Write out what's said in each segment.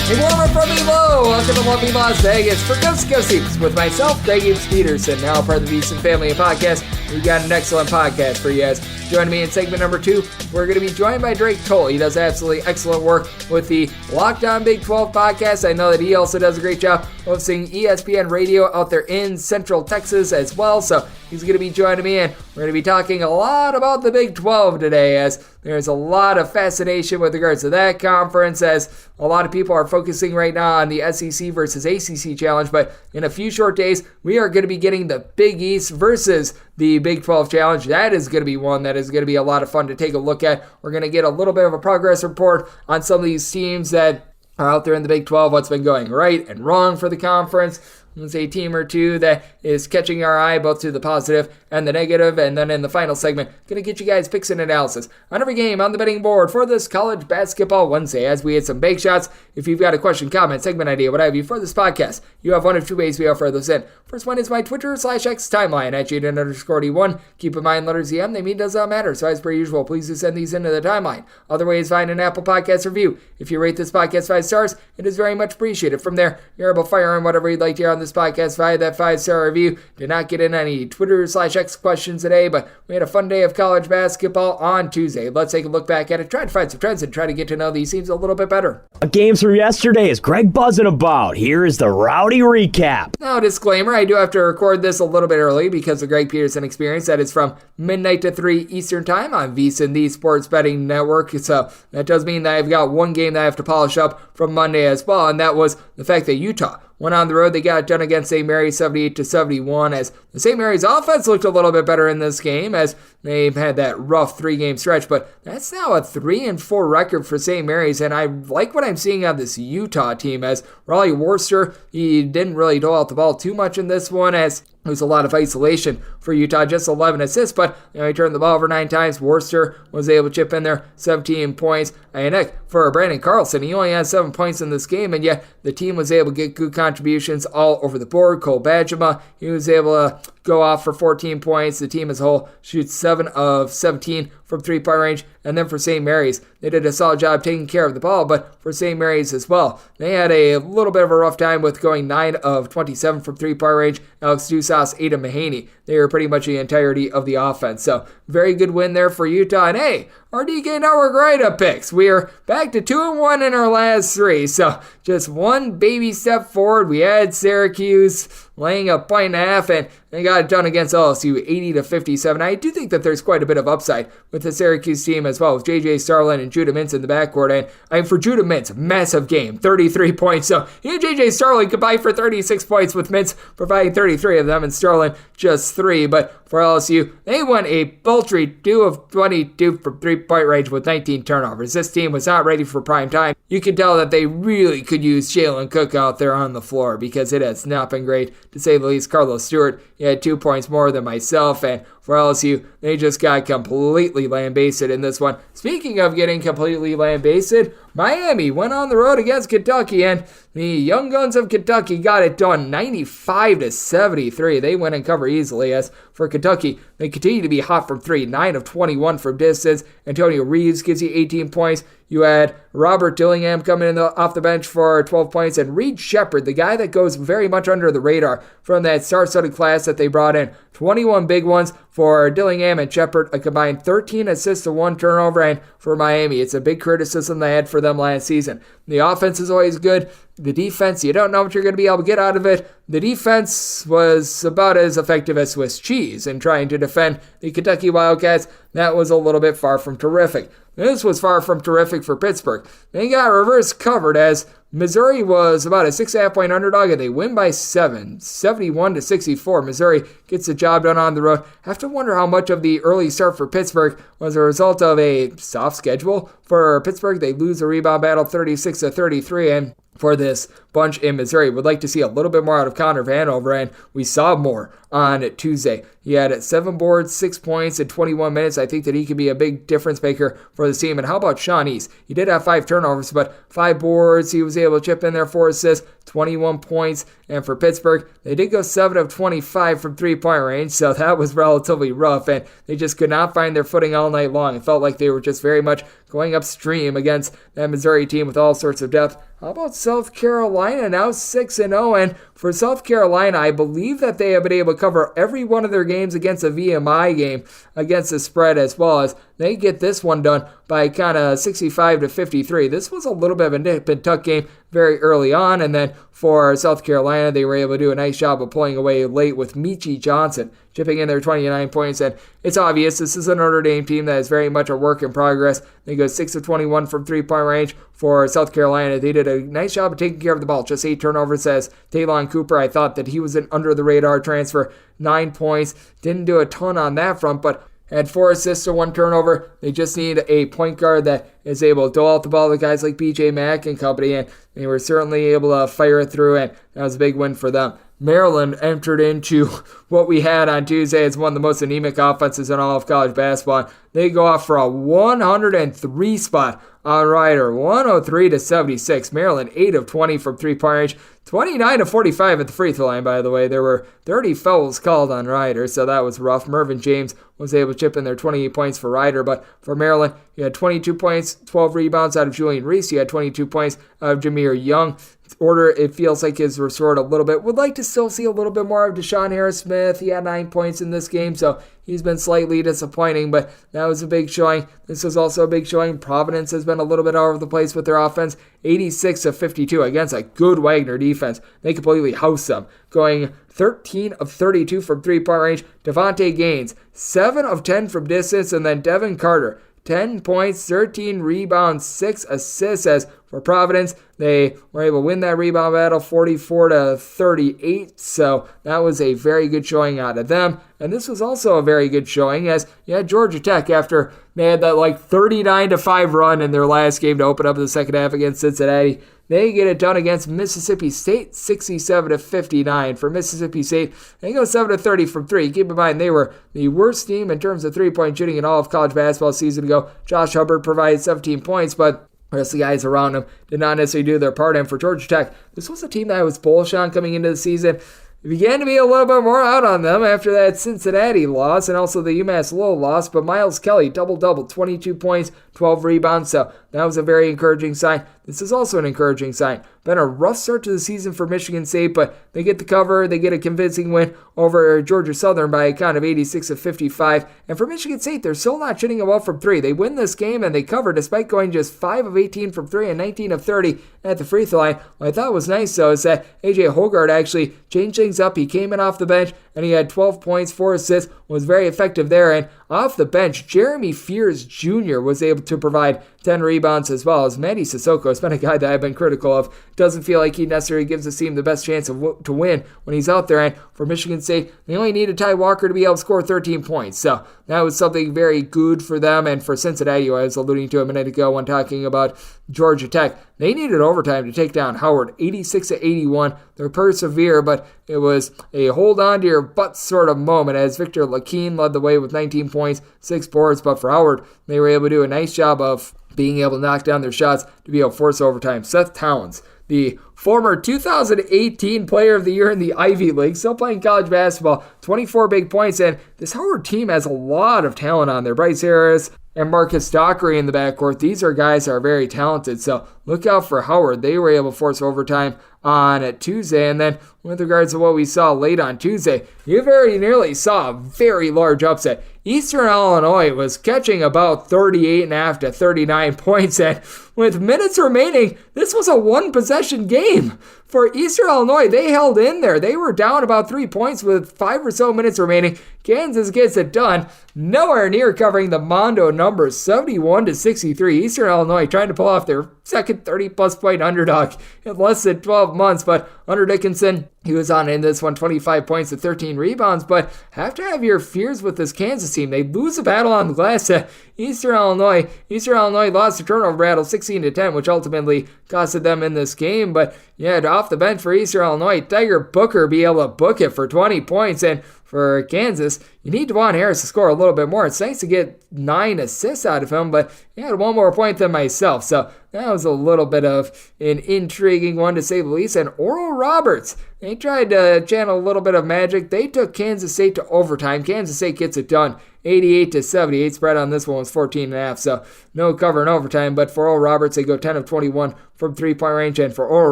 Hey, warmer from below. Welcome to lovely Las Vegas for Ghost Ghosties with myself, Greg Peterson, now part of the Beeson Family Podcast. We've got an excellent podcast for you guys. Joining me in segment number 2, we're going to be joined by Drake Toll. He does absolutely excellent work with the Locked On Big 12 podcast. I know that he also does a great job hosting ESPN Radio out there in Central Texas as well. So he's going to be joining me, and we're going to be talking a lot about the Big 12 today, as there's a lot of fascination with regards to that conference, as a lot of people are focusing right now on the SEC versus ACC challenge. But in a few short days, we are going to be getting the Big East versus the Big 12 challenge. That is going to be one that is going to be a lot of fun to take a look at. We're going to get a little bit of a progress report on some of these teams that are out there in the Big 12, what's been going right and wrong for the conference. Let's say a team or two that is catching our eye both to the positive and the negative. And then in the final segment, going to get you guys picks and analysis on every game on the betting board for this College Basketball Wednesday, as we hit some big shots. If you've got a question, comment, segment idea, what have you for this podcast, you have one of two ways we offer those in. First one is my Twitter/X timeline at Jaden_D1. Keep in mind, letters EM, they mean does not matter. So as per usual, please do send these into the timeline. Other ways, find an Apple Podcast review. If you rate this podcast 5 stars, it is very much appreciated. From there, you're able to fire in whatever you'd like to hear on this podcast via that 5-star review. Did not get in any Twitter/X questions today, but we had a fun day of college basketball on Tuesday. Let's take a look back at it, try to find some trends, and try to get to know these teams a little bit better. Games from yesterday is Greg buzzing about. Here is the rowdy recap. Now, disclaimer, I do have to record this a little bit early because of Greg Peterson Experience. That is from midnight to 3 Eastern Time on VSiN, the Sports Betting Network. So that does mean that I've got one game that I have to polish up from Monday as well, and that was the fact that Utah went on the road. They got it done against St. Mary's 78-71, as the St. Mary's offense looked a little bit better in this game, as they've had that rough 3-game stretch. But that's now a 3-4 record for St. Mary's, and I like what I'm seeing on this Utah team, as Raleigh Worcester, he didn't really dole out the ball too much in this one, as it was a lot of isolation for Utah, just 11 assists, but he turned the ball over 9 times. Worcester was able to chip in there 17 points. And heck, for Brandon Carlson, he only had 7 points in this game, and yet the team was able to get good contributions all over the board. Cole Bajema, he was able to go off for 14 points. The team as a whole shoots 7 of 17 from 3-point range. And then for St. Mary's, they did a solid job taking care of the ball, but for St. Mary's as well, they had a little bit of a rough time with going 9 of 27 from 3-point range. Alex Dusas, Ada Mahaney, they were pretty much the entirety of the offense. So very good win there for Utah. And hey, our DK Network write-up picks. We are back to 2-1 in our last 3. So just one baby step forward. We had Syracuse laying a 1.5, and they got it done against LSU 80-57. I do think that there's quite a bit of upside with the Syracuse team as well, with J.J. Starlin and Judah Mintz in the backcourt. And for Judah Mintz, massive game, 33 points. So he and J.J. Starlin combined for 36 points, with Mintz providing 33 of them and Starlin just 3. But for LSU, they went a paltry 2 of 22 from 3-point range with 19 turnovers. This team was not ready for prime time. You can tell that they really could use Jalen Cook out there on the floor, because it has not been great, to say the least. Carlos Stewart, he had 2 points more than myself, and for LSU, they just got completely lambasted in this one. Speaking of getting completely lambasted, Miami went on the road against Kentucky, and the Young Guns of Kentucky got it done 95-73. They win and cover easily. As for Kentucky, they continue to be hot from 3, 9 of 21 from distance. Antonio Reeves gives you 18 points. You had Robert Dillingham coming in off the bench for 12 points, and Reed Shepherd, the guy that goes very much under the radar from that star-studded class that they brought in, 21 big ones for Dillingham and Shepherd, a combined 13 assists to 1 turnover. And for Miami, it's a big criticism they had for them last season. The offense is always good. The defense, you don't know what you're going to be able to get out of it. The defense was about as effective as Swiss cheese in trying to defend the Kentucky Wildcats. That was a little bit far from terrific. This was far from terrific for Pittsburgh. They got reverse covered, as Missouri was about a 6.5-point underdog, and they win by 7, 71-64. Missouri gets the job done on the road. I have to wonder how much of the early start for Pittsburgh was a result of a soft schedule. For Pittsburgh, they lose a rebound battle 36-33, and for this bunch in Missouri, would like to see a little bit more out of Connor Vanover, and we saw more on Tuesday. He had 7 boards, 6 points in 21 minutes. I think that he could be a big difference maker for the team. And how about Sean East? He did have 5 turnovers, but 5 boards. He was able to chip in there 4 assists, 21 points. And for Pittsburgh, they did go 7 of 25 from three-point range, so that was relatively rough, and they just could not find their footing all night long. It felt like they were just very much going upstream against that Missouri team with all sorts of depth. How about South Carolina, now 6-0, and for South Carolina, I believe that they have been able to cover every one of their games against a VMI game against the spread, as well as they get this one done by kind of 65-53. This was a little bit of a nip and tuck game very early on, and then for South Carolina, they were able to do a nice job of pulling away late with Michi Johnson chipping in their 29 points. And it's obvious this is a Notre Dame team that is very much a work in progress. They go 6 of 21 from three-point range. For South Carolina, they did a nice job of taking care of the ball. Just 8 turnovers, says Taylon Cooper. I thought that he was an under-the-radar transfer. 9 points. Didn't do a ton on that front, but had 4 assists to 1 turnover. They just need a point guard that is able to dole out the ball to guys like BJ Mack and company, and they were certainly able to fire it through, and that was a big win for them. Maryland entered into what we had on Tuesday as one of the most anemic offenses in all of college basketball. They go off for a 103 spot on Ryder, 103-76. Maryland 8 of 20 from three-point range, 29-45 at the free throw line, by the way. There were 30 fouls called on Ryder, so that was rough. Mervyn James was able to chip in their 28 points for Ryder, but for Maryland, he had 22 points, 12 rebounds out of Julian Reese. He had 22 points out of Jameer Young. Order, it feels like, is restored a little bit. Would like to still see a little bit more of Deshaun Harris-Smith. He had 9 points in this game, so he's been slightly disappointing, but that was a big showing. This was also a big showing. Providence has been a little bit all over the place with their offense. 86 of 52 against a good Wagner defense. They completely housed them, going 13 of 32 from three-point range. Devontae Gaines, 7 of 10 from distance, and then Devin Carter, 10 points, 13 rebounds, 6 assists. As for Providence, they were able to win that rebound battle 44-38. So that was a very good showing out of them. And this was also a very good showing as you had Georgia Tech after they had that 39-5 run in their last game to open up the second half against Cincinnati. They get it done against Mississippi State, 67-59. For Mississippi State, they go 7-30 from 3. Keep in mind, they were the worst team in terms of three-point shooting in all of college basketball season ago. Josh Hubbard provided 17 points, but the rest of the guys around him did not necessarily do their part. And for Georgia Tech, this was a team that I was bullish on coming into the season. It began to be a little bit more out on them after that Cincinnati loss and also the UMass Lowell loss, but Miles Kelly, double-double, 22 points, 12 rebounds, so that was a very encouraging sign. This is also an encouraging sign. Been a rough start to the season for Michigan State, but they get the cover. They get a convincing win over Georgia Southern by a count of 86-55. And for Michigan State, they're still not shooting it well from 3. They win this game and they cover despite going just 5 of 18 from 3 and 19 of 30 at the free throw line. What I thought was nice, though, is that A.J. Hoggard actually changed things up. He came in off the bench and he had 12 points, 4 assists, was very effective there. And off the bench, Jeremy Fears Jr. was able to provide 10 rebounds as well as Manny Sissoko has been a guy that I've been critical of. Doesn't feel like he necessarily gives the team the best chance to win when he's out there. And for Michigan State, they only needed Ty Walker to be able to score 13 points. So that was something very good for them. And for Cincinnati, who I was alluding to a minute ago when talking about Georgia Tech, they needed overtime to take down Howard, 86-81. They're persevere, but it was a hold on to your butt sort of moment as Victor Lakeen led the way with 19 points, 6 boards. But for Howard, they were able to do a nice job of being able to knock down their shots to be able to force overtime. Seth Towns, the former 2018 Player of the Year in the Ivy League, still playing college basketball, 24 big points, and this Howard team has a lot of talent on there. Bryce Harris and Marcus Dockery in the backcourt. These are guys that are very talented, so look out for Howard. They were able to force overtime on Tuesday, and then with regards to what we saw late on Tuesday, you very nearly saw a very large upset. Eastern Illinois was catching about 38.5 to 39 points, and with minutes remaining, this was a one-possession game. For Eastern Illinois, they held in there. They were down about 3 points with 5 or so minutes remaining. Kansas gets it done. Nowhere near covering the Mondo numbers, 71-63. Eastern Illinois trying to pull off their second 30-plus point underdog in less than 12 months, but Hunter Dickinson, he was on in this one, 25 points and 13 rebounds, but have to have your fears with this Kansas team. They lose a battle on the glass to Eastern Illinois lost to turnover battle 16-10, which ultimately costed them in this game. But yeah, off the bench for Eastern Illinois, Tiger Booker be able to book it for 20 points. And for Kansas, you need Devon Harris to score a little bit more. It's nice to get 9 assists out of him, but he had one more point than myself. So that was a little bit of an intriguing one to say the least. And Oral Roberts, they tried to channel a little bit of magic. They took Kansas State to overtime. Kansas State gets it done. 88-78. Spread on this one was 14.5, so no cover in overtime. But for Oral Roberts, they go 10 of 21 from three-point range. And for Oral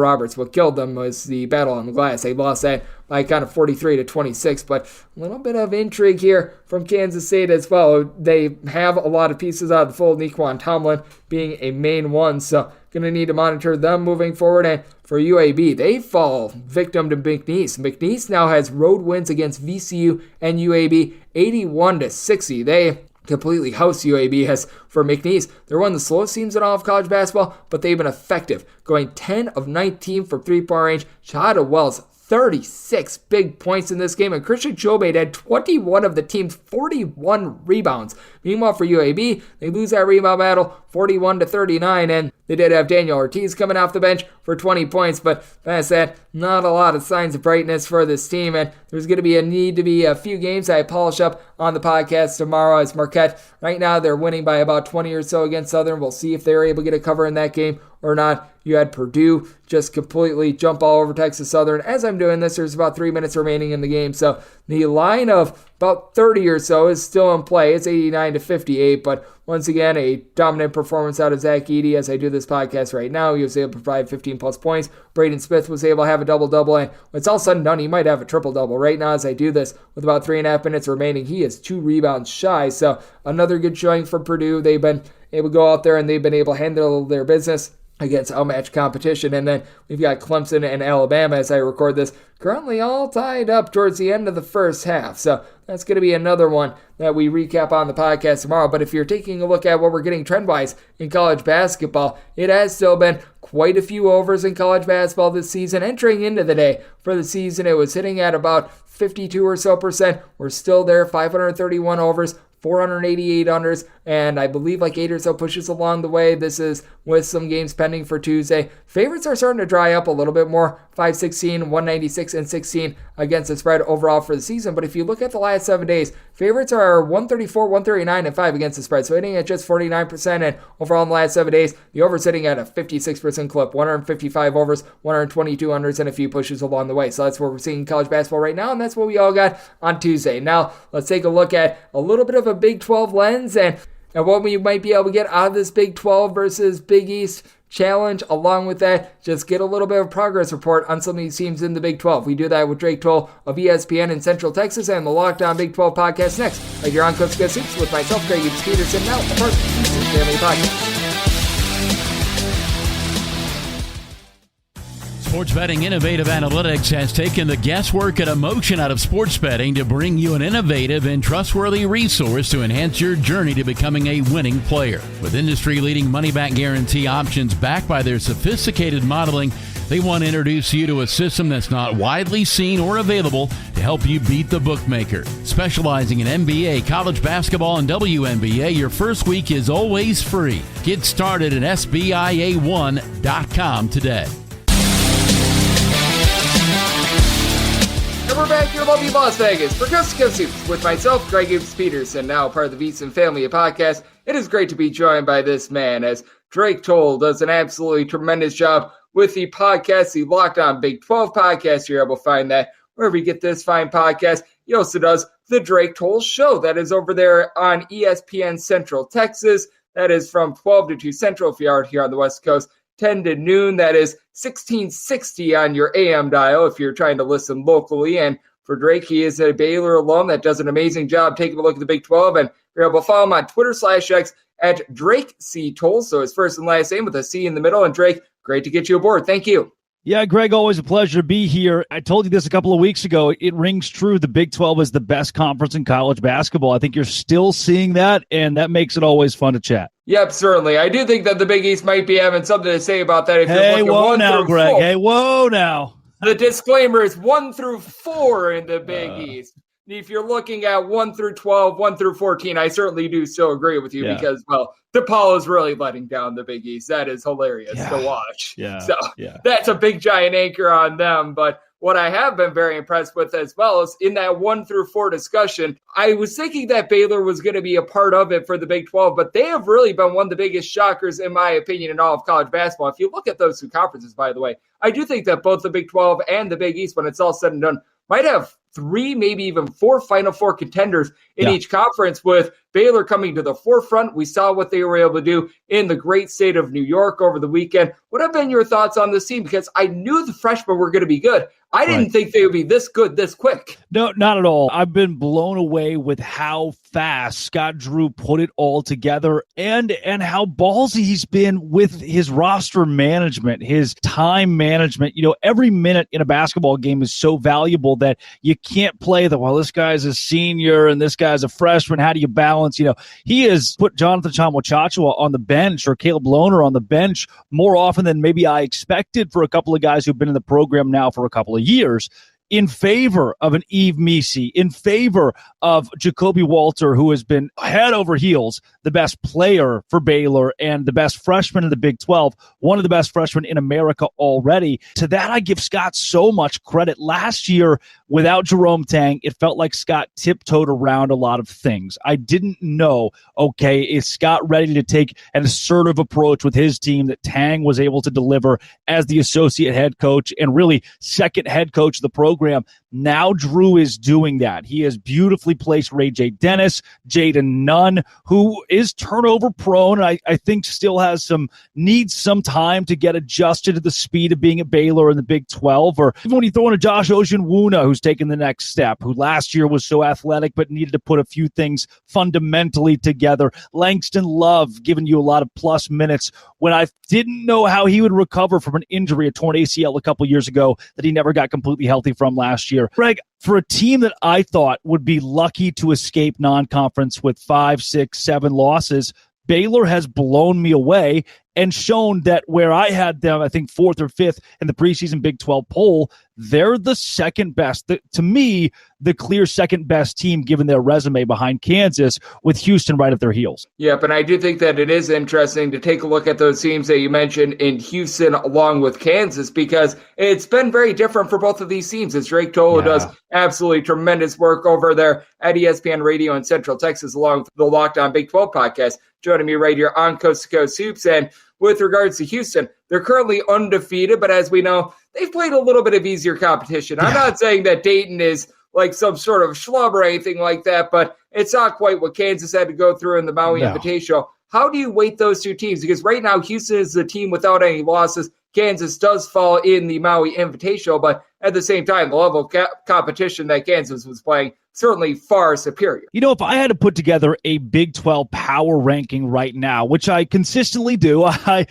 Roberts, what killed them was the battle on the glass. They lost that by kind of 43-26. But a little bit of intrigue here from Kansas State as well. They have a lot of pieces out of the fold, Nequan Tomlin being a main one. So going to need to monitor them moving forward. And for UAB, they fall victim to McNeese. McNeese now has road wins against VCU and UAB 81-60. They completely house UAB. As for McNeese, they're one of the slowest teams in all of college basketball, but they've been effective, going 10 of 19 from three-point range. Shahada Wells, 36 big points in this game, and Christian Chobate had 21 of the team's 41 rebounds. Meanwhile, for UAB, they lose that rebound battle 41-39, and they did have Daniel Ortiz coming off the bench for 20 points, but past that, not a lot of signs of brightness for this team, and there's going to be a need to be a few games that I polish up on the podcast tomorrow. As Marquette, right now, they're winning by about 20 or so against Southern. We'll see if they're able to get a cover in that game or not. You had Purdue just completely jump all over Texas Southern. As I'm doing this, there's about 3 minutes remaining in the game, so the line of about 30 or so is still in play. It's 89-58, but once again, a dominant performance out of Zach Edey as I do this podcast right now. He was able to provide 15-plus points. Braden Smith was able to have a double-double, and when it's all said and done, he might have a triple-double. Right now, as I do this, with about 3.5 minutes remaining, he is 2 rebounds shy, so another good showing for Purdue. They've been able to go out there, and they've been able to handle their business against outmatched competition. And then we've got Clemson and Alabama, as I record this, currently all tied up towards the end of the first half. So that's going to be another one that we recap on the podcast tomorrow. But if you're taking a look at what we're getting trend-wise in college basketball, it has still been quite a few overs in college basketball this season. Entering into the day for the season, it was hitting at about 52 or so percent. We're still there, 531 overs, 488 unders, and I believe like 8 or so pushes along the way. This is with some games pending for Tuesday. Favorites are starting to dry up a little bit more. 5-16, 196, and 16 against the spread overall for the season. But if you look at the last 7 days, favorites are 134, 139, and 5 against the spread. So hitting at just 49%, and overall in the last 7 days, the over sitting at a 56% clip, 155 overs, 122 unders, and a few pushes along the way. So that's what we're seeing in college basketball right now, and that's what we all got on Tuesday. Now, let's take a look at a little bit of a Big 12 lens and what we might be able to get out of this Big 12 versus Big East challenge. Along with that, just get a little bit of progress report on some of these teams in the Big 12. We do that with Drake Toll of ESPN in Central Texas and the Locked On Big 12 podcast next. Right here on Coach Good Soups with myself, Greg Peterson, now a part of the UC Family Podcast. Sports Betting Innovative Analytics has taken the guesswork and emotion out of sports betting to bring you an innovative and trustworthy resource to enhance your journey to becoming a winning player. With industry-leading money-back guarantee options backed by their sophisticated modeling, they want to introduce you to a system that's not widely seen or available to help you beat the bookmaker. Specializing in NBA, college basketball, and WNBA, your first week is always free. Get started at SBIA1.com today. And we're back here in lovely Las Vegas for Coast to Coast Soups with myself, Greg Peterson, now part of the VSiN Family Podcast. It is great to be joined by this man, as Drake Toll does an absolutely tremendous job with the podcast, the Locked On Big 12 podcast. You're able to find that wherever you get this fine podcast. He also does the Drake Toll Show that is over there on ESPN Central Texas. That is from 12 to 2 Central if you are here on the West Coast. 10 to noon, that is 1660 on your AM dial if you're trying to listen locally. And for Drake, he is a Baylor alum that does an amazing job taking a look at the Big 12. And you're able to follow him on Twitter/X at Drake C. Toll. So his first and last name with a C in the middle. And Drake, great to get you aboard. Thank you. Yeah, Greg, always a pleasure to be here. I told you this a couple of weeks ago. It rings true. The Big 12 is the best conference in college basketball. I think you're still seeing that, and that makes it always fun to chat. Yep, certainly. I do think that the Big East might be having something to say about that. If hey, you're whoa now, Greg. 4. Hey, whoa now. The disclaimer is 1 through 4 in the Big East. if you're looking at 1 through 12, 1 through 14, I certainly do still agree with you because, well, DePaul is really letting down the Big East. That is hilarious to watch. So that's a big giant anchor on them. But what I have been very impressed with as well is in that 1 through 4 discussion, I was thinking that Baylor was going to be a part of it for the Big 12, but they have really been one of the biggest shockers, in my opinion, in all of college basketball. If you look at those two conferences, by the way, I do think that both the Big 12 and the Big East, when it's all said and done, might have 3, maybe even 4 Final Four contenders in each conference, with Baylor coming to the forefront. We saw what they were able to do in the great state of New York over the weekend. What have been your thoughts on this team? Because I knew the freshmen were going to be good. I didn't think they would be this good this quick. No, not at all. I've been blown away with how fast Scott Drew put it all together and how ballsy he's been with his roster management, his time management. You know, every minute in a basketball game is so valuable that you can't play this guy's a senior and this guy's a freshman. How do you balance? You know, he has put Jonathan Chamwa-Chachua on the bench or Caleb Lohner on the bench more often than maybe I expected for a couple of guys who've been in the program now for a couple of years, in favor of an Yves Missi, in favor of Jacoby Walter, who has been head over heels the best player for Baylor and the best freshman in the Big 12, one of the best freshmen in America already. To that, I give Scott so much credit. Last year, without Jerome Tang, it felt like Scott tiptoed around a lot of things. I didn't know, okay, is Scott ready to take an assertive approach with his team that Tang was able to deliver as the associate head coach and really second head coach of the program? Now Drew is doing that. He has beautifully placed Ray J. Dennis, Jaden Nunn, who is turnover prone, and I think still needs some time to get adjusted to the speed of being at Baylor in the Big 12. Or even when you throw in a Josh Ojenwuna, who's taken the next step, who last year was so athletic but needed to put a few things fundamentally together. Langston Love giving you a lot of plus minutes when I didn't know how he would recover from an injury, a torn ACL a couple years ago that he never got completely healthy from last year. Greg, for a team that I thought would be lucky to escape non-conference with 5, 6, 7 losses, Baylor has blown me away and shown that where I had them, I think 4th or 5th in the preseason Big 12 poll, they're the second best. To me, the clear second best team given their resume behind Kansas, with Houston right at their heels. Yep, and I do think that it is interesting to take a look at those teams that you mentioned in Houston along with Kansas, because it's been very different for both of these teams. As Drake Tolo does absolutely tremendous work over there at ESPN Radio in Central Texas along with the Locked On Big 12 podcast, joining me right here on Coast to Coast Hoops. And with regards to Houston, they're currently undefeated, but as we know, they've played a little bit of easier competition. I'm not saying that Dayton is like some sort of schlub or anything like that, but it's not quite what Kansas had to go through in the Maui Invitational. How do you weight those two teams? Because right now, Houston is the team without any losses. Kansas does fall in the Maui Invitational, but at the same time, the level of competition that Kansas was playing certainly far superior. You know, if I had to put together a Big 12 power ranking right now, which I consistently do, I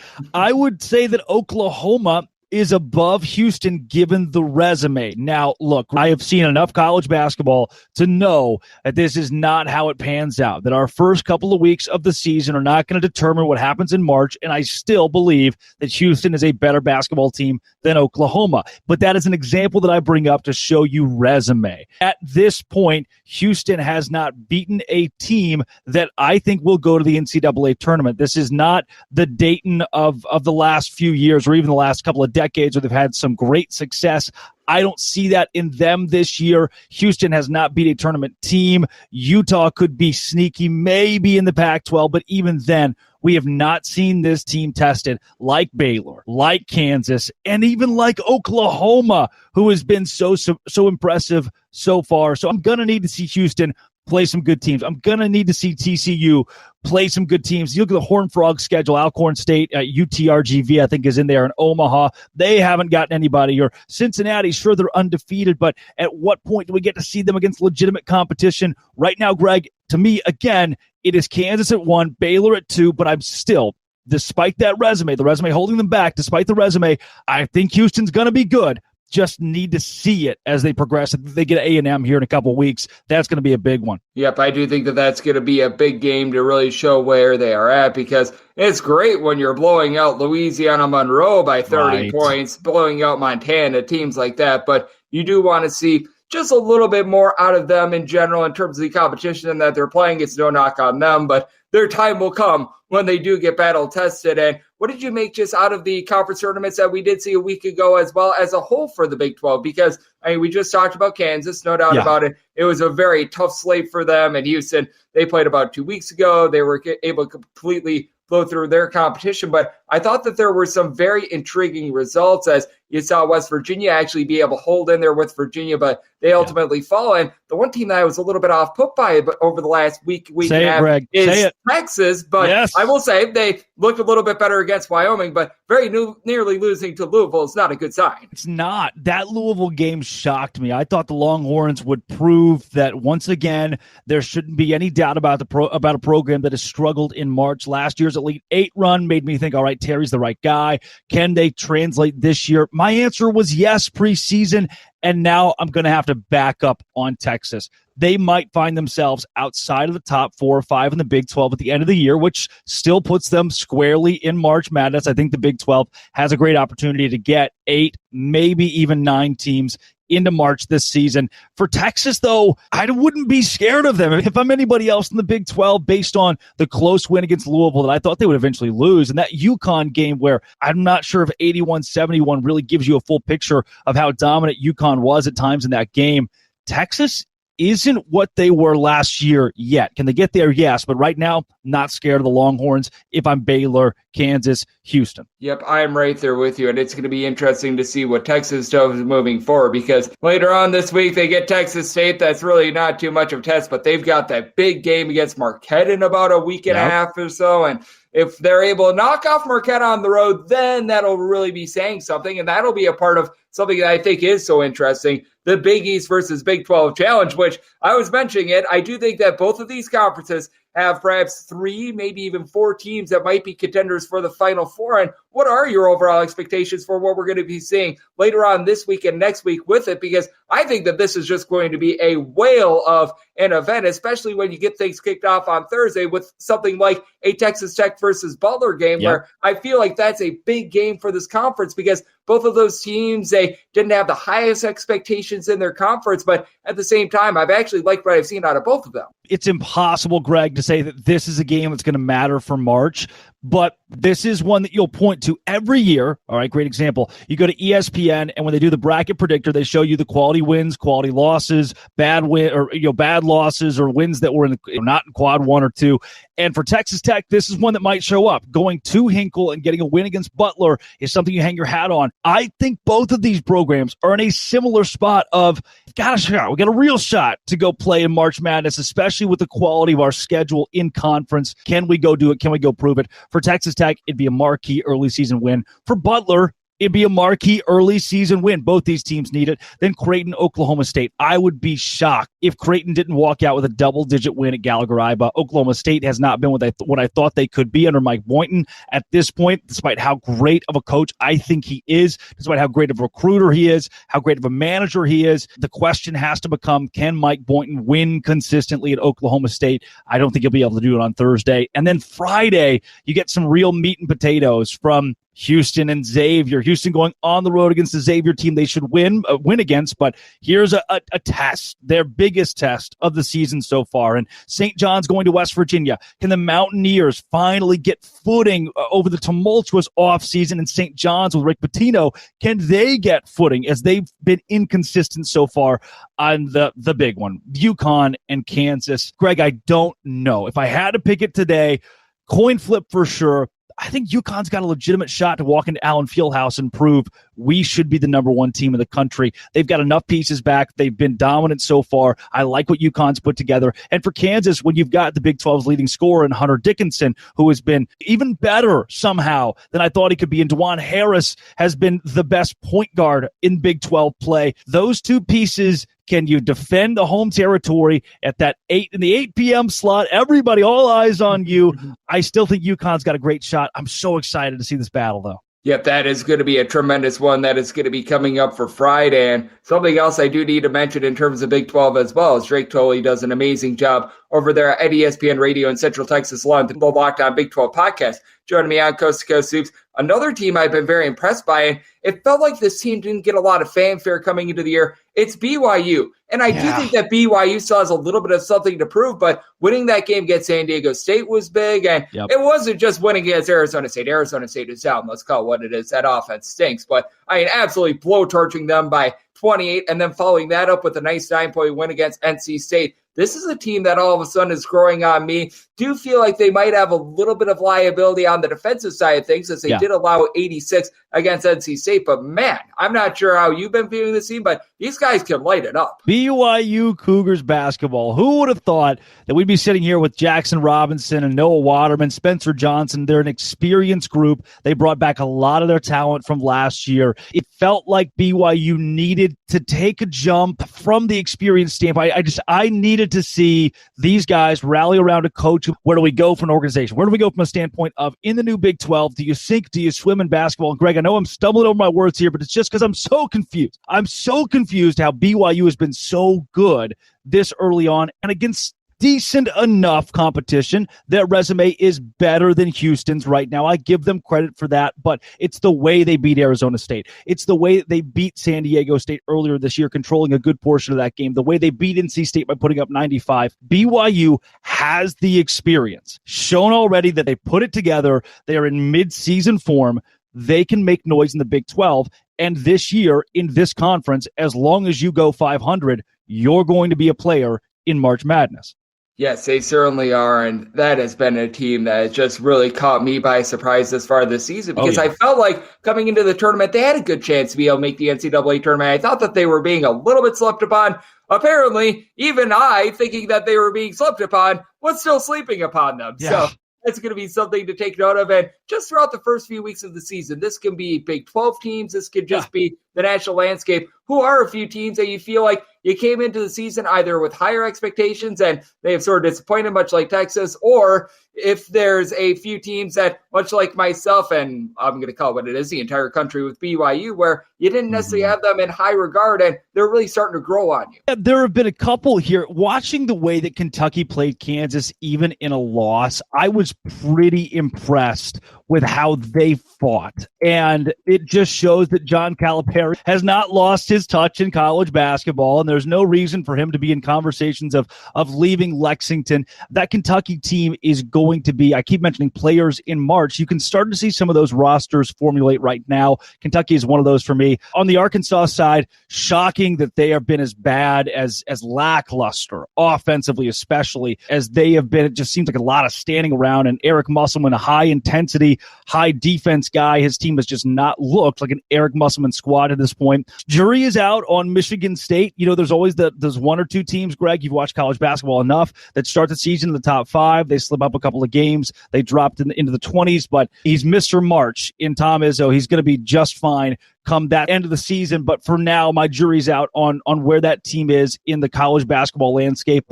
would say that Oklahoma is above Houston given the resume. Now, look, I have seen enough college basketball to know that this is not how it pans out, that our first couple of weeks of the season are not going to determine what happens in March, and I still believe that Houston is a better basketball team than Oklahoma. But that is an example that I bring up to show you resume. At this point, Houston has not beaten a team that I think will go to the NCAA tournament. This is not the Dayton of the last few years or even the last couple of decades where they've had some great success. I don't see that in them this year. Houston has not beat a tournament team. Utah could be sneaky, maybe in the Pac-12, but even then, we have not seen this team tested like Baylor, like Kansas, and even like Oklahoma, who has been so impressive so far. So I'm going to need to see Houston play some good teams. I'm going to need to see TCU play some good teams. You look at the Horned Frog schedule, Alcorn State, UTRGV, I think, is in there, in Omaha. They haven't gotten anybody. Or Cincinnati, sure, they're undefeated, but at what point do we get to see them against legitimate competition? Right now, Greg, to me, again, it is Kansas at 1, Baylor at 2, but I'm still, despite that resume, the resume holding them back, despite the resume, I think Houston's going to be good. Just need to see it as they progress. If they get A&M here in a couple of weeks, that's going to be a big one. Yep, I do think that that's going to be a big game to really show where they are at, because it's great when you're blowing out Louisiana Monroe by 30 points, blowing out Montana, teams like that, but you do want to see just a little bit more out of them in general in terms of the competition that they're playing. It's no knock on them, but their time will come when they do get battle tested. And what did you make just out of the conference tournaments that we did see a week ago, as well as a whole for the Big 12? Because we just talked about Kansas, no doubt about it. It was a very tough slate for them. And Houston, they played about 2 weeks ago. They were able to completely blow through their competition. But I thought that there were some very intriguing results, as you saw West Virginia actually be able to hold in there with Virginia, but they ultimately fall. And the one team that I was a little bit off put by over the last week and a half is Texas. But I will say they looked a little bit better against Wyoming, but very nearly losing to Louisville is not a good sign. It's not. That Louisville game shocked me. I thought the Longhorns would prove that once again there shouldn't be any doubt about about a program that has struggled in March. Last year's Elite Eight run made me think, all right, Terry's the right guy. Can they translate this year? My answer was yes preseason, and now I'm going to have to back up on Texas. They might find themselves outside of the top 4 or 5 in the Big 12 at the end of the year, which still puts them squarely in March Madness. I think the Big 12 has a great opportunity to get 8, maybe even 9 teams into March this season. For Texas, though, I wouldn't be scared of them. If I'm anybody else in the Big 12, based on the close win against Louisville that I thought they would eventually lose, and that UConn game where I'm not sure if 81-71 really gives you a full picture of how dominant UConn was at times in that game, Texas isn't what they were last year yet. Can they get there? Yes. But right now, not scared of the Longhorns if I'm Baylor, Kansas, Houston. Yep, I'm right there with you. And it's going to be interesting to see what Texas does moving forward, because later on this week, they get Texas State. That's really not too much of a test, but they've got that big game against Marquette in about a week and a half or so. And if they're able to knock off Marquette on the road, then that'll really be saying something. And that'll be a part of something that I think is so interesting, the Big East versus Big 12 challenge, which I was mentioning it. I do think that both of these conferences have perhaps 3, maybe even 4 teams that might be contenders for the Final Four. And what are your overall expectations for what we're going to be seeing later on this week and next week with it? Because I think that this is just going to be a whale of an event, especially when you get things kicked off on Thursday with something like a Texas Tech versus Butler game, where I feel like that's a big game for this conference, because both of those teams, they didn't have the highest expectations in their conference, but at the same time, I've actually liked what I've seen out of both of them. It's impossible, Greg, to say that this is a game that's going to matter for March, but this is one that you'll point to every year. All right, great example. You go to ESPN, and when they do the bracket predictor, they show you the quality wins, quality losses, bad losses, or wins that were not in quad 1 or 2. And for Texas Tech, this is one that might show up. Going to Hinkle and getting a win against Butler is something you hang your hat on. I think both of these programs are in a similar spot of, got a shot. We got a real shot to go play in March Madness, especially with the quality of our schedule in conference. Can we go do it? Can we go prove it? For Texas Tech, it'd be a marquee early season win. For Butler, it'd be a marquee early season win. Both these teams need it. Then Creighton, Oklahoma State. I would be shocked if Creighton didn't walk out with a double-digit win at Gallagher-Iba. Oklahoma State has not been what I thought they could be under Mike Boynton at this point, despite how great of a coach I think he is, despite how great of a recruiter he is, how great of a manager he is. The question has to become, can Mike Boynton win consistently at Oklahoma State? I don't think he'll be able to do it on Thursday. And then Friday, you get some real meat and potatoes from Houston and Xavier. Houston going on the road against the Xavier team they should win against, but here's a test, their biggest test of the season so far. And St. John's going to West Virginia. Can the Mountaineers finally get footing over the tumultuous offseason in St. John's with Rick Pitino? Can they get footing, as they've been inconsistent so far on the big one, UConn and Kansas? Greg, I don't know. If I had to pick it today, coin flip for sure. I think UConn's got a legitimate shot to walk into Allen Fieldhouse and prove we should be the number 1 team in the country. They've got enough pieces back. They've been dominant so far. I like what UConn's put together. And for Kansas, when you've got the Big 12's leading scorer in Hunter Dickinson, who has been even better somehow than I thought he could be, and DeJuan Harris has been the best point guard in Big 12 play. Those two pieces, can you defend the home territory at that 8 p.m. slot? Everybody, all eyes on you. I still think UConn's got a great shot. I'm so excited to see this battle, though. Yep, that is going to be a tremendous one that is going to be coming up for Friday. And something else I do need to mention in terms of Big 12 as well is Drake Tolley does an amazing job over there at ESPN Radio in Central Texas along the Locked On Big 12 podcast. Joining me on Coast to Coast Hoops, another team I've been very impressed by, and it felt like this team didn't get a lot of fanfare coming into the year. It's BYU. And I do think that BYU still has a little bit of something to prove, but winning that game against San Diego State was big, and it wasn't just winning against Arizona State. Arizona State is down. Let's call it what it is. That offense stinks. But I mean, absolutely blowtorching them by 28, and then following that up with a nice 9-point win against NC State. This is a team that all of a sudden is growing on me. Do feel like they might have a little bit of liability on the defensive side of things, as they did allow 86 against NC State. But man, I'm not sure how you've been viewing this team, but these guys can light it up. BYU Cougars basketball. Who would have thought that we'd be sitting here with Jackson Robinson and Noah Waterman, Spencer Johnson? They're an experienced group. They brought back a lot of their talent from last year. It felt like BYU needed to take a jump from the experience standpoint. I needed to see these guys rally around a coach. Where do we go from an organization? Where do we go from a standpoint of in the new Big 12? Do you sink? Do you swim in basketball? And Greg, I know I'm stumbling over my words here, but it's just because I'm so confused. I'm so confused how BYU has been so good this early on and against decent enough competition. Their resume is better than Houston's right now. I give them credit for that, but it's the way they beat Arizona State. It's the way they beat San Diego State earlier this year, controlling a good portion of that game. The way they beat NC State by putting up 95. BYU has the experience, shown already that they put it together. They are in mid-season form. They can make noise in the Big 12. And this year, in this conference, as long as you go 500, you're going to be a player in March Madness. Yes, they certainly are, and that has been a team that has just really caught me by surprise this far this season, because I felt like coming into the tournament, they had a good chance to be able to make the NCAA tournament. I thought that they were being a little bit slept upon. Apparently, even I, thinking that they were being slept upon, was still sleeping upon them. So that's going to be something to take note of. And just throughout the first few weeks of the season, this can be Big 12 teams. This could just be the national landscape. Who are a few teams that you feel like you came into the season either with higher expectations and they have sort of disappointed, much like Texas, or if there's a few teams that, much like myself, and I'm going to call it what it is, the entire country with BYU, where you didn't necessarily have them in high regard and they're really starting to grow on you? Yeah, there have been a couple here. Watching the way that Kentucky played Kansas, even in a loss, I was pretty impressed with how they fought. And it just shows that John Calipari has not lost his touch in college basketball, and there's no reason for him to be in conversations of leaving Lexington. That Kentucky team is going to be, I keep mentioning players in March. You can start to see some of those rosters formulate right now. Kentucky is one of those for me. On the Arkansas side, shocking that they have been as bad, as lackluster, offensively especially, as they have been. It just seems like a lot of standing around, and Eric Musselman, a high-intensity, high-defense guy. His team has just not looked like an Eric Musselman squad at this point. Jury is out on Michigan State. You know, there's always those one or two teams, Greg, you've watched college basketball enough, that start the season in the top 5. They slip up a couple of games. They dropped into the 20s, but he's Mr. March in Tom Izzo. He's going to be just fine come that end of the season. But for now, my jury's out on where that team is in the college basketball landscape.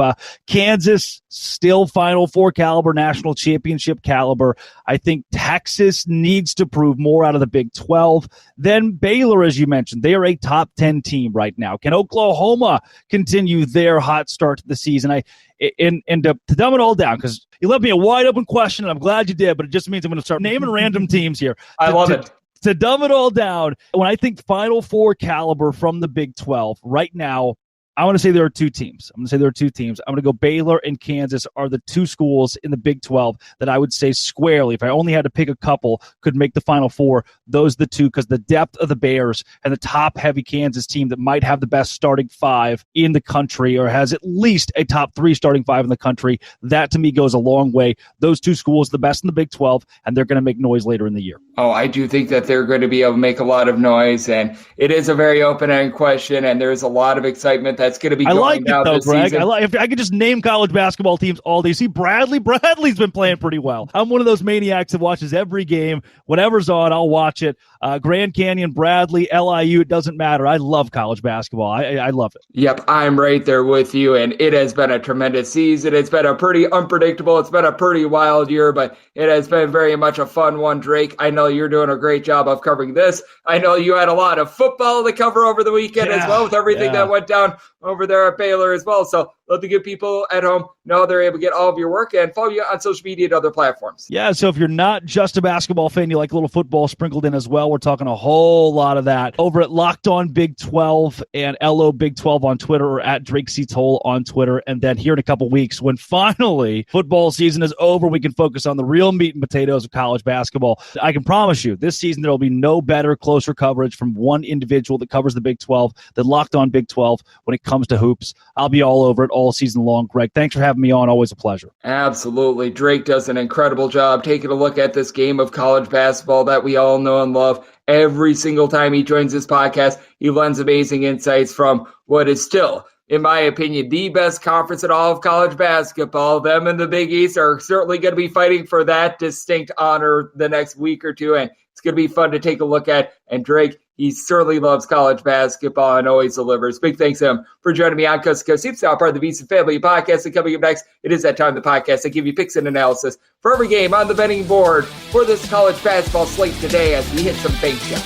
Kansas, still Final Four caliber, national championship caliber. I think Texas needs to prove more out of the Big 12. Then Baylor, as you mentioned, they are a top 10 team right now. Can Oklahoma continue their hot start to the season? To dumb it all down, because you left me a wide open question, and I'm glad you did, but it just means I'm going to start naming random teams here. I love it. To dumb it all down, when I think Final Four caliber from the Big 12 right now, I want to say there are two teams. I'm going to go Baylor and Kansas are the two schools in the Big 12 that I would say squarely, if I only had to pick a couple, could make the Final Four. Those are the two, because the depth of the Bears and the top-heavy Kansas team that might have the best starting 5 in the country, or has at least a top 3 starting 5 in the country, that to me goes a long way. Those two schools, the best in the Big 12, and they're going to make noise later in the year. Oh, I do think that they're going to be able to make a lot of noise, and it is a very open-ended question, and there's a lot of excitement that's going to be going down this season. If I could just name college basketball teams all day. See, Bradley's been playing pretty well. I'm one of those maniacs that watches every game. Whatever's on, I'll watch it. Grand Canyon, Bradley, LIU, it doesn't matter. I love college basketball. I love it. Yep, I'm right there with you, and it has been a tremendous season. It's been a pretty unpredictable, it's been a pretty wild year, but it has been very much a fun one, Drake. I know you're doing a great job of covering this. I know you had a lot of football to cover over the weekend as well, with everything that went down over there at Baylor as well. So let the good people at home know they're able to get all of your work and follow you on social media and other platforms. Yeah, so if you're not just a basketball fan, you like a little football sprinkled in as well, we're talking a whole lot of that over at Locked On Big 12 and LO Big 12 on Twitter, or at Drake C. Toll on Twitter. And then here in a couple weeks, when finally football season is over, we can focus on the real meat and potatoes of college basketball. I can promise you, this season there will be no better, closer coverage from one individual that covers the Big 12 than Locked On Big 12 when it comes to hoops. I'll be all over it all season long. Greg, thanks for having me on. Always a pleasure. Absolutely. Drake does an incredible job taking a look at this game of college basketball that we all know and love. Every single time he joins this podcast, he lends amazing insights from what is still, in my opinion, the best conference in all of college basketball. Them and the Big East are certainly going to be fighting for that distinct honor the next week or two, and it's going to be fun to take a look at. And Drake, he certainly loves college basketball and always delivers. Big thanks to him for joining me on Coast to Coast Hoops, now part of the Big XII Family Podcast. And coming up next, it is that time of the podcast. I give you picks and analysis for every game on the betting board for this college basketball slate today as we hit some bank shots.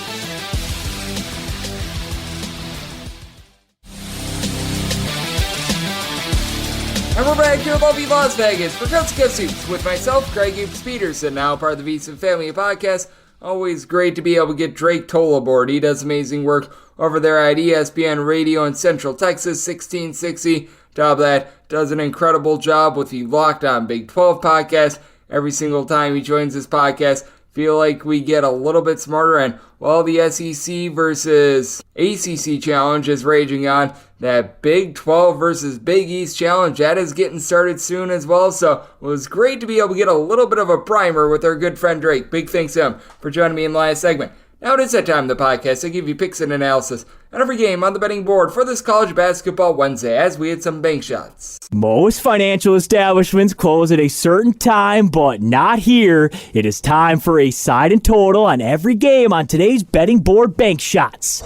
And we're back here in lovely Las Vegas for Coast to Coast Hoops with myself, Greg Peterson, now part of the Big XII Family Podcast. Always great to be able to get Drake Toll aboard. He does amazing work over there at ESPN Radio in Central Texas, 1660. Top of that, does an incredible job with the Locked On Big 12 podcast. Every single time he joins this podcast, feel like we get a little bit smarter. And while the SEC versus ACC challenge is raging on, that Big 12 versus Big East challenge, that is getting started soon as well. So it was great to be able to get a little bit of a primer with our good friend Drake. Big thanks to him for joining me in the last segment. Now it is that time of the podcast. I give you picks and analysis on every game on the betting board for this college basketball Wednesday as we hit some bank shots. Most financial establishments close at a certain time, but not here. It is time for a side and total on every game on today's betting board bank shots.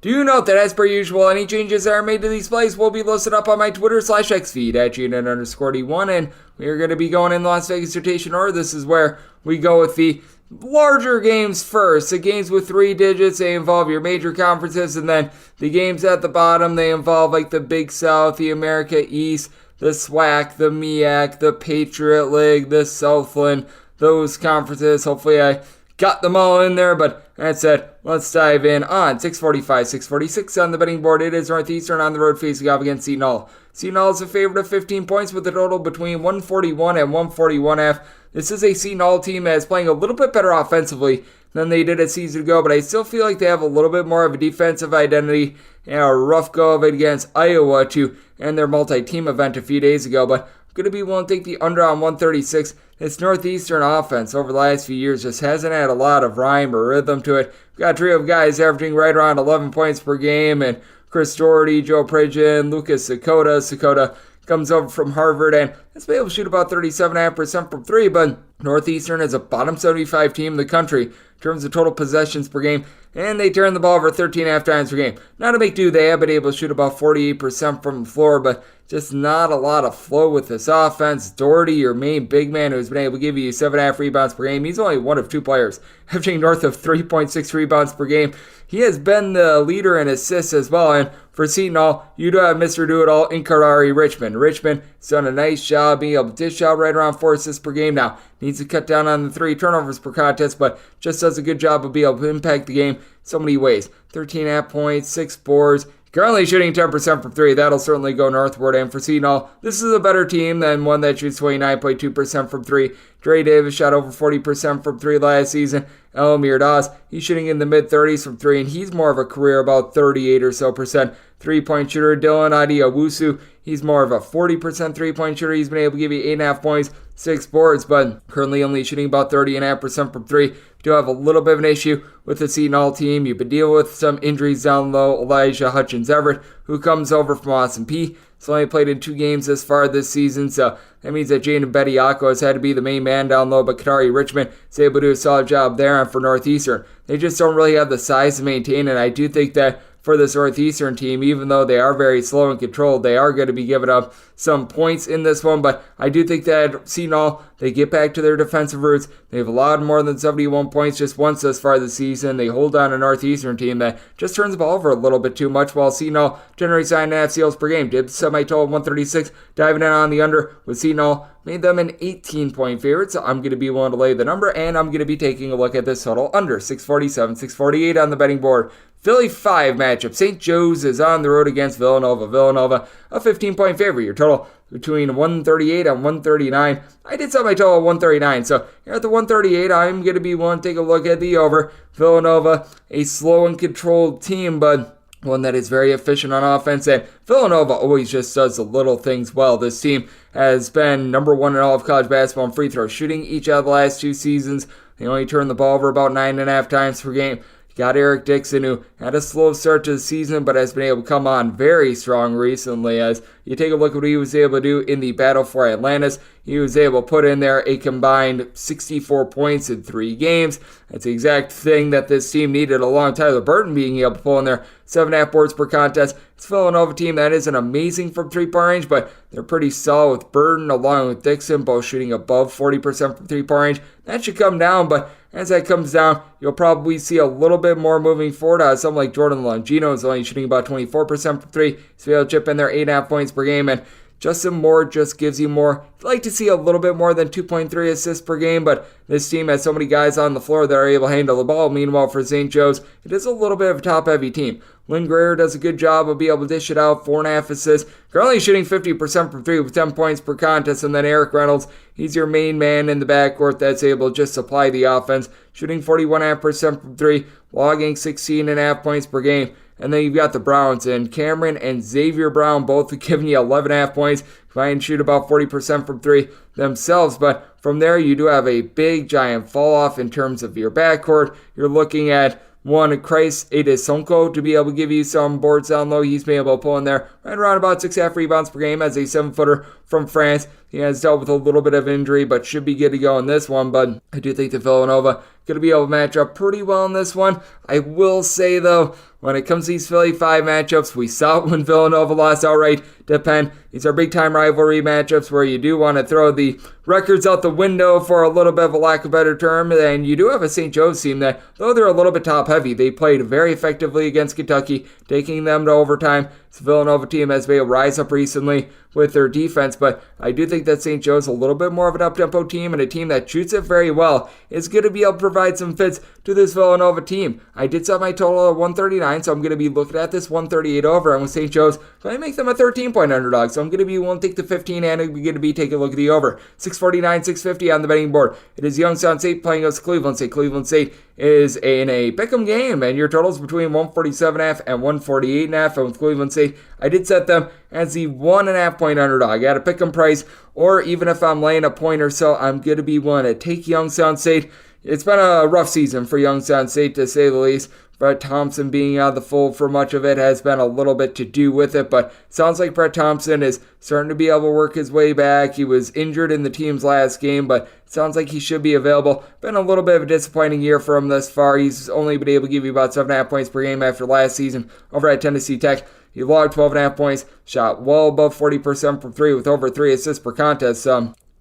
Do note that as per usual, any changes that are made to these plays will be listed up on my Twitter/X feed at GNN_D1, and we are going to be going in Las Vegas rotation order. This is where we go with the larger games first. The games with 3 digits, they involve your major conferences, and then the games at the bottom, they involve like the Big South, the America East, the SWAC, the MEAC, the Patriot League, the Southland, those conferences. Hopefully I got them all in there, but that said, let's dive in on 645, 646 on the betting board. It is Northeastern on the road facing off against Seton. Seton is a favorite of 15 points with a total between 141 and 141.5. This is a Seton team that is playing a little bit better offensively than they did a season ago, but I still feel like they have a little bit more of a defensive identity and a rough go of it against Iowa to end their multi-team event a few days ago, but I'm going to be willing to take the under on 136. This Northeastern offense over the last few years just hasn't had a lot of rhyme or rhythm to it. We've got a trio of guys averaging right around 11 points per game, and Chris Doherty, Joe Pridgeon, Lucas Sakota. Sakota comes over from Harvard and has been able to shoot about 37.5% from 3, but Northeastern is a bottom 75 team in the country in terms of total possessions per game, and they turn the ball over 13.5 times per game. Not a big do, they have been able to shoot about 48% from the floor, but just not a lot of flow with this offense. Doherty, your main big man, who's been able to give you 7.5 rebounds per game, he's only one of 2 players averaging north of 3.6 rebounds per game. He has been the leader in assists as well, and for Seton, you do have Mr. Do-It-All in Kadary Richmond. Richmond has done a nice job being able to dish out right around 4 assists per game now. Needs to cut down on the 3 turnovers per contest, but just does a good job of being able to impact the game so many ways. 13.5 points, 6 boards. Currently shooting 10% from 3. That'll certainly go northward. And for Seton, this is a better team than one that shoots 29.2% from 3. Dre Davis shot over 40% from 3 last season. Elamir Dawes, he's shooting in the mid-30s from 3, and he's more of a career about 38 or so percent three-point shooter. Dylan Adiawusu, he's more of a 40% three-point shooter. He's been able to give you 8.5 points, 6 boards, but currently only shooting about 30.5% from 3. You do have a little bit of an issue with the Seton team. You've been dealing with some injuries down low. Elijah Hutchins-Everett, who comes over from Austin Peay, has only played in 2 games this far this season, so that means that Jaden Bediako has had to be the main man down low, but Kadary Richmond is able to do a solid job there. And for Northeastern, they just don't really have the size to maintain it. I do think that for this Northeastern team. Even though they are very slow and controlled, they are going to be giving up some points in this one, but I do think that Seton, they get back to their defensive roots. They've allowed more than 71 points just once thus far this season. They hold on a Northeastern team that just turns the ball over a little bit too much, while Seton generates 9.5 steals per game. Did semi-total 136, diving in on the under with Seton, made them an 18-point favorite, so I'm going to be willing to lay the number, and I'm going to be taking a look at this total under 647, 648 on the betting board. Philly 5 matchup. St. Joe's is on the road against Villanova. Villanova, a 15-point favorite. Your total between 138 and 139. I did set my total at 139, so here at the 138, I'm going to be willing to take a look at the over. Villanova, a slow and controlled team, but one that is very efficient on offense, and Villanova always just does the little things well. This team has been number 1 in all of college basketball in free throw shooting each of the last 2 seasons. They only turn the ball over about 9.5 times per game. You got Eric Dixon, who had a slow start to the season, but has been able to come on very strong recently. As you take a look at what he was able to do in the battle for Atlantis, he was able to put in there a combined 64 points in 3 games. That's the exact thing that this team needed, along with Tyler Burton being able to pull in there 7.5 boards per contest. It's a Villanova team that isn't amazing from 3-point range, but they're pretty solid with Burton along with Dixon, both shooting above 40% from 3-point range. That should come down, but as that comes down, you'll probably see a little bit more moving forward. Someone like Jordan Longino is only shooting about 24% from 3. He's able to chip in there 8.5 points per game, and Justin Moore just gives you more. I'd like to see a little bit more than 2.3 assists per game, but this team has so many guys on the floor that are able to handle the ball. Meanwhile, for St. Joe's, it is a little bit of a top-heavy team. Lynn Greer does a good job of being able to dish it out, 4.5 assists. Currently shooting 50% from 3 with 10 points per contest. And then Eric Reynolds, he's your main man in the backcourt that's able to just supply the offense, shooting 41.5% from 3, logging 16.5 points per game. And then you've got the Browns, and Cameron and Xavier Brown both giving you 11.5 points. Try and shoot about 40% from 3 themselves. But from there, you do have a big, giant fall off in terms of your backcourt. You're looking at one, Christ Adesonko to be able to give you some boards down low. He's been able to pull in there right around about 6.5 rebounds per game as a 7-footer from France. He has dealt with a little bit of injury, but should be good to go in this one. But I do think that Villanova going to be able to match up pretty well in this one. I will say, though, when it comes to these Philly 5 matchups, we saw it when Villanova lost outright to Penn. These are big-time rivalry matchups where you do want to throw the records out the window for a little bit of a lack of a better term. And you do have a St. Joe's team that, though they're a little bit top-heavy, they played very effectively against Kentucky, taking them to overtime. This Villanova team has been able to rise up recently with their defense, but I do think that St. Joe's a little bit more of an up-tempo team, and a team that shoots it very well is going to be able to provide some fits to this Villanova team. I did set my total at 139, so I'm going to be looking at this 138 over, and with St. Joe's, going to make them a 13-point underdog, so I'm going to be willing to take the 15, and I'm going to be taking a look at the over. 649, 650 on the betting board. It is Youngstown St playing against Cleveland State. Cleveland State is in a pick'em game, and your totals between 147.5 and 148.5, and with Cleveland State, I did set them as the 1.5 point underdog at a pick'em price, or even if I'm laying a point or so, I'm going to be willing to take Youngstown State. It's been a rough season for Youngstown State, to say the least. Brett Thompson being out of the fold for much of it has been a little bit to do with it, but it sounds like Brett Thompson is starting to be able to work his way back. He was injured in the team's last game, but it sounds like he should be available. Been a little bit of a disappointing year for him thus far. He's only been able to give you about 7.5 points per game after last season over at Tennessee Tech. He logged 12.5 points, shot well above 40% from 3 with over 3 assists per contest.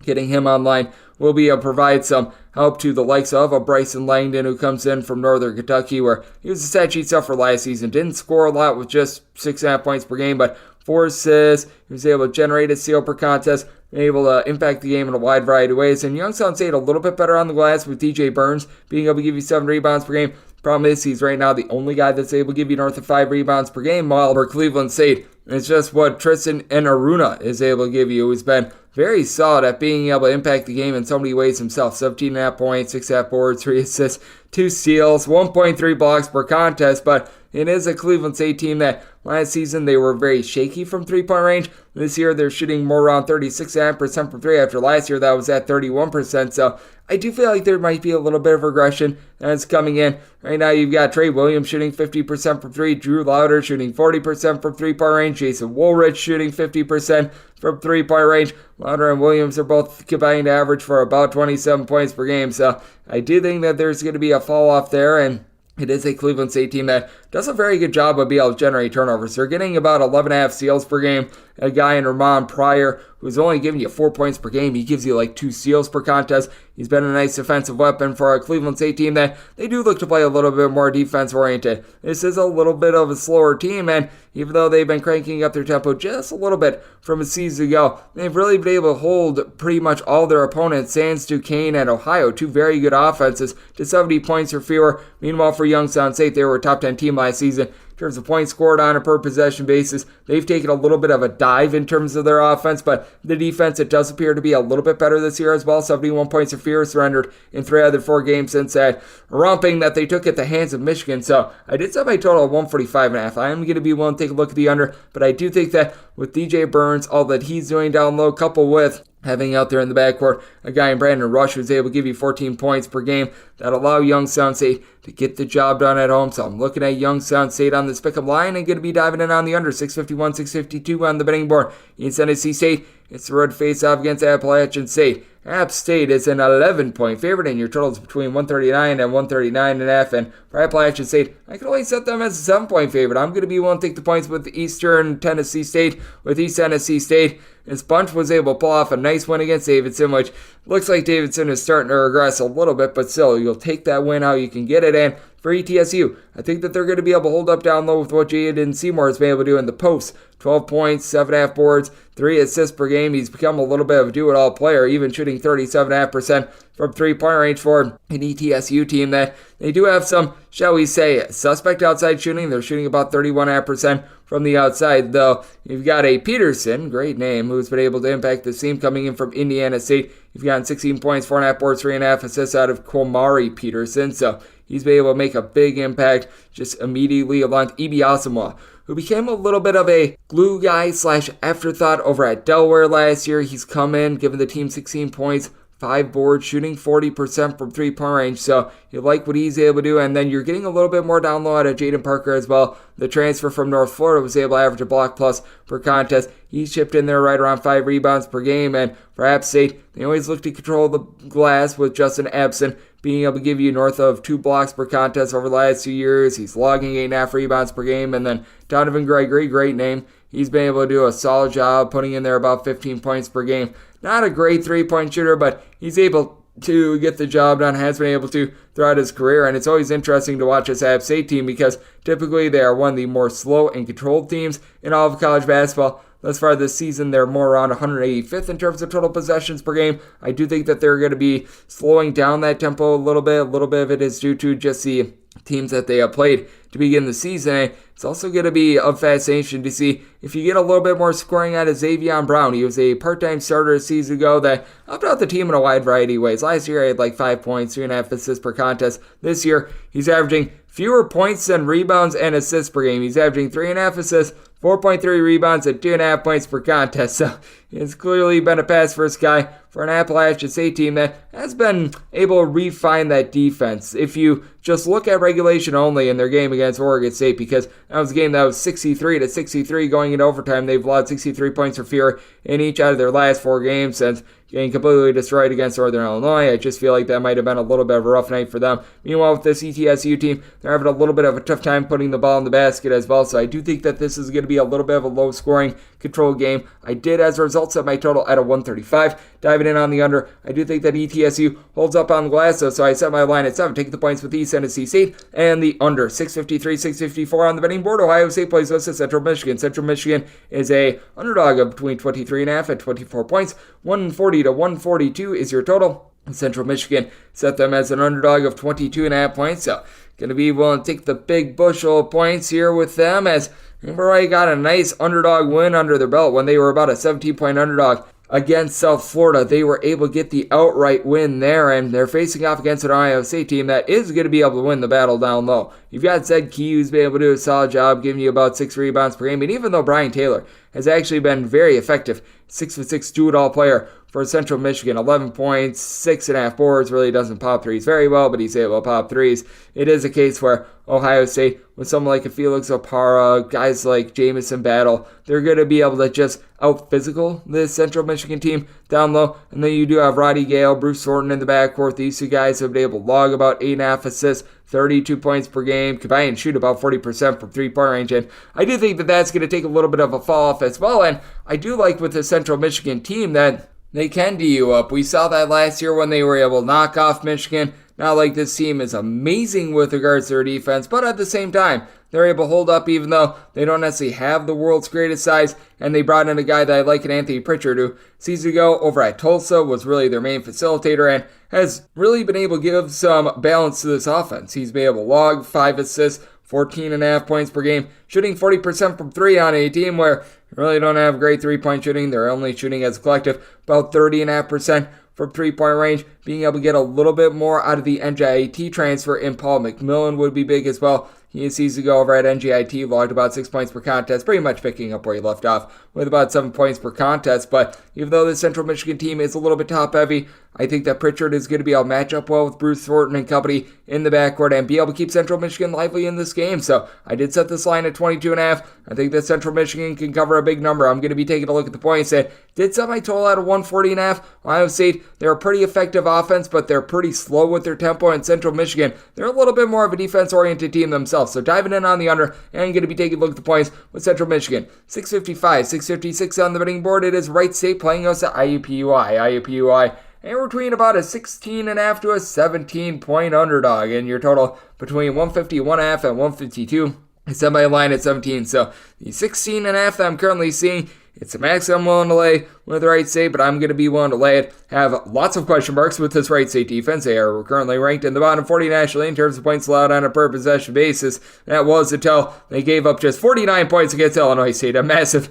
Getting him online will be able to provide some help to the likes of a Bryson Langdon, who comes in from Northern Kentucky, where he was a stat sheet stuff for last season. Didn't score a lot with just 6.5 points per game, but 4 assists. He was able to generate a steal per contest, able to impact the game in a wide variety of ways. And Youngstown State a little bit better on the glass with DJ Burns being able to give you 7 rebounds per game. Problem is, he's right now the only guy that's able to give you north of 5 rebounds per game, while for Cleveland State, it's just what Tristan Enaruna is able to give you, who's been very solid at being able to impact the game in so many ways himself. 17.5 points, 6.5 boards, 3 assists, 2 steals, 1.3 blocks per contest, but it is a Cleveland State team that last season they were very shaky from 3-point range. This year they're shooting more around 36.5% from 3 after last year that was at 31%. So I do feel like there might be a little bit of regression that's coming in. Right now you've got Trey Williams shooting 50% from 3, Drew Lauder shooting 40% from 3-point range, Jason Woolridge shooting 50% from 3-point range. Lauder and Williams are both combined average for about 27 points per game. So I do think that there's going to be a fall off there, and it is a Cleveland State team that does a very good job of being able to generate turnovers. They're getting about 11.5 steals per game. A guy in Ramon Pryor, who's only giving you 4 points per game, he gives you like 2 steals per contest. He's been a nice defensive weapon for a Cleveland State team that they do look to play a little bit more defense-oriented. This is a little bit of a slower team, and even though they've been cranking up their tempo just a little bit from a season ago, they've really been able to hold pretty much all their opponents, Sans, Duquesne, and Ohio, 2 very good offenses, to 70 points or fewer. Meanwhile, for Youngstown St, they were a top 10 team last season. In terms of points scored on a per possession basis, they've taken a little bit of a dive in terms of their offense, but the defense, it does appear to be a little bit better this year as well. 71 points or fewer surrendered in 3 out of the 4 games since that romping that they took at the hands of Michigan. So I did set my total of 145.5. I am going to be willing to take a look at the under, but I do think that with DJ Burns, all that he's doing down low, coupled with having out there in the backcourt a guy in Brandon Rush who's able to give you 14 points per game, that allow Youngstown State to get the job done at home. So I'm looking at Youngstown State on this pick'em line and going to be diving in on the under. 651, 652 on the betting board. In Tennessee State, it's the road face-off against Appalachian State. App State is an 11-point favorite, and your total is between 139 and 139.5. And for Appalachian State, I can only set them as a 7-point favorite. I'm going to be willing to take the points with Eastern Tennessee State, with East Tennessee State. This bunch was able to pull off a nice win against Davidson, which looks like Davidson is starting to regress a little bit, but still, you'll take that win how you can get it. And for ETSU, I think that they're going to be able to hold up down low with what Jaden Seymour has been able to do in the post. 12 points, 7.5 boards, 3 assists per game. He's become a little bit of a do-it-all player, even shooting 37.5% from three-point range for an ETSU team that they do have some, shall we say, suspect outside shooting. They're shooting about 31.5% from the outside, though. You've got a Peterson, great name, who's been able to impact the team coming in from Indiana State. You've gotten 16 points, 4.5 boards, 3.5 assists out of Komari Peterson, so he's been able to make a big impact just immediately, along with Ibi Asamoah, who became a little bit of a glue guy / afterthought over at Delaware last year. He's come in, given the team 16 points, 5 boards, shooting 40% from three-point range, so you like what he's able to do. And then you're getting a little bit more down low out of Jaden Parker as well. The transfer from North Florida was able to average a block plus per contest. He chipped in there right around 5 rebounds per game. And for App State, they always look to control the glass with Justin Ebsen being able to give you north of 2 blocks per contest over the last 2 years. He's logging 8.5 rebounds per game. And then Donovan Gregory, great name. He's been able to do a solid job putting in there about 15 points per game. Not a great three-point shooter, but he's able to get the job done, has been able to throughout his career. And it's always interesting to watch this App State team because typically they are one of the more slow and controlled teams in all of college basketball. Thus far this season, they're more around 185th in terms of total possessions per game. I do think that they're going to be slowing down that tempo a little bit. A little bit of it is due to just the teams that they have played to begin the season. It's also going to be of fascination to see if you get a little bit more scoring out of Xavier Brown. He was a part-time starter a season ago that helped out the team in a wide variety of ways. Last year, he had like 5 points, 3.5 assists per contest. This year, he's averaging fewer points than rebounds and assists per game. He's averaging 3.5 assists, 4.3 rebounds, and 2.5 points per contest. So it's clearly been a pass-first guy for an Appalachian State team that has been able to refine that defense. If you just look at regulation only in their game against Oregon State, because that was a game that was 63-63 going into overtime. They've allowed 63 points or fewer in each out of their last 4 games since getting completely destroyed against Northern Illinois. I just feel like that might have been a little bit of a rough night for them. Meanwhile, with this ETSU team, they're having a little bit of a tough time putting the ball in the basket as well. So I do think that this is going to be a little bit of a low-scoring, controlled game. I did, as a result, set my total at a 135. Diving in on the under, I do think that ETSU holds up on the glass, though, so I set my line at 7. Take the points with East Tennessee State and the under. 653, 654 on the betting board. Ohio State plays host to Central Michigan. Central Michigan is a underdog of between 23.5 and 24 points. 140 to 142 is your total. Central Michigan set them as an underdog of 22.5 points, so going to be willing to take the big bushel of points here with them, as remember, I got a nice underdog win under their belt when they were about a 17-point underdog against South Florida. They were able to get the outright win there, and they're facing off against an Ohio State team that is going to be able to win the battle down low. You've got Zed Key, who's been able to do a solid job, giving you about 6 rebounds per game, and even though Brian Taylor has actually been very effective, 6'6" do-it-all player for Central Michigan, 11 points, 6.5 boards, really doesn't pop threes very well, but he's able to pop threes. It is a case where Ohio State, with someone like a Felix Opara, guys like Jamison Battle, they're going to be able to just out-physical this Central Michigan team down low. And then you do have Roddy Gale, Bruce Thornton in the backcourt. These two guys have been able to log about 8.5 assists, 32 points per game, combine and shoot about 40% from three-point range, and I do think that that's going to take a little bit of a fall off as well, and I do like with the Central Michigan team that they can D you up. We saw that last year when they were able to knock off Michigan. Not like this team is amazing with regards to their defense, but at the same time, they're able to hold up even though they don't necessarily have the world's greatest size, and they brought in a guy that I like in Anthony Pritchard, who season ago over at Tulsa was really their main facilitator and has really been able to give some balance to this offense. He's been able to log 5 assists, 14.5 points per game, shooting 40% from 3 on a team where they really don't have great three-point shooting. They're only shooting as a collective about 30.5% from three-point range. Being able to get a little bit more out of the NJIT transfer in Paul McMillan would be big as well. He season ago over at NJIT logged about 6 points per contest, pretty much picking up where he left off with about 7 points per contest. But even though the Central Michigan team is a little bit top-heavy, I think that Pritchard is going to be able to match up well with Bruce Thornton and company in the backcourt and be able to keep Central Michigan lively in this game. So I did set this line at 22.5. I think that Central Michigan can cover a big number. I'm going to be taking a look at the points and did set my total at a 140.5. Ohio State, they're a pretty effective offense, but they're pretty slow with their tempo. And Central Michigan, they're a little bit more of a defense-oriented team themselves. So diving in on the under, and I'm going to be taking a look at the points with Central Michigan. 655, 656 on the betting board. It is Wright State playing us at IUPUI. IUPUI, and we're between about a 16.5 to a 17-point underdog. And your total between 151.5 and 152. I set my line at 17. So the 16.5 that I'm currently seeing, it's a max I'm willing to lay with Wright State, but I'm going to be willing to lay it. Have lots of question marks with this Wright State defense. They are currently ranked in the bottom 40 nationally in terms of points allowed on a per possession basis. That was until they gave up just 49 points against Illinois State, a massive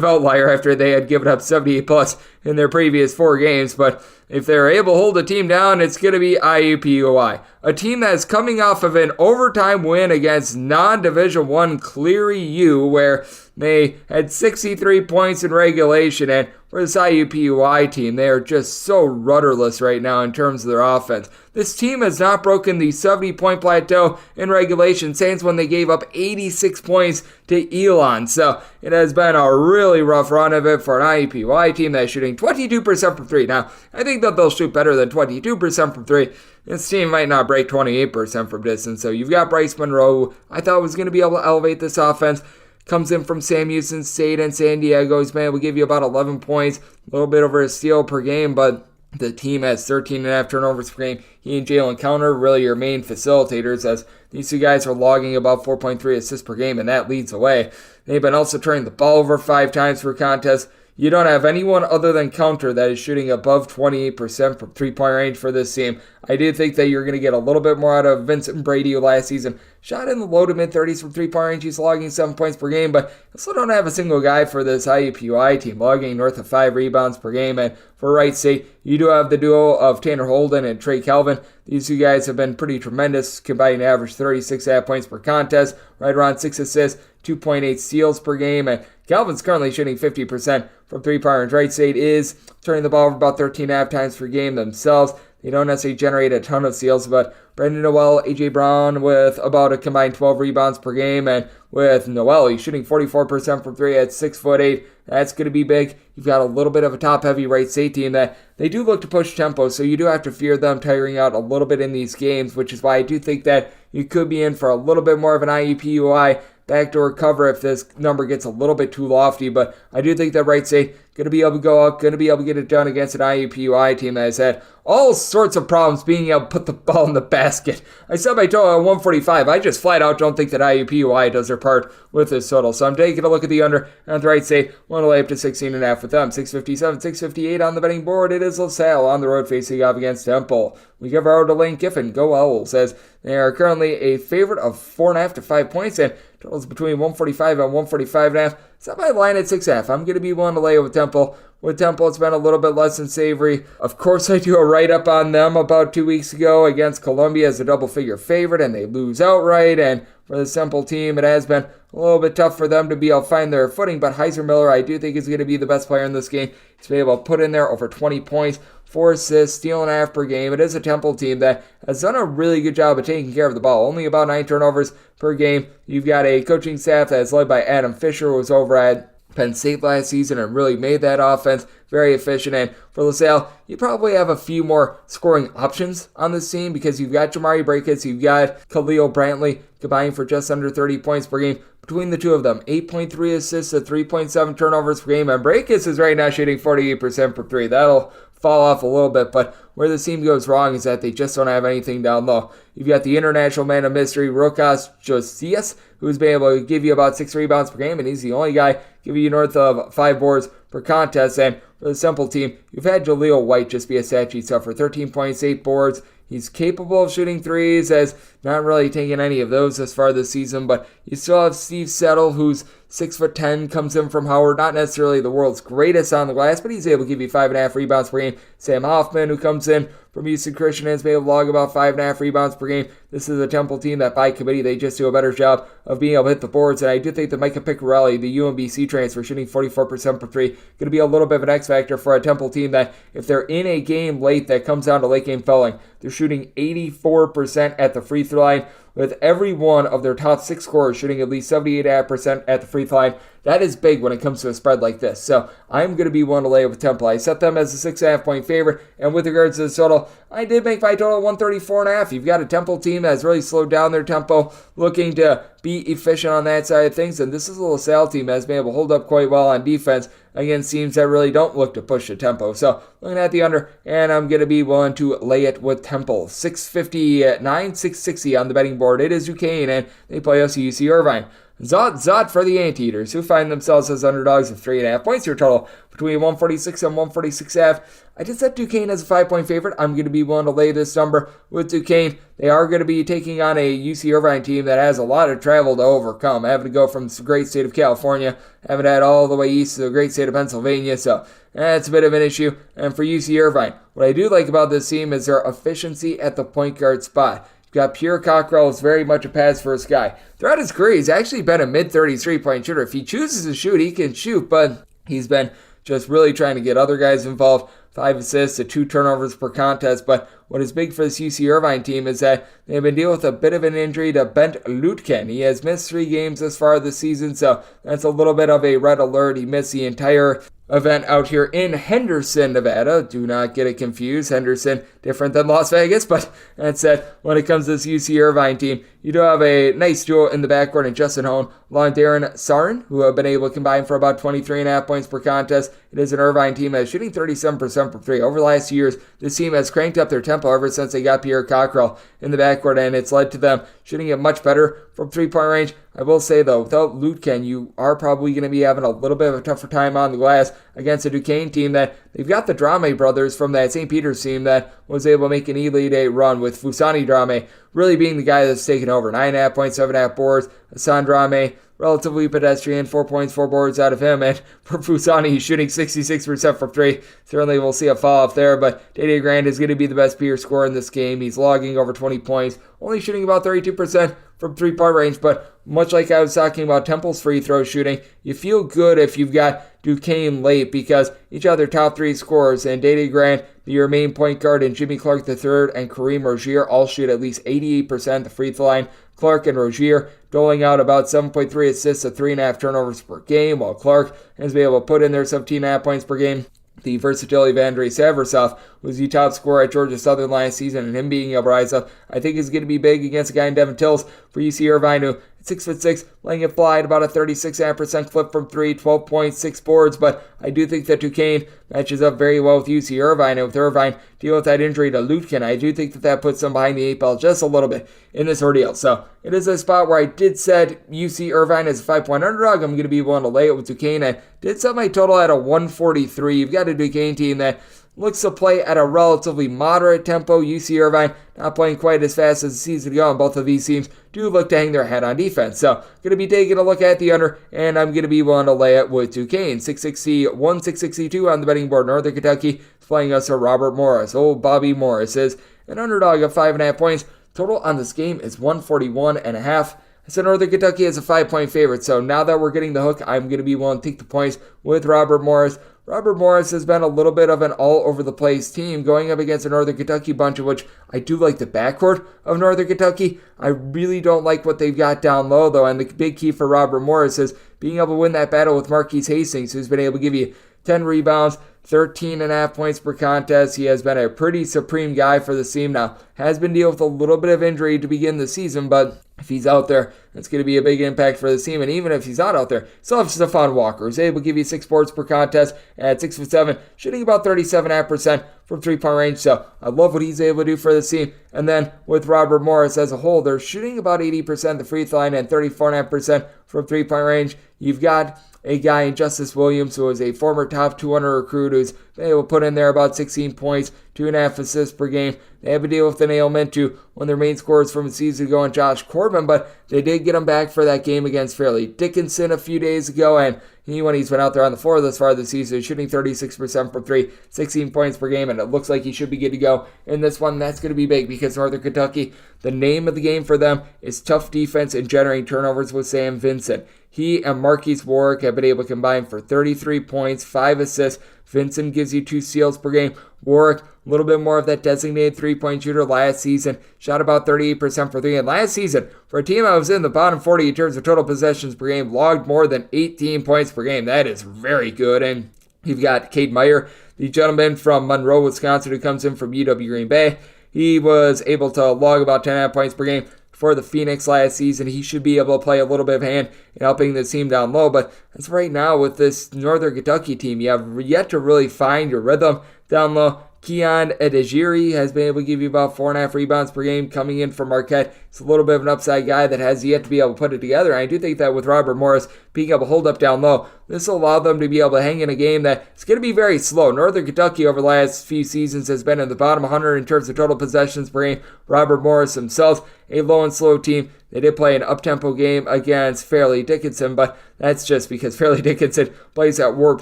outlier after they had given up 78 plus in their previous 4 games. But if they're able to hold a team down, it's going to be IUPUI, a team that's coming off of an overtime win against non-Division I Cleary U, where they had 63 points in regulation, and for this IUPUI team, they are just so rudderless right now in terms of their offense. This team has not broken the 70-point plateau in regulation since when they gave up 86 points to Elon. So it has been a really rough run of it for an IUPUI team that's shooting 22% from 3. Now, I think that they'll shoot better than 22% from 3. This team might not break 28% from distance. So you've got Bryce Monroe, who I thought was going to be able to elevate this offense. Comes in from Sam Houston State and San Diego. He's been able to give you about 11 points, a little bit over a steal per game, but the team has 13.5 turnovers per game. He and Jalen Counter really your main facilitators, as these two guys are logging about 4.3 assists per game, and that leads the way. They've been also turning the ball over 5 times per contest. You don't have anyone other than Counter that is shooting above 28% from three-point range for this team. I do think that you're going to get a little bit more out of Vincent Brady, who last season shot in the low to mid-30s from three-point range. He's logging 7 points per game, but also don't have a single guy for this IUPUI team logging north of 5 rebounds per game. And for Wright State, you do have the duo of Tanner Holden and Trey Calvin. These two guys have been pretty tremendous, combining to average 36.5 points per contest, right around 6 assists, 2.8 steals per game, and Calvin's currently shooting 50% from three-point range. Wright State is turning the ball over about 13.5 times per game themselves. They don't necessarily generate a ton of steals, but Brandon Noel, A.J. Brown with about a combined 12 rebounds per game, and with Noel, he's shooting 44% from 3 at 6'8". That's going to be big. You've got a little bit of a top-heavy Wright State team that they do look to push tempo, so you do have to fear them tiring out a little bit in these games, which is why I do think that you could be in for a little bit more of an IUPUI backdoor cover if this number gets a little bit too lofty. But I do think that Wright State going to be able to go up, going to be able to get it done against an IUPUI team that has had all sorts of problems being able to put the ball in the basket. I said my total at 145. I just flat out don't think that IUPUI does their part with this total. So I'm taking a look at the under on the Wright State. Want to lay up to 16.5 with them. 657, 658 on the betting board. It is LaSalle on the road facing off against Temple. We give our to Lane Kiffin. Go Owls, as they are currently a favorite of 4.5 to 5 points, and totals between 145 and 145.5. Set my line at 6.5. I'm going to be willing to lay with Temple. With Temple, it's been a little bit less than savory. Of course, I do a write-up on them about 2 weeks ago against Columbia as a double-figure favorite, and they lose outright. And for the Temple team, it has been a little bit tough for them to be able to find their footing. But Heiser Miller, I do think, is going to be the best player in this game. He's been able to put in there over 20 points, 4 assists, steal and a half per game. It is a Temple team that has done a really good job of taking care of the ball. Only about 9 turnovers per game. You've got a coaching staff that is led by Adam Fisher, who was over at Penn State last season and really made that offense very efficient. And for LaSalle, you probably have a few more scoring options on this team because you've got Jamari Brakes, you've got Khalil Brantley combining for just under 30 points per game. Between the two of them, 8.3 assists to 3.7 turnovers per game. And Brakes is right now shooting 48% per three. That'll fall off a little bit, but where the team goes wrong is that they just don't have anything down low. You've got the international man of mystery, Rokas Josias, who's been able to give you about 6 rebounds per game, and he's the only guy giving you north of 5 boards per contest. And for the Simple team, you've had Jaleel White just be a stat sheet for 13 points, 8 boards. He's capable of shooting threes, has not really taken any of those this far this season, but you still have Steve Settle, who's 6'10", comes in from Howard, not necessarily the world's greatest on the glass, but he's able to give you 5.5 rebounds per game. Sam Hoffman, who comes in from Houston Christian, has been able to log about 5.5 rebounds per game. This is a Temple team that by committee, they just do a better job of being able to hit the boards, and I do think that Micah Piccarelli, the UMBC transfer, shooting 44% per three, going to be a little bit of an X factor for a Temple team that if they're in a game late that comes down to late game fouling, they're shooting 84% at the free throw line, with every one of their top 6 scorers shooting at least 78% at the free throw line. That is big when it comes to a spread like this. So I'm going to be one to lay with Temple. I set them as a 6.5 point favorite. And with regards to the total, I did make my total 134.5. You've got a Temple team that has really slowed down their tempo, looking to be efficient on that side of things. And this is a LaSalle team that has been able to hold up quite well on defense against teams that really don't look to push the tempo. So looking at the under, and I'm going to be willing to lay it with Temple. 659, 660 on the betting board. It is Duquesne, and they play us UC Irvine. Zot for the Anteaters, who find themselves as underdogs of 3.5 points. Your total between 146 and 146.5. I did set Duquesne as a 5-point favorite. I'm going to be willing to lay this number with Duquesne. They are going to be taking on a UC Irvine team that has a lot of travel to overcome, having to go from the great state of California, having to head all the way east to the great state of Pennsylvania, so that's a bit of an issue. And for UC Irvine, what I do like about this team is their efficiency at the point guard spot. You've got Pierre Cockrell, is very much a pass-first guy. Throughout his career, he's actually been a mid-30s three-point shooter. If he chooses to shoot, he can shoot, but he's been just really trying to get other guys involved. 5 assists to 2 turnovers per contest. But what is big for this UC Irvine team is that they've been dealing with a bit of an injury to Bent Lutken. He has missed 3 games this far this season, so that's a little bit of a red alert. He missed the entire event out here in Henderson, Nevada. Do not get it confused. Henderson, different than Las Vegas, but that said, when it comes to this UC Irvine team, you do have a nice duo in the backcourt in Justin Hone, along Darren Sarin, who have been able to combine for about 23.5 points per contest. It is an Irvine team that is shooting 37% from 3. Over the last years, this team has cranked up their tempo ever since they got Pierre Cockrell in the backcourt, and it's led to them shooting it much better from 3-point range. I will say, though, without Lutken, you are probably going to be having a little bit of a tougher time on the glass against a Duquesne team that they've got the Drame brothers from that St. Peter's team that was able to make an Elite 8 run, with Fusani Drame really being the guy that's taken over. 9.5 points, 7.5 boards. Hassan Drame, relatively pedestrian, 4 points, 4 boards out of him. And for Fusani, he's shooting 66% from 3. Certainly we'll see a fall off there, but Dede Grant is going to be the best peer scorer in this game. He's logging over 20 points, only shooting about 32% from 3-point range, but much like I was talking about Temple's free throw shooting, you feel good if you've got Duquesne late because each of their top 3 scorers, and Dede Grant, your main point guard, and Jimmy Clark III and Kareem Rozier all shoot at least 88% at the free throw line. Clark and Rozier doling out about 7.3 assists to 3.5 turnovers per game, while Clark has been able to put in their 17.5 points per game. The versatility of Andrei Savrasov, who's the top scorer at Georgia Southern last season, and him being able to rise up, I think is going to be big against a guy in Devin Tills for UC Irvine, who 6'6", letting it fly at about a 36% clip from 3, 12 points, 6 boards, but I do think that Duquesne matches up very well with UC Irvine, and with Irvine dealing with that injury to Lutken, I do think that puts them behind the 8 ball just a little bit in this ordeal. So it is a spot where I did set UC Irvine as a 5-point underdog. I'm going to be willing to lay it with Duquesne. I did set my total at a 143. You've got a Duquesne team that looks to play at a relatively moderate tempo. UC Irvine not playing quite as fast as the season ago, and both of these teams do look to hang their head on defense. So going to be taking a look at the under, and I'm going to be willing to lay it with Duquesne. 661, 662 on the betting board. Northern Kentucky is playing us a Robert Morris. Old Bobby Morris is an underdog of 5.5 points. Total on this game is 141.5. I said Northern Kentucky is a 5-point favorite, so now that we're getting the hook, I'm going to be willing to take the points with Robert Morris. Robert Morris has been a little bit of an all-over-the-place team going up against a Northern Kentucky bunch, of which I do like the backcourt of Northern Kentucky. I really don't like what they've got down low, though, and the big key for Robert Morris is being able to win that battle with Marquise Hastings, who's been able to give you 10 rebounds, 13.5 points per contest. He has been a pretty supreme guy for the team now. Has been dealing with a little bit of injury to begin the season, but if he's out there, it's going to be a big impact for the team. And even if he's not out there, still have Stephon Walker, who's able to give you 6 boards per contest at 6'7", shooting about 37.5% from three-point range. So I love what he's able to do for the team. And then with Robert Morris as a whole, they're shooting about 80% at the free throw line and 34.5% from three-point range. You've got a guy in Justice Williams, who is a former top 200 recruit, who's been able to put in there about 16 points, 2.5 assists per game. They have to deal with an ailment to one of their main scorers from a season ago in Josh Corbin, but they did get him back for that game against Fairleigh Dickinson a few days ago, and when he's been out there on the floor this far this season, shooting 36% from three, 16 points per game, and it looks like he should be good to go in this one. That's going to be big because Northern Kentucky, the name of the game for them is tough defense and generating turnovers with Sam Vincent. He and Marquise Warwick have been able to combine for 33 points, 5 assists. Vincent gives you 2 steals per game. Warwick, a little bit more of that designated three-point shooter last season. Shot about 38% for 3. And last season, for a team that was in the bottom 40 in terms of total possessions per game, logged more than 18 points per game. That is very good. And you've got Cade Meyer, the gentleman from Monroe, Wisconsin, who comes in from UW Green Bay. He was able to log about 10.5 points per game for the Phoenix last season. He should be able to play a little bit of hand in helping the team down low, but that's right now with this Northern Kentucky team. You have yet to really find your rhythm down low. Keon Edejiri has been able to give you about 4.5 rebounds per game coming in from Marquette. He's a little bit of an upside guy that has yet to be able to put it together. And I do think that with Robert Morris being able to hold up down low, this will allow them to be able to hang in a game that's going to be very slow. Northern Kentucky over the last few seasons has been in the bottom 100 in terms of total possessions per game. Robert Morris himself, a low and slow team. They did play an up-tempo game against Fairleigh Dickinson, but that's just because Fairleigh Dickinson plays at warp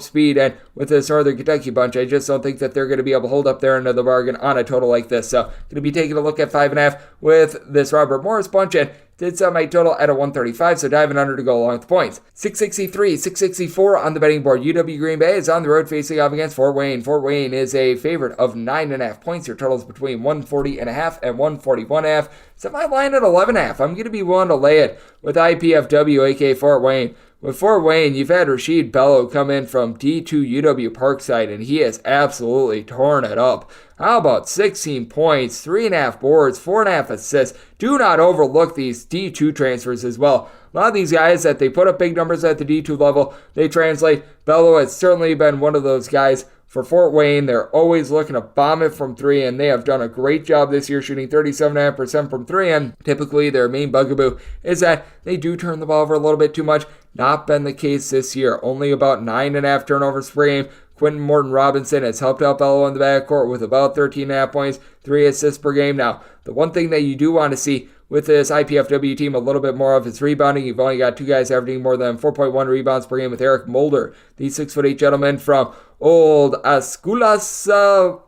speed, and with this Northern Kentucky bunch, I just don't think that they're going to be able to hold up their end of the bargain on a total like this. So, going to be taking a look at 5.5 with this Robert Morris bunch, and did set my total at a 135, so diving under to go along with the points. 663, 664 on the betting board. UW Green Bay is on the road facing off against Fort Wayne. Fort Wayne is a favorite of 9.5 points. Your total is between 140.5 and 141.5. Set my line at 11.5. I'm going to be willing to lay it with IPFW, aka Fort Wayne. With Fort Wayne, you've had Rasheed Bello come in from D2 UW Parkside, and he has absolutely torn it up. How about 16 points, 3.5 boards, 4.5 assists? Do not overlook these D2 transfers as well. A lot of these guys that they put up big numbers at the D2 level, they translate. Bello has certainly been one of those guys. For Fort Wayne, they're always looking to bomb it from 3, and they have done a great job this year shooting 37.5% from 3, and typically their main bugaboo is that they do turn the ball over a little bit too much. Not been the case this year. Only about 9.5 turnovers per game. Quentin Morton-Robinson has helped out Bello in the backcourt with about 13.5 points, 3 assists per game. Now, the one thing that you do want to see with this IPFW team a little bit more of is rebounding. You've only got 2 guys averaging more than 4.1 rebounds per game with Eric Mulder, the 6'8" gentleman from Old Asculas,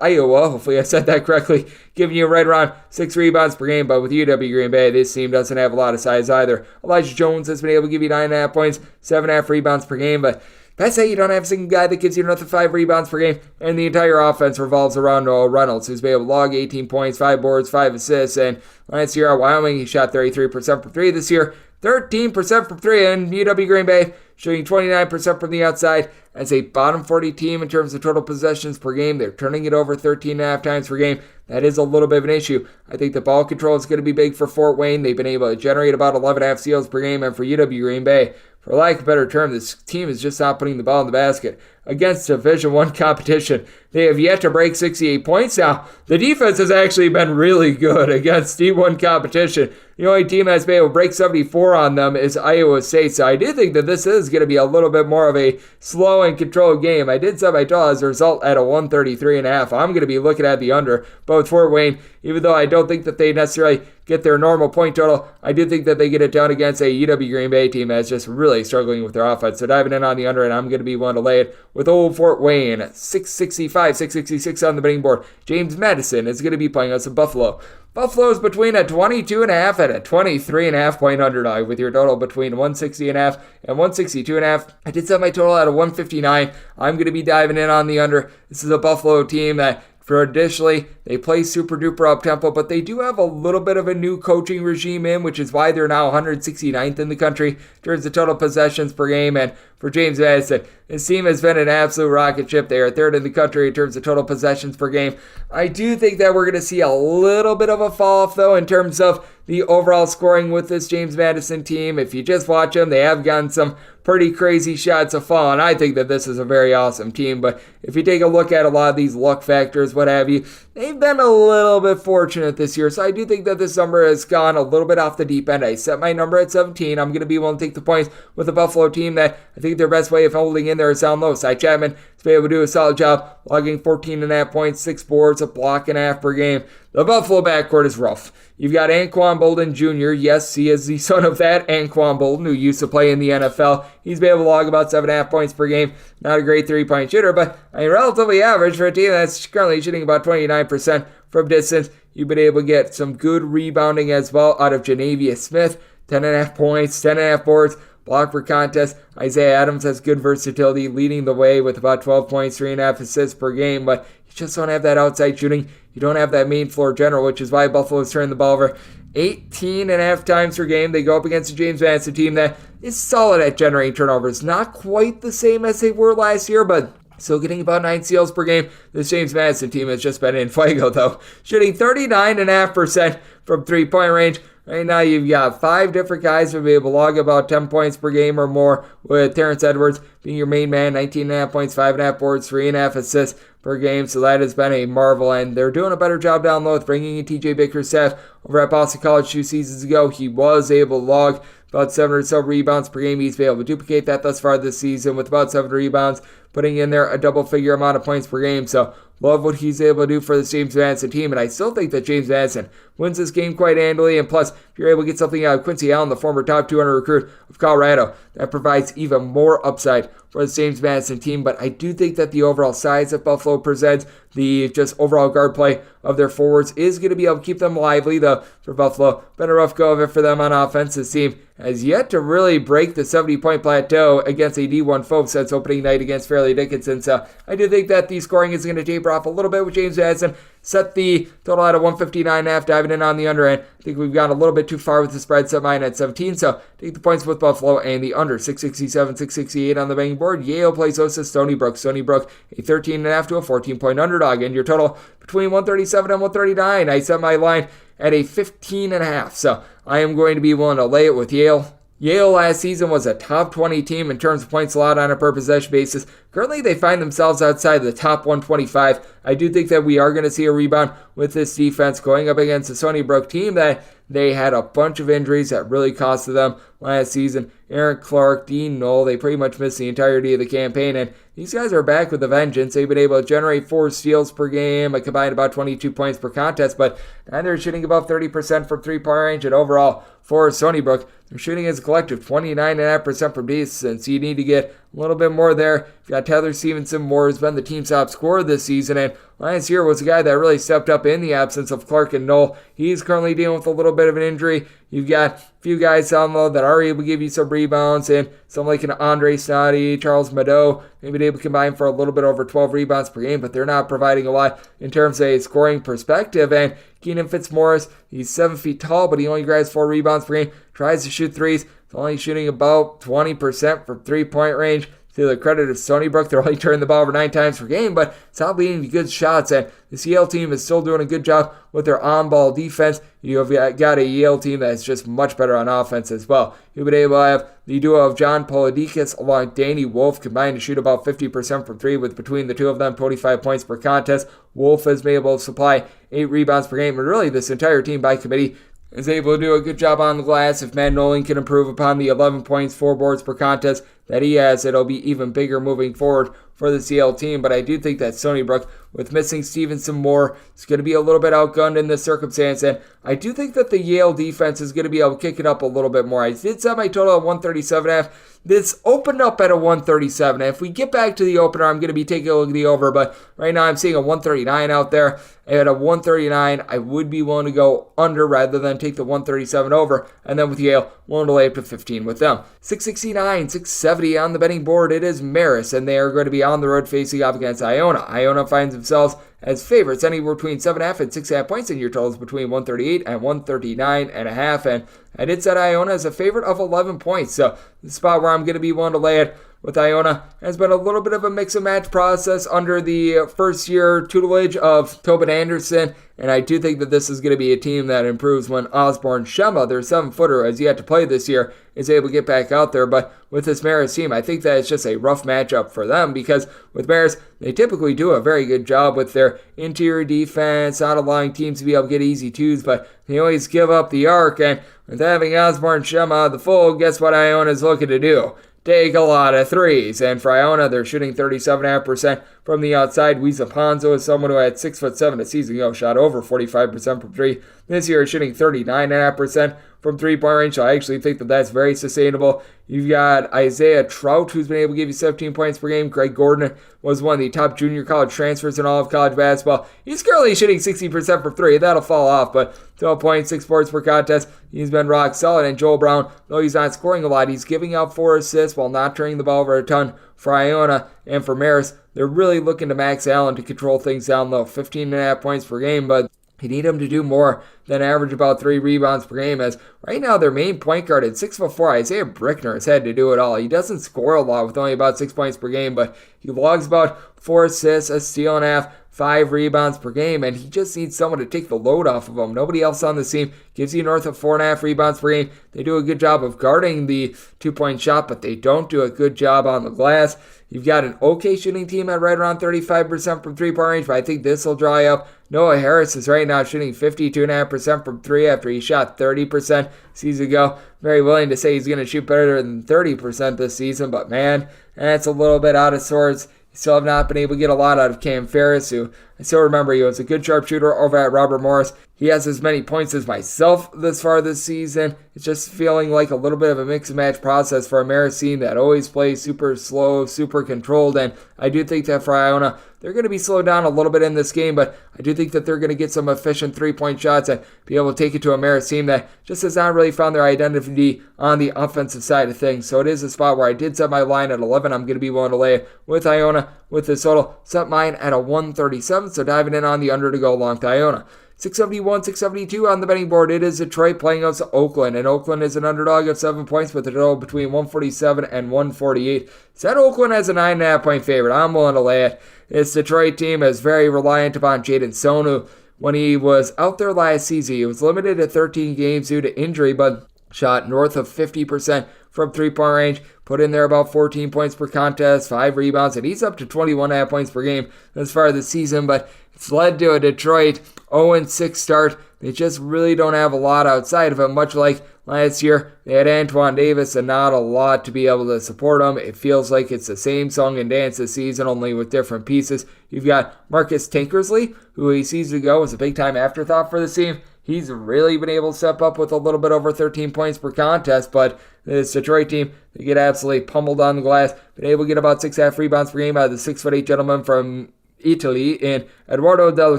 Iowa. Hopefully I said that correctly. Giving you right around 6 rebounds per game, but with UW Green Bay, this team doesn't have a lot of size either. Elijah Jones has been able to give you 9.5 points, 7.5 rebounds per game, but that's how you don't have a single guy that gives you another 5 rebounds per game, and the entire offense revolves around Noah Reynolds, who's been able to log 18 points, 5 boards, 5 assists, and last year at Wyoming, he shot 33% from 3. This year, 13% from 3, and UW Green Bay shooting 29% from the outside. As a bottom 40 team in terms of total possessions per game, they're turning it over 13.5 times per game. That is a little bit of an issue. I think the ball control is going to be big for Fort Wayne. They've been able to generate about 11.5 steals per game, and for UW Green Bay, for lack of a better term, this team is just not putting the ball in the basket. Against Division I competition, they have yet to break 68 points. Now, the defense has actually been really good against D1 competition. The only team that's been able to break 74 on them is Iowa State. So I do think that this is going to be a little bit more of a slow and controlled game. I did set my total as a result at a 133.5. I'm going to be looking at the under. But with Fort Wayne, even though I don't think that they necessarily get their normal point total. I do think that they get it done against a UW Green Bay team that's just really struggling with their offense. So diving in on the under, and I'm going to be one to lay it with Old Fort Wayne. 665, 666 on the betting board. James Madison is going to be playing us in Buffalo. Buffalo is between a 22.5 and a 23.5 point underdog, with your total between 160.5 and 162.5. I did set my total at a 159. I'm going to be diving in on the under. This is a Buffalo team that traditionally they play super duper up tempo, but they do have a little bit of a new coaching regime in, which is why they're now 169th in the country in terms of total possessions per game. And for James Madison, his team has been an absolute rocket ship. They are third in the country in terms of total possessions per game. I do think that we're going to see a little bit of a fall off, though, in terms of the overall scoring with this James Madison team. If you just watch them, they have gotten some pretty crazy shots of fall, and I think that this is a very awesome team. But if you take a look at a lot of these luck factors, what have you, they've been a little bit fortunate this year. So I do think that this number has gone a little bit off the deep end. I set my number at 17. I'm going to be willing to take the points with a Buffalo team that I think their best way of holding in there is down low. Cy Chapman has been able to do a solid job, logging 14.5 points, 6 boards, a block and a half per game. The Buffalo backcourt is rough. You've got Anquan Bolden Jr. Yes, he is the son of that Anquan Bolden, who used to play in the NFL. He's been able to log about 7.5 points per game. Not a great 3-point shooter, but relatively average for a team that's currently shooting about 29% from distance. You've been able to get some good rebounding as well out of Janavius Smith. 10.5 points, 10.5 boards, block per contest. Isaiah Adams has good versatility, leading the way with about 12 points, 3.5 assists per game, but you just don't have that outside shooting. You don't have that main floor general, which is why Buffalo's turned the ball over 18.5 times per game. They go up against a James Madison team that is solid at generating turnovers. Not quite the same as they were last year, but still getting about 9 steals per game. This James Madison team has just been in fuego, though. Shooting 39.5% from three-point range. Right now, you've got 5 different guys who will be able to log about 10 points per game or more, with Terrence Edwards being your main man, 19.5 points, 5.5 boards, 3.5 assists per game. So that has been a marvel, and they're doing a better job down low with bringing in TJ Bickerstaff over at Boston College 2 seasons ago. He was able to log about 7 or so rebounds per game. He's been able to duplicate that thus far this season with about 7 rebounds, putting in there a double-figure amount of points per game. So love what he's able to do for this James Madison team, and I still think that James Madison wins this game quite handily. And plus, if you're able to get something out of Quincy Allen, the former top 200 recruit of Colorado, that provides even more upside for the James Madison team. But I do think that the overall size that Buffalo presents, the just overall guard play of their forwards, is going to be able to keep them lively, though, for Buffalo. Been a rough go of it for them on offense. This team has yet to really break the 70-point plateau against a D1 foe since opening night against Fairleigh Dickinson. So I do think that the scoring is going to taper off a little bit with James Madison. Set the total at a 159.5, diving in on the under end. I think we've gone a little bit too far with the spread, set mine at 17. So take the points with Buffalo and the under, 667, 668 on the betting board. Yale plays host to Stony Brook. Stony Brook, a 13.5 to a 14-point underdog. And your total between 137 and 139. I set my line at a 15.5. So I am going to be willing to lay it with Yale. Yale last season was a top 20 team in terms of points allowed on a per possession basis. Currently, they find themselves outside the top 125. I do think that we are going to see a rebound with this defense going up against the Stony Brook team that they had a bunch of injuries that really costed them last season. Aaron Clark, Dean Knoll, they pretty much missed the entirety of the campaign, and these guys are back with a vengeance. They've been able to generate 4 steals per game, a combined about 22 points per contest, but now they're shooting about 30% from three-point range, and overall, for Stony Brook, they're shooting as a collective 29.5% from distance, so you need to get a little bit more there. You've got Tyler Stevenson Moore, who's been the team's top scorer this season, and last year was a guy that really stepped up in the absence of Clark and Knoll. He's currently dealing with a little bit of an injury. You've got a few guys down low that are able to give you some rebounds, and someone like an Andre Snoddy, Charles Mado, maybe able to combine for a little bit over 12 rebounds per game, but they're not providing a lot in terms of a scoring perspective. And Keenan Fitzmaurice, he's 7 feet tall, but he only grabs 4 rebounds per game, tries to shoot threes. He's only shooting about 20% from three-point range. To the credit of Stony Brook, they're only turning the ball over 9 times per game, but it's not leading to good shots, and this Yale team is still doing a good job with their on-ball defense. You have got a Yale team that's just much better on offense as well. You've been able to have the duo of John Polidikis along with Danny Wolf combined to shoot about 50% from 3, with between the two of them 25 points per contest. Wolf has been able to supply 8 rebounds per game, and really this entire team by committee is able to do a good job on the glass. If Matt Nolan can improve upon the 11 points, 4 boards per contest that he has, it'll be even bigger moving forward for the Yale team. But I do think that Stony Brook, with missing Stevenson more, is going to be a little bit outgunned in this circumstance. And I do think that the Yale defense is going to be able to kick it up a little bit more. I did set my total at 137.5. This opened up at a 137. And if we get back to the opener, I'm going to be taking a look at the over. But right now I'm seeing a 139 out there. At a 139, I would be willing to go under rather than take the 137 over. And then with Yale, willing to lay up to 15 with them. 669, 670 on the betting board. It is Marist, and they are going to be on the road facing off against Iona. Iona finds themselves as favorites anywhere between 7.5 and 6.5 points, and your totals between 138 and 139.5. And I did set Iona as a favorite of 11 points. So the spot where I'm going to be willing to lay it with Iona has been a little bit of a mix and match process under the first year tutelage of Tobin Anderson, and I do think that this is going to be a team that improves when Osborne Shema, their 7-footer, has yet to play this year, is able to get back out there. But with this Marist team, I think that it's just a rough matchup for them, because with Marist, they typically do a very good job with their interior defense, not allowing teams to be able to get easy twos, but they always give up the arc. And with having Osborne Shema the full, guess what Iona's looking to do? Take a lot of threes. And for Iona, they're shooting 37.5% from the outside. Wiesa Ponzo is someone who had 6'7" a season ago, shot over 45% from three. This year is shooting 39.5% from three-point range, so I actually think that that's very sustainable. You've got Isaiah Trout, who's been able to give you 17 points per game. Greg Gordon was one of the top junior college transfers in all of college basketball. He's currently shooting 60% from three. That'll fall off, but 12.6 boards per contest. He's been rock solid. And Joel Brown, though he's not scoring a lot, he's giving out 4 assists while not turning the ball over a ton for Iona. And for Marist, they're really looking to Max Allen to control things down low. 15.5 points per game, but you need him to do more than average about 3 rebounds per game, as right now their main point guard at 6'4", Isaiah Brickner, has had to do it all. He doesn't score a lot with only about 6 points per game, but he logs about 4 assists, a steal and a half, 5 rebounds per game, and he just needs someone to take the load off of him. Nobody else on the team gives you north of 4.5 rebounds per game. They do a good job of guarding the 2-point shot, but they don't do a good job on the glass. You've got an okay shooting team at right around 35% from 3-point range, but I think this will dry up. Noah Harris is right now shooting 52.5% from 3 after he shot 30% season ago. Very willing to say he's going to shoot better than 30% this season, but man, that's a little bit out of sorts. Still have not been able to get a lot out of Cam Ferris, who I still remember he was a good sharpshooter over at Robert Morris. He has as many points as myself this far this season. It's just feeling like a little bit of a mix and match process for a Marist team that always plays super slow, super controlled, and I do think that for Iona, they're going to be slowed down a little bit in this game, but I do think that they're going to get some efficient 3-point shots and be able to take it to a Marist team that just has not really found their identity on the offensive side of things. So it is a spot where I did set my line at 11. I'm going to be willing to lay it with Iona with this total. Set mine at a 137, so diving in on the under to go along to Iona. 671, 672 on the betting board. It is Detroit playing against Oakland, and Oakland is an underdog of 7 points with a total between 147 and 148. Set Oakland as a 9.5 point favorite. I'm willing to lay it. This Detroit team is very reliant upon Jaden Sonu. When he was out there last season, he was limited to 13 games due to injury, but shot north of 50% from 3-point range, put in there about 14 points per contest, 5 rebounds, and he's up to 21.5 points per game as far as the season, but it's led to a Detroit 0-6 start. They just really don't have a lot outside of him, much like last year. They had Antoine Davis and not a lot to be able to support him. It feels like it's the same song and dance this season, only with different pieces. You've got Marcus Tankersley, who a season ago was a big-time afterthought for the team. He's really been able to step up with a little bit over 13 points per contest, but this Detroit team, they get absolutely pummeled on the glass. Been able to get about 6.5 rebounds per game out of the 6'8" gentleman from Italy in Eduardo Del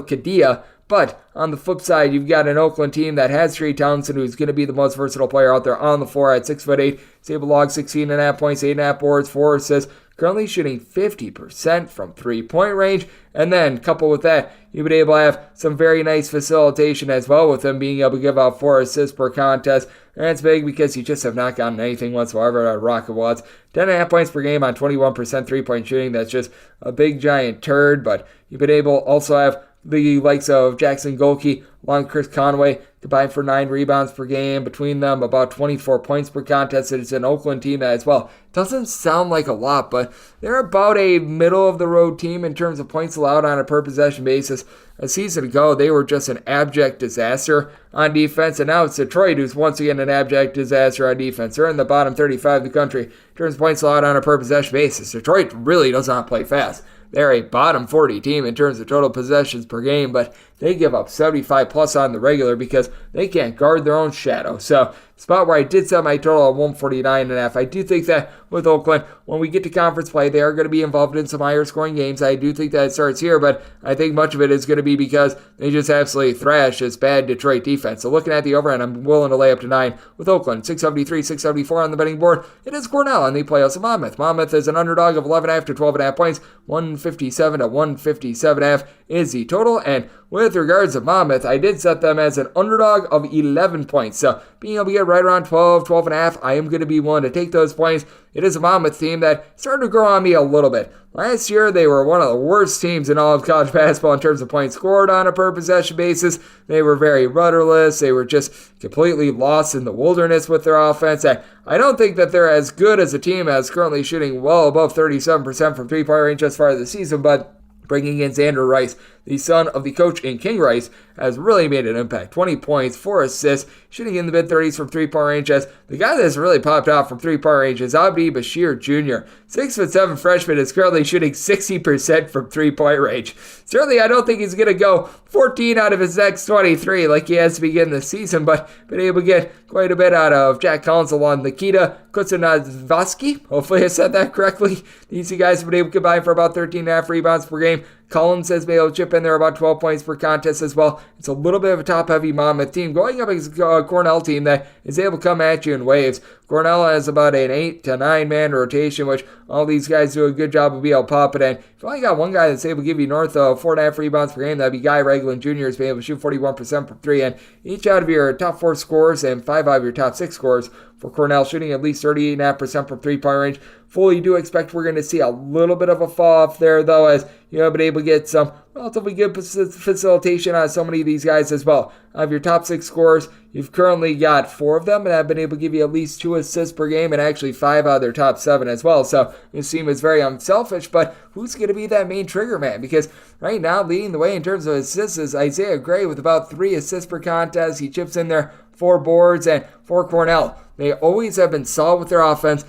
Cadia. But on the flip side, you've got an Oakland team that has Trey Townsend, who's going to be the most versatile player out there on the floor at 6'8". He's able to log 16.5 points, 8.5 boards, 4 assists. Currently shooting 50% from 3-point range. And then, coupled with that, you've been able to have some very nice facilitation as well, with him being able to give out 4 assists per contest. And that's big because you just have not gotten anything whatsoever out of Rocket Watts. 10.5 points per game on 21% 3-point shooting. That's just a big giant turd, but you've been able to also have the likes of Jackson Golke along with Chris Conway combined for 9 rebounds per game. Between them, about 24 points per contest. It's an Oakland team that, as well, doesn't sound like a lot, but they're about a middle-of-the-road team in terms of points allowed on a per-possession basis. A season ago, they were just an abject disaster on defense, and now it's Detroit who's once again an abject disaster on defense. They're in the bottom 35 of the country in terms of points allowed on a per-possession basis. Detroit really does not play fast. They're a bottom 40 team in terms of total possessions per game, but they give up 75 plus on the regular because they can't guard their own shadow. So, spot where I did set my total at 149.5. I do think that with Oakland, when we get to conference play, they are going to be involved in some higher scoring games. I do think that it starts here, but I think much of it is going to be because they just absolutely thrash this bad Detroit defense. So looking at the over, and I'm willing to lay up to 9 with Oakland. 673, 674 on the betting board. It is Cornell on the playoffs of Monmouth. Monmouth is an underdog of 11.5 to 12.5 points. 157 to 157.5 is the total, and with regards to Monmouth, I did set them as an underdog of 11 points. So being able to get right around 12.5, I am going to be willing to take those points. It is a Monmouth team that started to grow on me a little bit. Last year, they were one of the worst teams in all of college basketball in terms of points scored on a per-possession basis. They were very rudderless. They were just completely lost in the wilderness with their offense. I don't think that they're as good as a team as currently shooting well above 37% from three-point range as far as the season, but bringing in Xander Rice, the son of the coach in King Rice, has really made an impact. 20 points, 4 assists, shooting in the mid-30s from three-point range. As the guy that's really popped out from three-point range is Abdi Bashir Jr. 6'7" freshman is currently shooting 60% from three-point range. Certainly, I don't think he's going to go 14 out of his next 23 like he has to begin the season, but been able to get quite a bit out of Jack Collins along Nikita Kuznetsovsky. Hopefully I said that correctly. These guys have been able to combine for about 13.5 rebounds per game. Collins has been able to chip in there about 12 points per contest as well. It's a little bit of a top-heavy Monmouth team going up against a Cornell team that is able to come at you in waves. Cornell has about an 8 to 9 man rotation, which all these guys do a good job of being able to pop it in. If you only got one guy that's able to give you north of 4.5 rebounds per game, that'd be Guy Ragland Jr. has been able to shoot 41% from 3, and each out of your top 4 scorers and 5 out of your top 6 scorers for Cornell shooting at least 38.5% from three-point range. Fully do expect we're going to see a little bit of a fall off there, though, as you have been able to get some relatively good facilitation on so many of these guys as well. Of your top 6 scorers, you've currently got 4 of them that have been able to give you at least 2 assists per game, and actually 5 out of their top 7 as well. So this team is very unselfish, but who's going to be that main trigger man? Because right now, leading the way in terms of assists is Isaiah Gray with about 3 assists per contest. He chips in there 4 boards, and for Cornell, they always have been solid with their offense.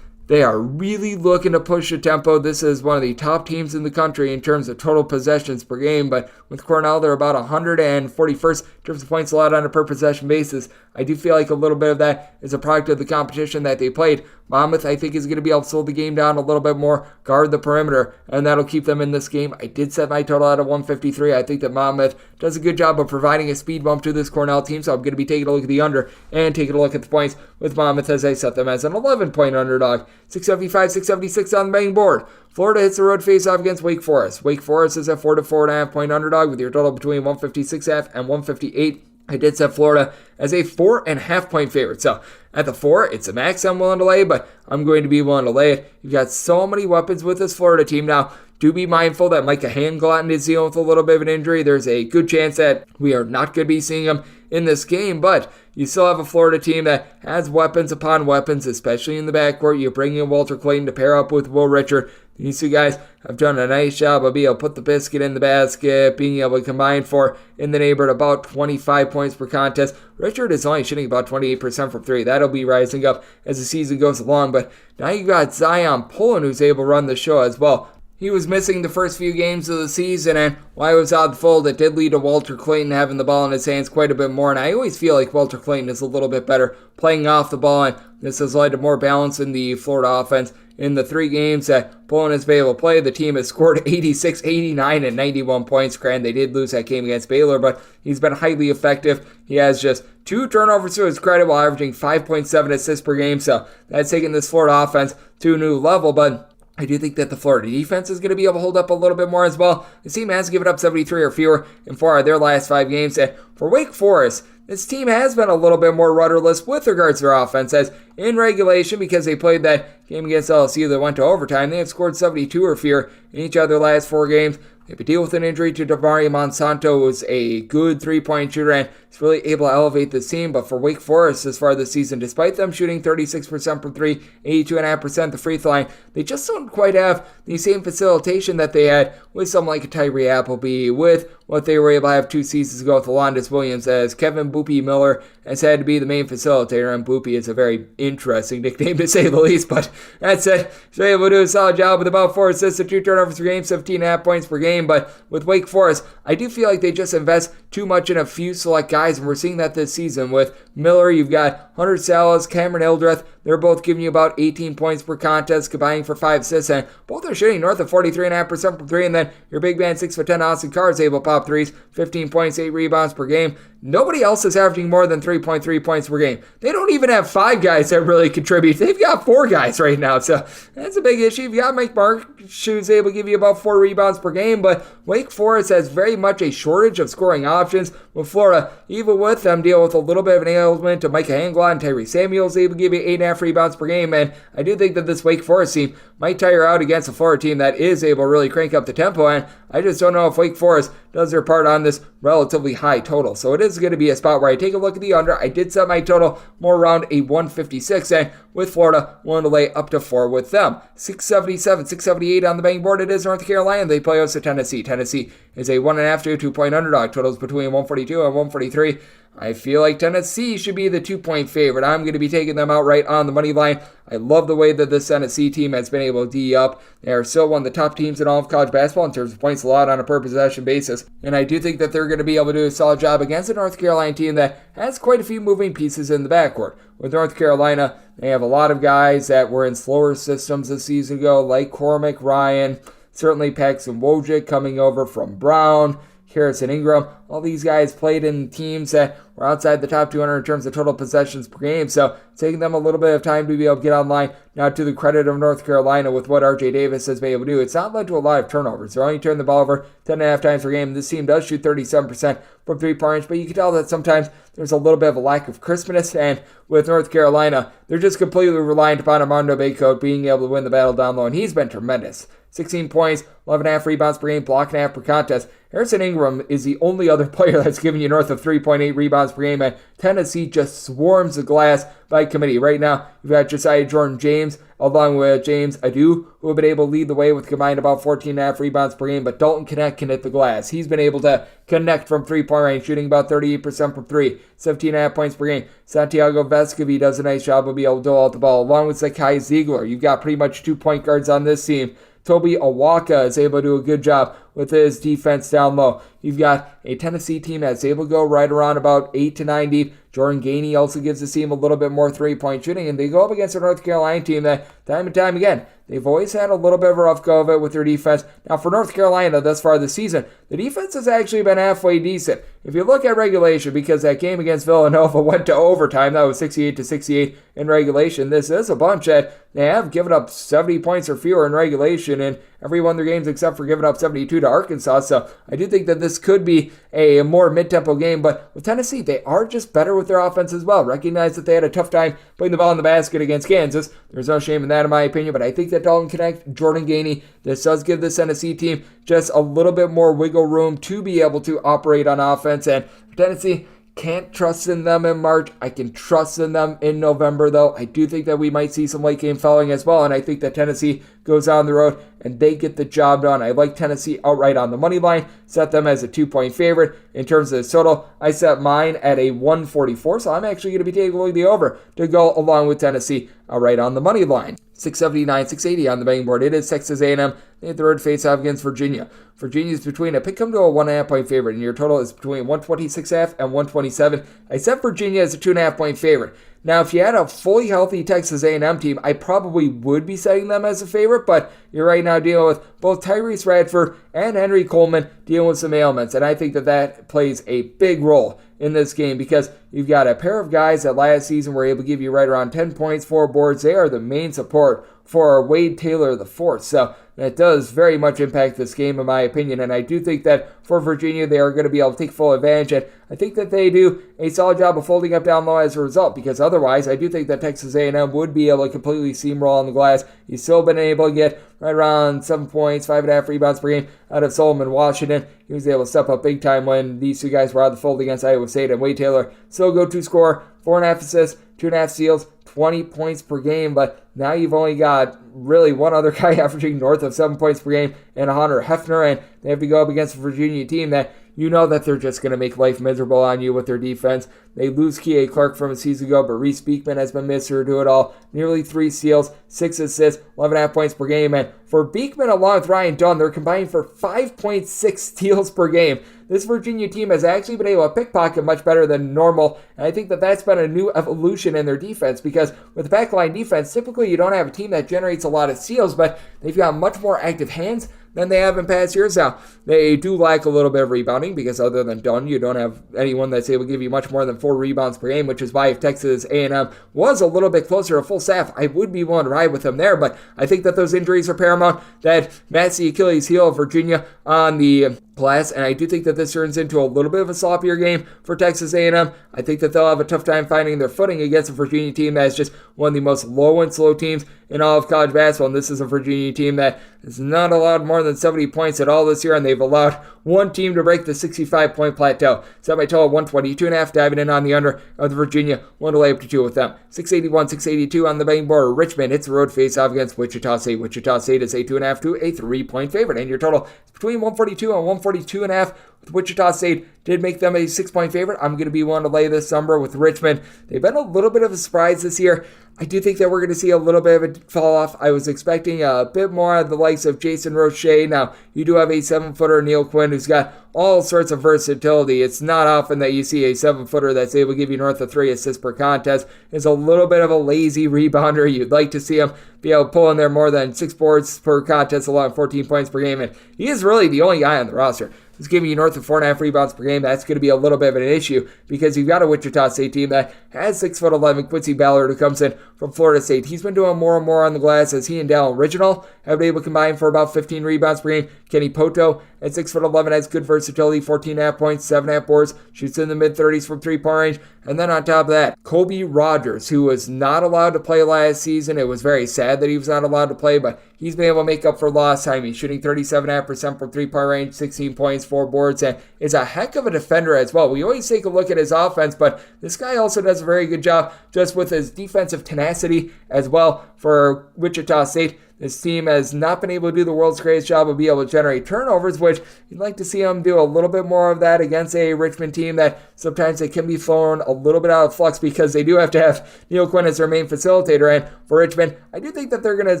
They are really looking to push the tempo. This is one of the top teams in the country in terms of total possessions per game, but with Cornell, they're about 141st in terms of points allowed on a per possession basis. I do feel like a little bit of that is a product of the competition that they played. Monmouth, I think, is going to be able to slow the game down a little bit more, guard the perimeter, and that'll keep them in this game. I did set my total out at 153. I think that Monmouth does a good job of providing a speed bump to this Cornell team, so I'm going to be taking a look at the under and taking a look at the points with Monmouth as I set them as an 11-point underdog. 675, 676 on the betting board. Florida hits the road face-off against Wake Forest. Wake Forest is a 4 to 4.5 point underdog with your total between 156.5 and 158. I did set Florida as a 4.5 point favorite. So at the 4, it's a max I'm willing to lay, but I'm going to be willing to lay it. You've got so many weapons with this Florida team now. Do be mindful that Micah Handglotton is dealing with a little bit of an injury. There's a good chance that we are not going to be seeing him in this game, but you still have a Florida team that has weapons upon weapons, especially in the backcourt. You bring in Walter Clayton to pair up with Will Richard. These 2 guys have done a nice job of being able to put the biscuit in the basket, being able to combine for in the neighborhood about 25 points per contest. Richard is only shooting about 28% from 3. That'll be rising up as the season goes along, but now you've got Zion Pullen who's able to run the show as well. He was missing the first few games of the season, and while he was out of the fold, it did lead to Walter Clayton having the ball in his hands quite a bit more, and I always feel like Walter Clayton is a little bit better playing off the ball, and this has led to more balance in the Florida offense. In the 3 games that Pullen has been able to play, the team has scored 86, 89, and 91 points. Granted, they did lose that game against Baylor, but he's been highly effective. He has just 2 turnovers to his credit while averaging 5.7 assists per game, so that's taking this Florida offense to a new level, but I do think that the Florida defense is going to be able to hold up a little bit more as well. The team has given up 73 or fewer in 4 of their last 5 games. And for Wake Forest, this team has been a little bit more rudderless with regards to their offense, as in regulation, because they played that game against LSU that went to overtime, they have scored 72 or fewer in each of their last 4 games. They have to deal with an injury to Demario Monsanto, who's a good three-point shooter and is really able to elevate this team. But for Wake Forest this far this season, despite them shooting 36% from three, 82.5% the free throw line, they just don't quite have the same facilitation that they had with someone like a Tyree Appleby, with what they were able to have 2 seasons ago with Alondas Williams, as Kevin Boopy Miller has had to be the main facilitator, and Boopy is a very interesting nickname to say the least, but that said, he's able to do a solid job with about 4 assists and 2 turnovers per game, 17.5 points per game. But with Wake Forest, I do feel like they just invest too much in a few select guys, and we're seeing that this season. With Miller, you've got Hunter Salas, Cameron Hildreth. They're both giving you about 18 points per contest, combining for 5 assists, and both are shooting north of 43.5% from 3, and then your big man 6'10" Austin Carr is able to pop threes, 15 points, 8 rebounds per game. Nobody else is averaging more than 3.3 points per game. They don't even have 5 guys that really contribute. They've got 4 guys right now, so that's a big issue. You've got Mike Mark, who's able to give you about 4 rebounds per game, but Wake Forest has very much a shortage of scoring options. With Florida, even with them, deal with a little bit of an ailment to Micah Hanglot and Tyree Samuels, able to give you 8.5 rebounds per game, and I do think that this Wake Forest team might tire out against a Florida team that is able to really crank up the tempo, and I just don't know if Wake Forest does their part on this relatively high total. So it is going to be a spot where I take a look at the under. I did set my total more around a 156, and with Florida, willing to lay up to 4 with them. 677, 678 on the betting board. It is North Carolina. They play host to Tennessee. Tennessee is a 1.5 to 2-point underdog. Totals between 142 and 143. I feel like Tennessee should be the 2-point favorite. I'm going to be taking them outright on the money line. I love the way that this Tennessee team has been able to D up. They are still one of the top teams in all of college basketball in terms of points allowed on a per possession basis. And I do think that they're going to be able to do a solid job against a North Carolina team that has quite a few moving pieces in the backcourt. With North Carolina, they have a lot of guys that were in slower systems a season ago, like Cormac Ryan, certainly Paxton Wojcik coming over from Brown, Harrison Ingram. All these guys played in teams that were outside the top 200 in terms of total possessions per game, so it's taking them a little bit of time to be able to get online. Now, to the credit of North Carolina, with what R.J. Davis has been able to do, it's not led to a lot of turnovers. They're only turning the ball over 10.5 times per game. This team does shoot 37% from 3-point range, but you can tell that sometimes there's a little bit of a lack of crispness, and with North Carolina, they're just completely reliant upon Armando Bacot being able to win the battle down low, and he's been tremendous. 16 points, 11.5 rebounds per game, block and a half per contest. Harrison Ingram is the only other player that's giving you north of 3.8 rebounds per game, and Tennessee just swarms the glass by committee. Right now, you've got Josiah Jordan-James along with James Adu, who have been able to lead the way with combined about 14.5 rebounds per game, but Dalton Knecht can hit the glass. He's been able to connect from 3-point range, shooting about 38% from 3, 17.5 points per game. Santiago Vescovi does a nice job of being able to dole out the ball, along with Zakai Ziegler. You've got pretty much 2 point guards on this team. Toby Awaka is able to do a good job with his defense down low. You've got a Tennessee team that's able to go right around about 8 to 9 deep. Jordan Gainey also gives the team a little bit more 3-point shooting, and they go up against a North Carolina team that, time and time again, they've always had a little bit of a rough go of it with their defense. Now, for North Carolina thus far this season, the defense has actually been halfway decent. If you look at regulation, because that game against Villanova went to overtime, that was 68-68 in regulation. This is a bunch that they have given up 70 points or fewer in regulation in every one of their games except for giving up 72 to Arkansas. So I do think that this could be a more mid-tempo game, but with Tennessee, they are just better with their offense as well. Recognize that they had a tough time putting the ball in the basket against Kansas. There's no shame in that, in my opinion, but I think that Dalton Knecht, Jordan Gainey, this does give this Tennessee team just a little bit more wiggle room to be able to operate on offense. And Tennessee, can't trust in them in March. I can trust in them in November, though. I do think that we might see some late game fouling as well, and I think that Tennessee goes on the road and they get the job done. I like Tennessee outright on the money line, set them as a 2-point favorite. In terms of the total, I set mine at a 144, so I'm actually going to be taking the over to go along with Tennessee outright on the money line. 679, 680 on the betting board. It is Texas A&M. They had the road face-off against Virginia. Virginia's between a pick 'em to a 1.5-point favorite, and your total is between 126.5 and 127. I set Virginia as a 2.5-point favorite. Now, if you had a fully healthy Texas A&M team, I probably would be setting them as a favorite, but you're right now dealing with both Tyrese Radford and Henry Coleman dealing with some ailments, and I think that that plays a big role in this game because you've got a pair of guys that last season were able to give you right around 10 points, 4 boards. They are the main support for Wade Taylor IV. So that does very much impact this game, in my opinion, and I do think that for Virginia, they are going to be able to take full advantage, and I think that they do a solid job of folding up down low as a result, because otherwise, I do think that Texas A&M would be able to completely steamroll on the glass. He's still been able to get right around 7 points, 5.5 rebounds per game out of Solomon Washington. He was able to step up big time when these two guys were out of the fold against Iowa State, and Wade Taylor still go-to scorer, 4.5 assists, 2.5 steals, 20 points per game, but now you've only got really one other guy averaging north of 7 points per game, and Hunter Hefner, and they have to go up against a Virginia team that you know that they're just going to make life miserable on you with their defense. They lose Kihei Clark from a season ago, but Reese Beekman has been Mr. Do It All. Nearly 3 steals, 6 assists, 11.5 points per game. And for Beekman along with Ryan Dunn, they're combining for 5.6 steals per game. This Virginia team has actually been able to pickpocket much better than normal, and I think that that's been a new evolution in their defense, because with the backline defense, typically you don't have a team that generates a lot of steals, but they've got much more active hands than they have in past years. Now, they do lack a little bit of rebounding, because other than Dunn, you don't have anyone that's able to give you much more than 4 rebounds per game, which is why if Texas A&M was a little bit closer to full staff, I would be willing to ride with them there, but I think that those injuries are paramount. That that's the Achilles heel of Virginia on the glass, and I do think that this turns into a little bit of a sloppier game for Texas A&M. I think that they'll have a tough time finding their footing against a Virginia team that is just one of the most low and slow teams in all of college basketball, and this is a Virginia team that has not allowed more than 70 points at all this year, and they've allowed one team to break the 65-point plateau. Set my total 122.5, diving in on the under of the Virginia, 1 to lay up to 2 with them. 681, 682 on the betting board. Richmond, it's a road face-off against Wichita State. Wichita State is a 2.5 to a 3-point favorite, and your total is between 142 and 142.5. With Wichita State did make them a 6-point favorite. I'm going to be willing to lay this number with Richmond. They've been a little bit of a surprise this year. I do think that we're going to see a little bit of a fall off. I was expecting a bit more of the likes of Jason Roche. Now, you do have a 7-footer, Neil Quinn, who's got all sorts of versatility. It's not often that you see a 7-footer that's able to give you north of 3 assists per contest. Is a little bit of a lazy rebounder. You'd like to see him be able to pull in there more than 6 boards per contest, along 14 points per game. And he is really the only guy on the roster who's giving you north of 4.5 rebounds per game. That's going to be a little bit of an issue, because you've got a Wichita State team that has 6'11" Quincy Ballard, who comes in from Florida State. He's been doing more and more on the glass, as he and Dallin Original have been able to combine for about 15 rebounds per game. Kenny Poto at 6'11" has good versatility, 14.5 points, 7.5 boards, shoots in the mid-30s from 3-point range. And then on top of that, Kobe Rogers, who was not allowed to play last season. It was very sad that he was not allowed to play, but he's been able to make up for lost time. He's shooting 37.5% from 3-point range, 16 points, 4 boards, and is a heck of a defender as well. We always take a look at his offense, but this guy also does a very good job just with his defensive tenacity as well for Wichita State. This team has not been able to do the world's greatest job of being able to generate turnovers, which you'd like to see them do a little bit more of that against a Richmond team that sometimes they can be thrown a little bit out of flux, because they do have to have Neil Quinn as their main facilitator. And for Richmond, I do think that they're going to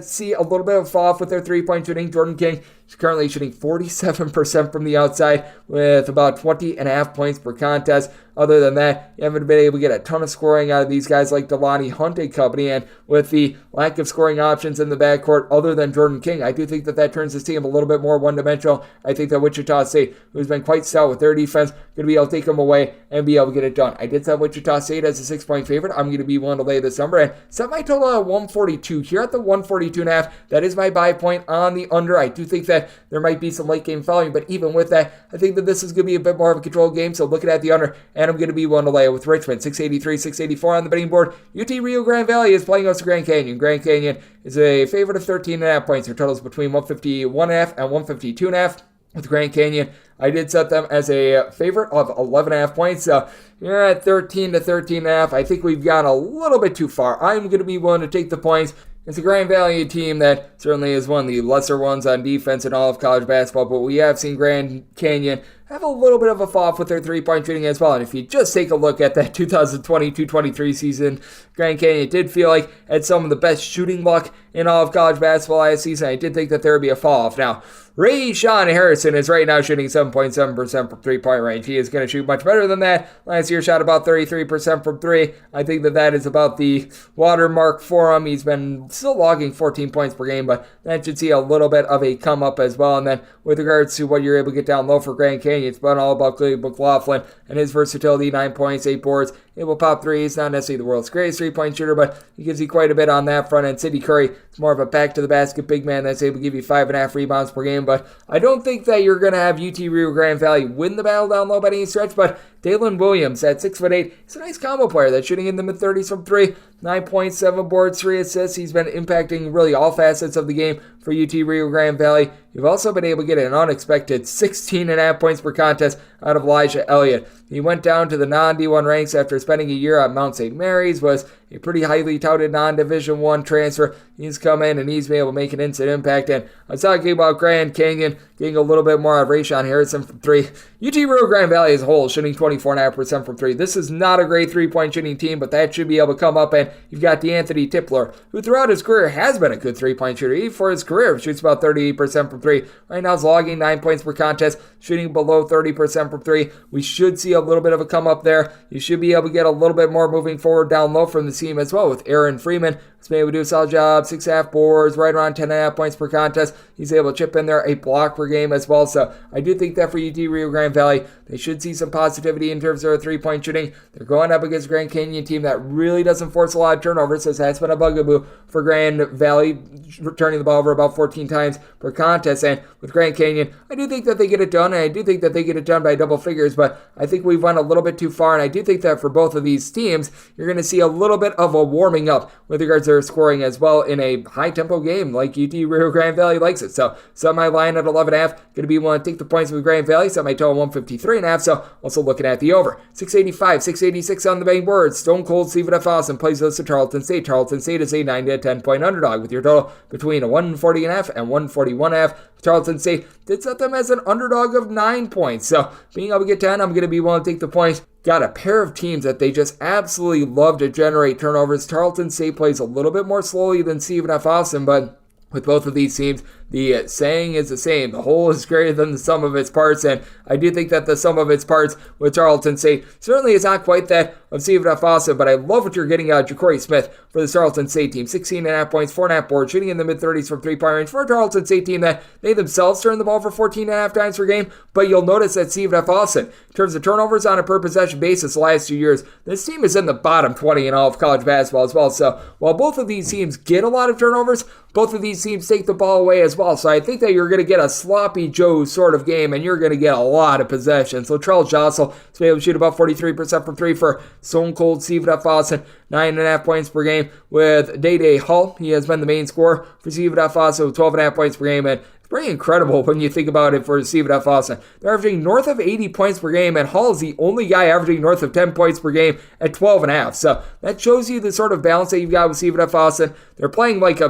see a little bit of a fall off with their 3-point shooting. Jordan King is currently shooting 47% from the outside with about 20.5 points per contest. Other than that, you haven't been able to get a ton of scoring out of these guys like Delani Hunt and company, and with the lack of scoring options in the backcourt other than Jordan King, I do think that that turns this team a little bit more one-dimensional. I think that Wichita State, who's been quite stout with their defense, going to be able to take them away and be able to get it done. I did set Wichita State as a 6-point favorite. I'm going to be willing to lay this number and set my total at 142. Here at the 142.5, that is my buy point on the under. I do think that there might be some late game following, but even with that, I think that this is going to be a bit more of a controlled game, so looking at the under, and I'm going to be willing to lay it with Richmond. 683, 684 on the betting board. UT Rio Grande Valley is playing us to Grand Canyon. Grand Canyon is a favorite of 13.5 points. Their totals between 151.5 and 152.5. With Grand Canyon, I did set them as a favorite of 11.5 points. So you're at 13 to 13.5. I think we've gone a little bit too far. I'm going to be willing to take the points. It's a Grand Valley team that certainly is one of the lesser ones on defense in all of college basketball, but we have seen Grand Canyon have a little bit of a fall off with their 3-point shooting as well. And if you just take a look at that 2022-23 season, Grand Canyon did feel like had some of the best shooting luck in all of college basketball last season. I did think that there would be a fall off. Now, Ray Sean Harrison is right now shooting 7.7% from 3-point range. He is going to shoot much better than that. Last year shot about 33% from 3. I think that that is about the watermark for him. He's been still logging 14 points per game, but that should see a little bit of a come up as well. And then with regards to what you're able to get down low for Grand Canyon, it's been all about Clay McLaughlin and his versatility, 9 points, 8 boards able to pop threes. Not necessarily the world's greatest three-point shooter, but he gives you quite a bit on that front end. Sidney Curry is more of a back-to-the-basket big man that's able to give you 5.5 rebounds per game, but I don't think that you're going to have UT Rio Grande Valley win the battle down low by any stretch, but Dalen Williams at 6'8", he's a nice combo player that's shooting in the mid-30s from three, 9.7 boards, 3 assists. He's been impacting really all facets of the game for UT Rio Grande Valley. You've also been able to get an unexpected 16.5 points per contest out of Elijah Elliott. He went down to the non-D1 ranks after spending a year at Mount St. Mary's, was a pretty highly touted non-Division I transfer. He's come in and he's been able to make an instant impact. And I was talking about Grand Canyon getting a little bit more out of Rayshawn Harrison from three. UT Rio Grande Valley as a whole shooting 24.5% from three. This is not a great three-point shooting team, but that should be able to come up. And you've got DeAnthony Tipler, who throughout his career has been a good three-point shooter. Even for his career, shoots about 38% from three. Right now he's logging 9 points per contest, shooting below 30% from three. We should see a little bit of a come up there. You should be able to get a little bit more moving forward down low from the team as well with Aaron Freeman. He's been able to do a solid job, 6.5 boards, right around 10.5 points per contest. He's able to chip in there a block per game as well. So I do think that for UT Rio Grande Valley, they should see some positivity in terms of their three-point shooting. They're going up against a Grand Canyon team that really doesn't force a lot of turnovers, so that's been a bugaboo for Grand Valley, turning the ball over about 14 times per contest. And with Grand Canyon, I do think that they get it done, and I do think that they get it done by double figures, but I think we've went a little bit too far, and I do think that for both of these teams, you're going to see a little bit of a warming up with regards to their scoring as well in a high-tempo game like UT Rio Grande Valley likes it. So set my line at 11.5, going to be willing to take the points with Grand Valley, set my total 153.5, so also looking at the over. 685, 686 on the betting board. Stone Cold Stephen F. Austin plays this to Tarleton State. Tarleton State is a 9 to 10 point underdog with your total between a 140.5 and 141.5. Tarleton State did set them as an underdog of 9 points. So being able to get 10, I'm going to be willing to take the points. Got a pair of teams that they just absolutely love to generate turnovers. Tarleton State plays a little bit more slowly than Stephen F. Austin, but with both of these teams, the saying is the same. The whole is greater than the sum of its parts, and I do think that the sum of its parts with Tarleton State certainly is not quite that of Stephen F. Austin, but I love what you're getting out of Ja'Cory Smith for the Tarleton State team. 16.5 points, 4.5 boards, shooting in the mid-30s from three-point range for a Tarleton State team that they themselves turn the ball for 14.5 times per game, but you'll notice that Stephen F. Austin, in terms of turnovers on a per-possession basis the last 2 years, this team is in the bottom 20 in all of college basketball as well. So while both of these teams get a lot of turnovers, both of these teams take the ball away as well. So I think that you're going to get a sloppy Joe sort of game, and you're going to get a lot of possession. So Charles Jostle is able to shoot about 43% from three for Stone Cold Stephen F. Austin, 9.5 points per game. With Day Hull, he has been the main scorer for Stephen F. Austin with 12.5 points per game, and it's pretty incredible when you think about it for Stephen F. Austin. They're averaging north of 80 points per game, and Hull is the only guy averaging north of 10 points per game at 12.5. So that shows you the sort of balance that you've got with Stephen F. Austin. They're playing like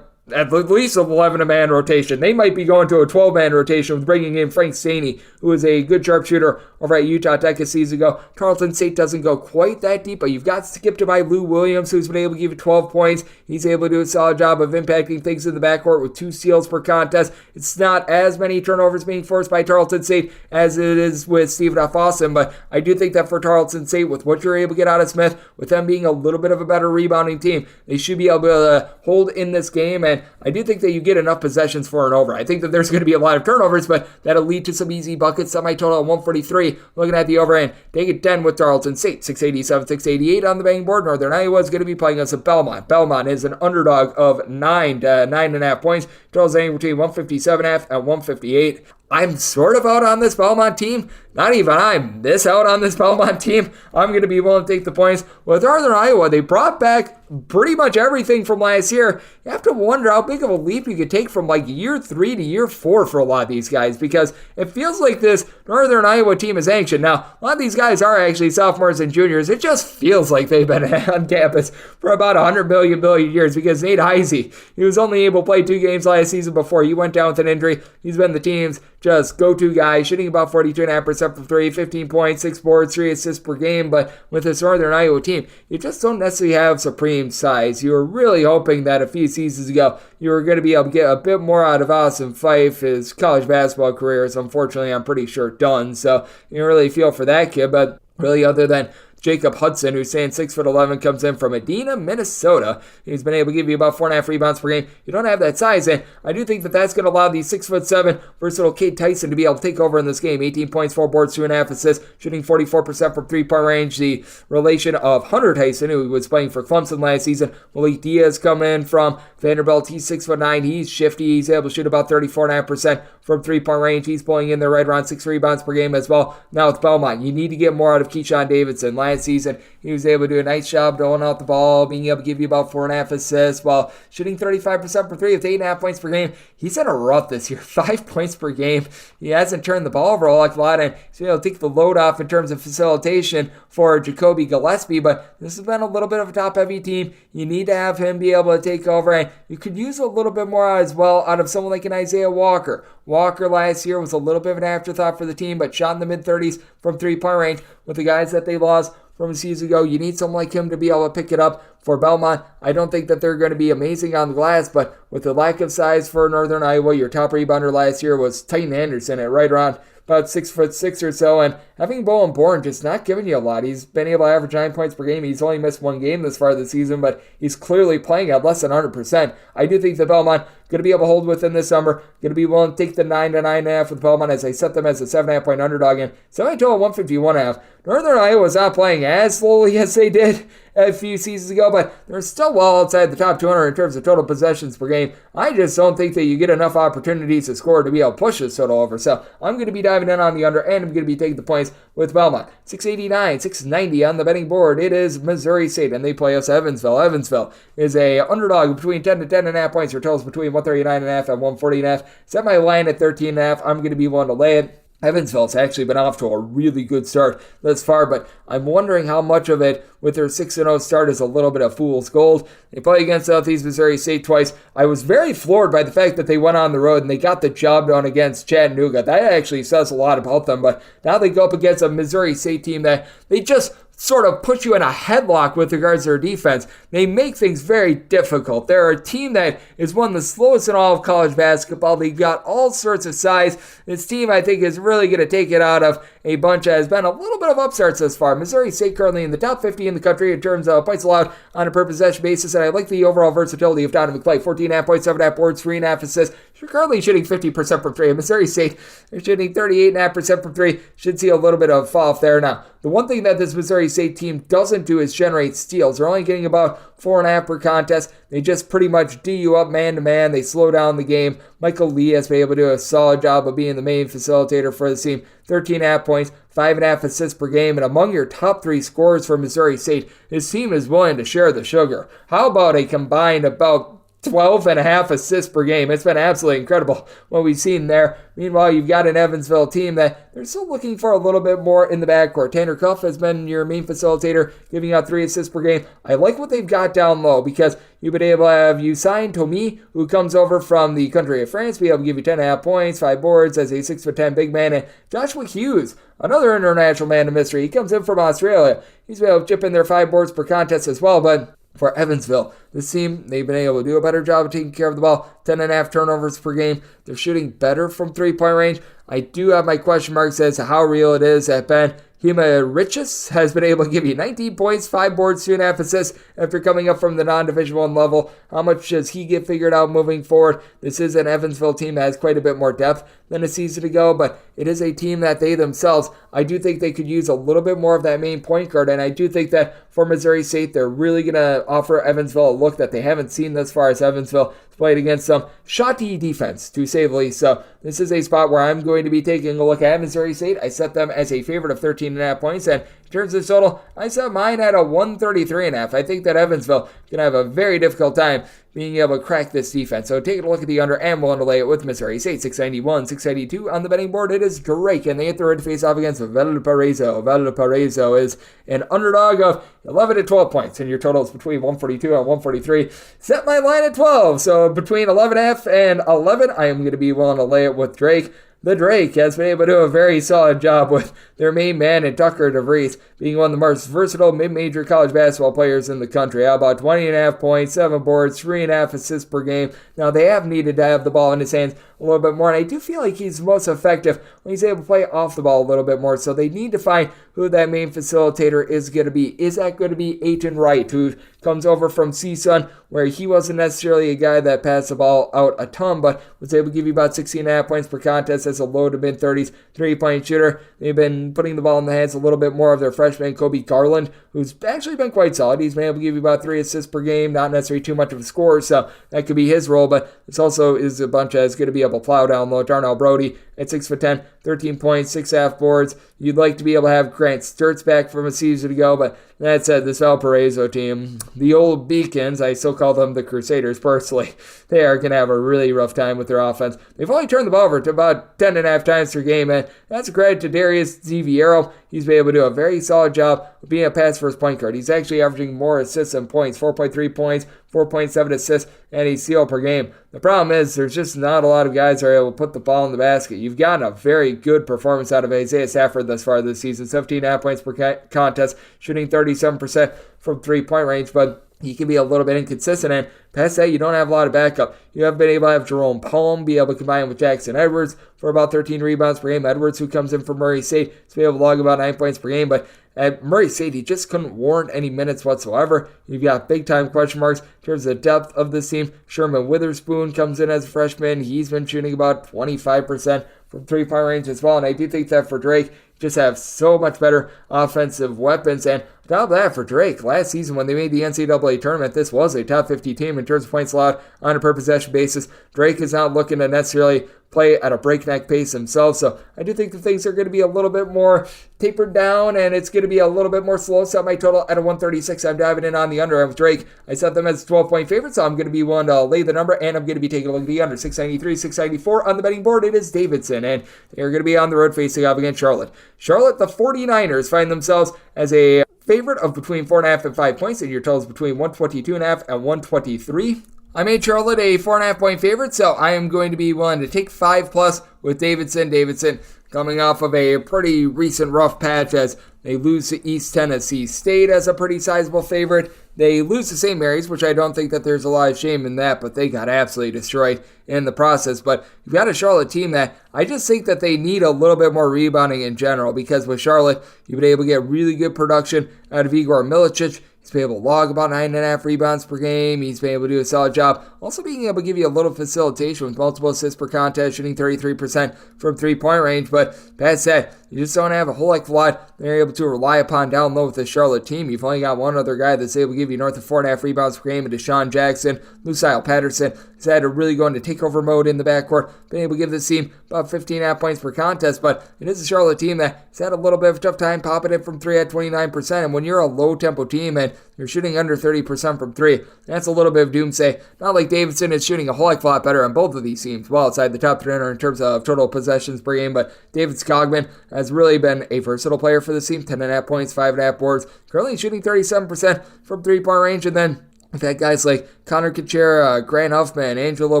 at least an 11-man rotation. They might be going to a 12-man rotation with bringing in Frank Staney, who is a good sharpshooter over at Utah Tech a season ago. Tarleton State doesn't go quite that deep, but you've got skipped by Lou Williams, who's been able to give you 12 points. He's able to do a solid job of impacting things in the backcourt with 2 steals per contest. It's not as many turnovers being forced by Tarleton State as it is with Stephen F. Austin, but I do think that for Tarleton State, with what you're able to get out of Smith, with them being a little bit of a better rebounding team, they should be able to hold in this game, and I do think that you get enough possessions for an over. I think that there's going to be a lot of turnovers, but that'll lead to some easy buckets. Semi-total at 143. Looking at the over end, take it 10 with Tarleton State. 687, 688 on the betting board. Northern Iowa is going to be playing us at Belmont. Belmont is an underdog of 9 to 9.5 points. Totals anywhere between 157.5 and 158. I'm sort of out on this Belmont team. Not even I'm this out on this Belmont team. I'm going to be willing to take the points. With Northern Iowa, they brought back pretty much everything from last year. You have to wonder how big of a leap you could take from like year 3 to year 4 for a lot of these guys, because it feels like this Northern Iowa team is ancient. Now, a lot of these guys are actually sophomores and juniors. It just feels like they've been on campus for about 100 billion years, because Nate Heisey, he was only able to play 2 games last season before he went down with an injury. He's been the team's just go-to guy, shooting about 42.5% from 3, 15 points, 6 boards, 3 assists per game. But with this Northern Iowa team, you just don't necessarily have supreme size. You were really hoping that a few seasons ago you were going to be able to get a bit more out of Austin Fife. His college basketball career is, unfortunately, I'm pretty sure, done. So you don't really feel for that kid, but really, other than Jacob Hudson, who's saying 6'11", comes in from Medina, Minnesota. He's been able to give you about 4.5 rebounds per game. You don't have that size, and I do think that that's going to allow the 6'7" versatile Cade Tyson to be able to take over in this game. 18 points, 4 boards, 2.5 assists, shooting 44% from three-point range. The relation of Hunter Tyson, who was playing for Clemson last season. Malik Diaz come in from Vanderbilt. He's 6'9". He's shifty. He's able to shoot about 34.5% from three-point range. He's pulling in there right around 6 rebounds per game as well. Now with Belmont, you need to get more out of Keyshawn Davidson. Last season, he was able to do a nice job throwing out the ball, being able to give you about 4.5 assists while shooting 35% for three with 8.5 points per game. He's in a rut this year, 5 points per game. He hasn't turned the ball over a lot, and he's able to take the load off in terms of facilitation for Jacoby Gillespie, but this has been a little bit of a top-heavy team. You need to have him be able to take over, and you could use a little bit more as well out of someone like an Isaiah Walker. Walker last year was a little bit of an afterthought for the team, but shot in the mid-30s from three-point range. With the guys that they lost from a season ago, you need someone like him to be able to pick it up for Belmont. I don't think that they're going to be amazing on the glass, but with the lack of size for Northern Iowa, your top rebounder last year was Titan Anderson at right around about 6'6" or so, and having Bowen Bourne just not giving you a lot. He's been able to average 9 points per game. He's only missed one game this far this season, but he's clearly playing at less than 100%. I do think that Belmont going to be able to hold within this number, going to be willing to take the 9 to 9.5 with Belmont as I set them as a 7.5 point underdog, and semi-total 151.5. Northern Iowa is not playing as slowly as they did a few seasons ago, but they're still well outside the top 200 in terms of total possessions per game. I just don't think that you get enough opportunities to score to be able to push this total over. So I'm going to be diving in on the under, and I'm going to be taking the points with Belmont. 689, 690 on the betting board. It is Missouri State, and they play us Evansville. Evansville is a underdog between 10 to 10.5 points. Your totals between 139.5 and 140.5. Set my line at 13.5. I'm going to be willing to lay it. Evansville's actually been off to a really good start thus far, but I'm wondering how much of it with their 6-0 start is a little bit of fool's gold. They play against Southeast Missouri State twice. I was very floored by the fact that they went on the road and they got the job done against Chattanooga. That actually says a lot about them, but now they go up against a Missouri State team that they just sort of put you in a headlock with regards to their defense. They make things very difficult. They're a team that is one of the slowest in all of college basketball. They've got all sorts of size. This team, I think, is really going to take it out of a bunch that has been a little bit of upstarts thus far. Missouri State currently in the top 50 in the country in terms of points allowed on a per possession basis, and I like the overall versatility of Donovan Clay. 14.5 points, 7.5 boards, 3.5 assists. You're currently shooting 50% from three. Missouri State, they're shooting 38.5% from three. Should see a little bit of fall off there. Now, the one thing that this Missouri State team doesn't do is generate steals. They're only getting about 4.5 per contest. They just pretty much D you up man-to-man. They slow down the game. Michael Lee has been able to do a solid job of being the main facilitator for the team. 13.5 points, 5.5 assists per game, and among your top 3 scorers for Missouri State, his team is willing to share the sugar. How about a combined about 12.5 assists per game? It's been absolutely incredible what we've seen there. Meanwhile, you've got an Evansville team that they're still looking for a little bit more in the backcourt. Tanner Cuff has been your main facilitator, giving out 3 assists per game. I like what they've got down low because you've been able to have Usain Tomi, who comes over from the country of France, be able to give you 10.5 points, 5 boards as a 6'10" big man. And Joshua Hughes, another international man of mystery. He comes in from Australia. He's been able to chip in their 5 boards per contest as well, but for Evansville, this team, they've been able to do a better job of taking care of the ball. 10.5 turnovers per game. They're shooting better from three-point range. I do have my question marks as to how real it is that Ben Himarichis has been able to give you 19 points, 5 boards, 2.5 assists after coming up from the non-Division I level. How much does he get figured out moving forward? This is an Evansville team that has quite a bit more depth than a season ago, but it is a team that they themselves, I do think they could use a little bit more of that main point guard, and I do think that for Missouri State, they're really going to offer Evansville a look that they haven't seen thus far as Evansville played against some shotty defense, to say the least. So this is a spot where I'm going to be taking a look at Missouri State. I set them as a favorite of 13.5 points, and in terms of total, I set mine at a 133.5. I think that Evansville is going to have a very difficult time being able to crack this defense. So taking a look at the under and we'll underlay it with Missouri State. 691, 692 on the betting board. It is Drake, and they hit the road to face off against Valparaiso. Valparaiso is an underdog of 11 to 12 points, and your total is between 142 and 143. Set my line at 12, so between 11.5 and 11, I am going to be willing to lay it with Drake. The Drake has been able to do a very solid job with their main man in Tucker DeVries being one of the most versatile mid-major college basketball players in the country. How about 20.5 points, 7 boards, 3.5 assists per game. Now, they have needed to have the ball in his hands a little bit more, and I do feel like he's most effective when he's able to play off the ball a little bit more. So they need to find who that main facilitator is going to be. Is that going to be Aiton Wright, who comes over from Seton, where he wasn't necessarily a guy that passed the ball out a ton, but was able to give you about 16.5 points per contest as a low to mid-30s three-point shooter. They've been putting the ball in the hands a little bit more of their freshman, Kobe Garland, who's actually been quite solid. He's been able to give you about 3 assists per game, not necessarily too much of a score, so that could be his role, but this also is a bunch that's going to be able to plow down low. Darnell Brody at 6'10", 13 points, 6.5 boards. You'd like to be able to have Grant Sturts back from a season ago, but that said, this Valparaiso team, the old Beacons, I still call them the Crusaders personally, they are going to have a really rough time with their offense. They've only turned the ball over to about 10.5 times per game, and that's a credit to Darius Ziviero. He's been able to do a very solid job of being a pass-first point guard. He's actually averaging more assists than points, 4.3 points, 4.7 assists, and a steal per game. The problem is there's just not a lot of guys that are able to put the ball in the basket. You've gotten a very good performance out of Isaiah Stafford thus far this season, 17.5 points per contest, shooting 37% from three-point range, but he can be a little bit inconsistent, and past that, you don't have a lot of backup. You have been able to have Jerome Palm be able to combine with Jackson Edwards for about 13 rebounds per game. Edwards, who comes in from Murray State, is able to log about 9 points per game, but at Murray State, he just couldn't warrant any minutes whatsoever. You've got big-time question marks in terms of the depth of this team. Sherman Witherspoon comes in as a freshman. He's been shooting about 25% from three-point range as well, and I do think that for Drake, just have so much better offensive weapons. And on top of that, for Drake, last season when they made the NCAA tournament, this was a top 50 team in terms of points allowed on a per possession basis. Drake is not looking to necessarily play at a breakneck pace himself, so I do think that things are going to be a little bit more tapered down, and it's going to be a little bit more slow. Set my total at a 136. I'm diving in on the under. With Drake, I set them as a 12-point favorite, so I'm going to be one to lay the number, and I'm going to be taking a look at the under. 693, 694 on the betting board. It is Davidson, and they're going to be on the road facing off against Charlotte. Charlotte, the 49ers, find themselves as a favorite of between 4.5 and 5 points, and your total is between 122.5 and 123. I made Charlotte a 4.5 point favorite, so I am going to be willing to take 5+ with Davidson. Davidson coming off of a pretty recent rough patch as they lose to East Tennessee State as a pretty sizable favorite. They lose to St. Mary's, which I don't think that there's a lot of shame in that, but they got absolutely destroyed in the process. But you've got a Charlotte team that I just think that they need a little bit more rebounding in general, because with Charlotte, you've been able to get really good production out of Igor Milicic. He's been able to log about 9.5 rebounds per game. He's been able to do a solid job. Also being able to give you a little facilitation with multiple assists per contest, shooting 33% from three-point range. But past that, you just don't have a whole heck of a lot they're able to rely upon down low with the Charlotte team. You've only got one other guy that's able to give you north of 4.5 rebounds per game, and Deshaun Jackson. Lucille Patterson has had to really go into takeover mode in the backcourt, been able to give this team about 15.5 points per contest, but it is a Charlotte team that has had a little bit of a tough time popping it from 3 at 29%, and when you're a low-tempo team and you're shooting under 30% from 3, that's a little bit of doomsday. Not like Davidson is shooting a whole heck of a lot better on both of these teams, well outside the top 300 in terms of total possessions per game, but David Skogman has really been a versatile player for this team, 10.5 points, 5.5 boards, currently shooting 37% from three-point range, and then we've had guys like Connor Kuchera, Grant Huffman, Angelo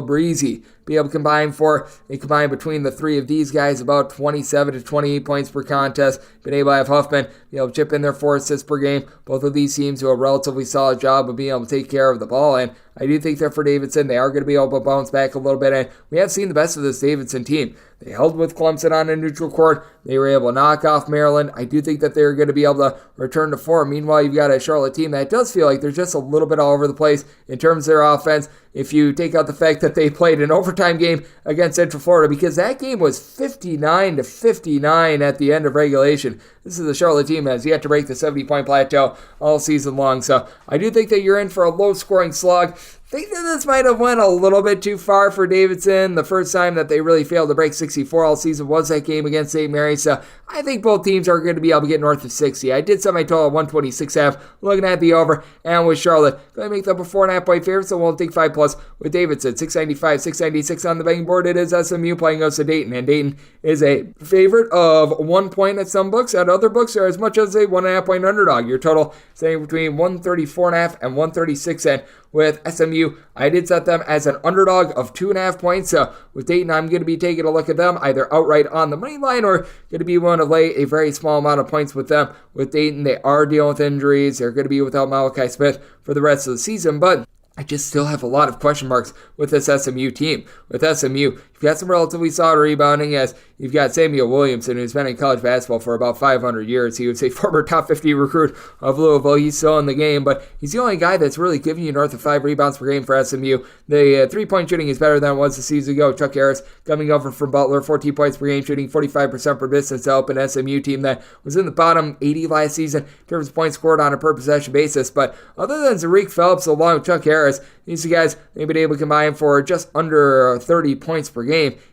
Breezy be able to combine between the three of these guys about 27 to 28 points per contest. Been able to have Huffman be able to chip in their 4 assists per game. Both of these teams do a relatively solid job of being able to take care of the ball, and I do think that for Davidson, they are going to be able to bounce back a little bit, and we have seen the best of this Davidson team. They held with Clemson on a neutral court. They were able to knock off Maryland. I do think that they're going to be able to return to form. Meanwhile, you've got a Charlotte team that does feel like they're just a little bit all over the place in terms of their offense. If you take out the fact that they played an overtime game against Central Florida, because that game was 59-59 at the end of regulation. This is the Charlotte team that has yet to break the 70-point plateau all season long. So I do think that you're in for a low-scoring slog. I think that this might have went a little bit too far for Davidson. The first time that they really failed to break 64 all season was that game against St. Mary's. So I think both teams are going to be able to get north of 60. I did set my total at 126.5, looking at the over, and with Charlotte, going to make them a 4.5 point favorite, so we'll take 5+ with Davidson. 695, 696 on the betting board. It is SMU playing us to Dayton, and Dayton is a favorite of 1 point at some books. At other books, they're as much as a 1.5 point underdog. Your total staying between 134.5 and 136, and with SMU, I did set them as an underdog of 2.5 points. So with Dayton, I'm going to be taking a look at them either outright on the money line or going to be willing to lay a very small amount of points with them. With Dayton, they are dealing with injuries. They're going to be without Malachi Smith for the rest of the season, but I just still have a lot of question marks with this SMU team. With SMU, you've You've got some relatively solid rebounding as you've got Samuel Williamson, who's been in college basketball for about 500 years. He was a former top 50 recruit of Louisville. He's still in the game, but he's the only guy that's really giving you north of 5 rebounds per game for SMU. The three-point shooting is better than it was a season ago. Chuck Harris coming over from Butler, 14 points per game, shooting 45% per distance to help an SMU team that was in the bottom 80 last season in terms of points scored on a per-possession basis. But other than Zariq Phillips along with Chuck Harris, these guys they've been able to combine for just under 30 points per game.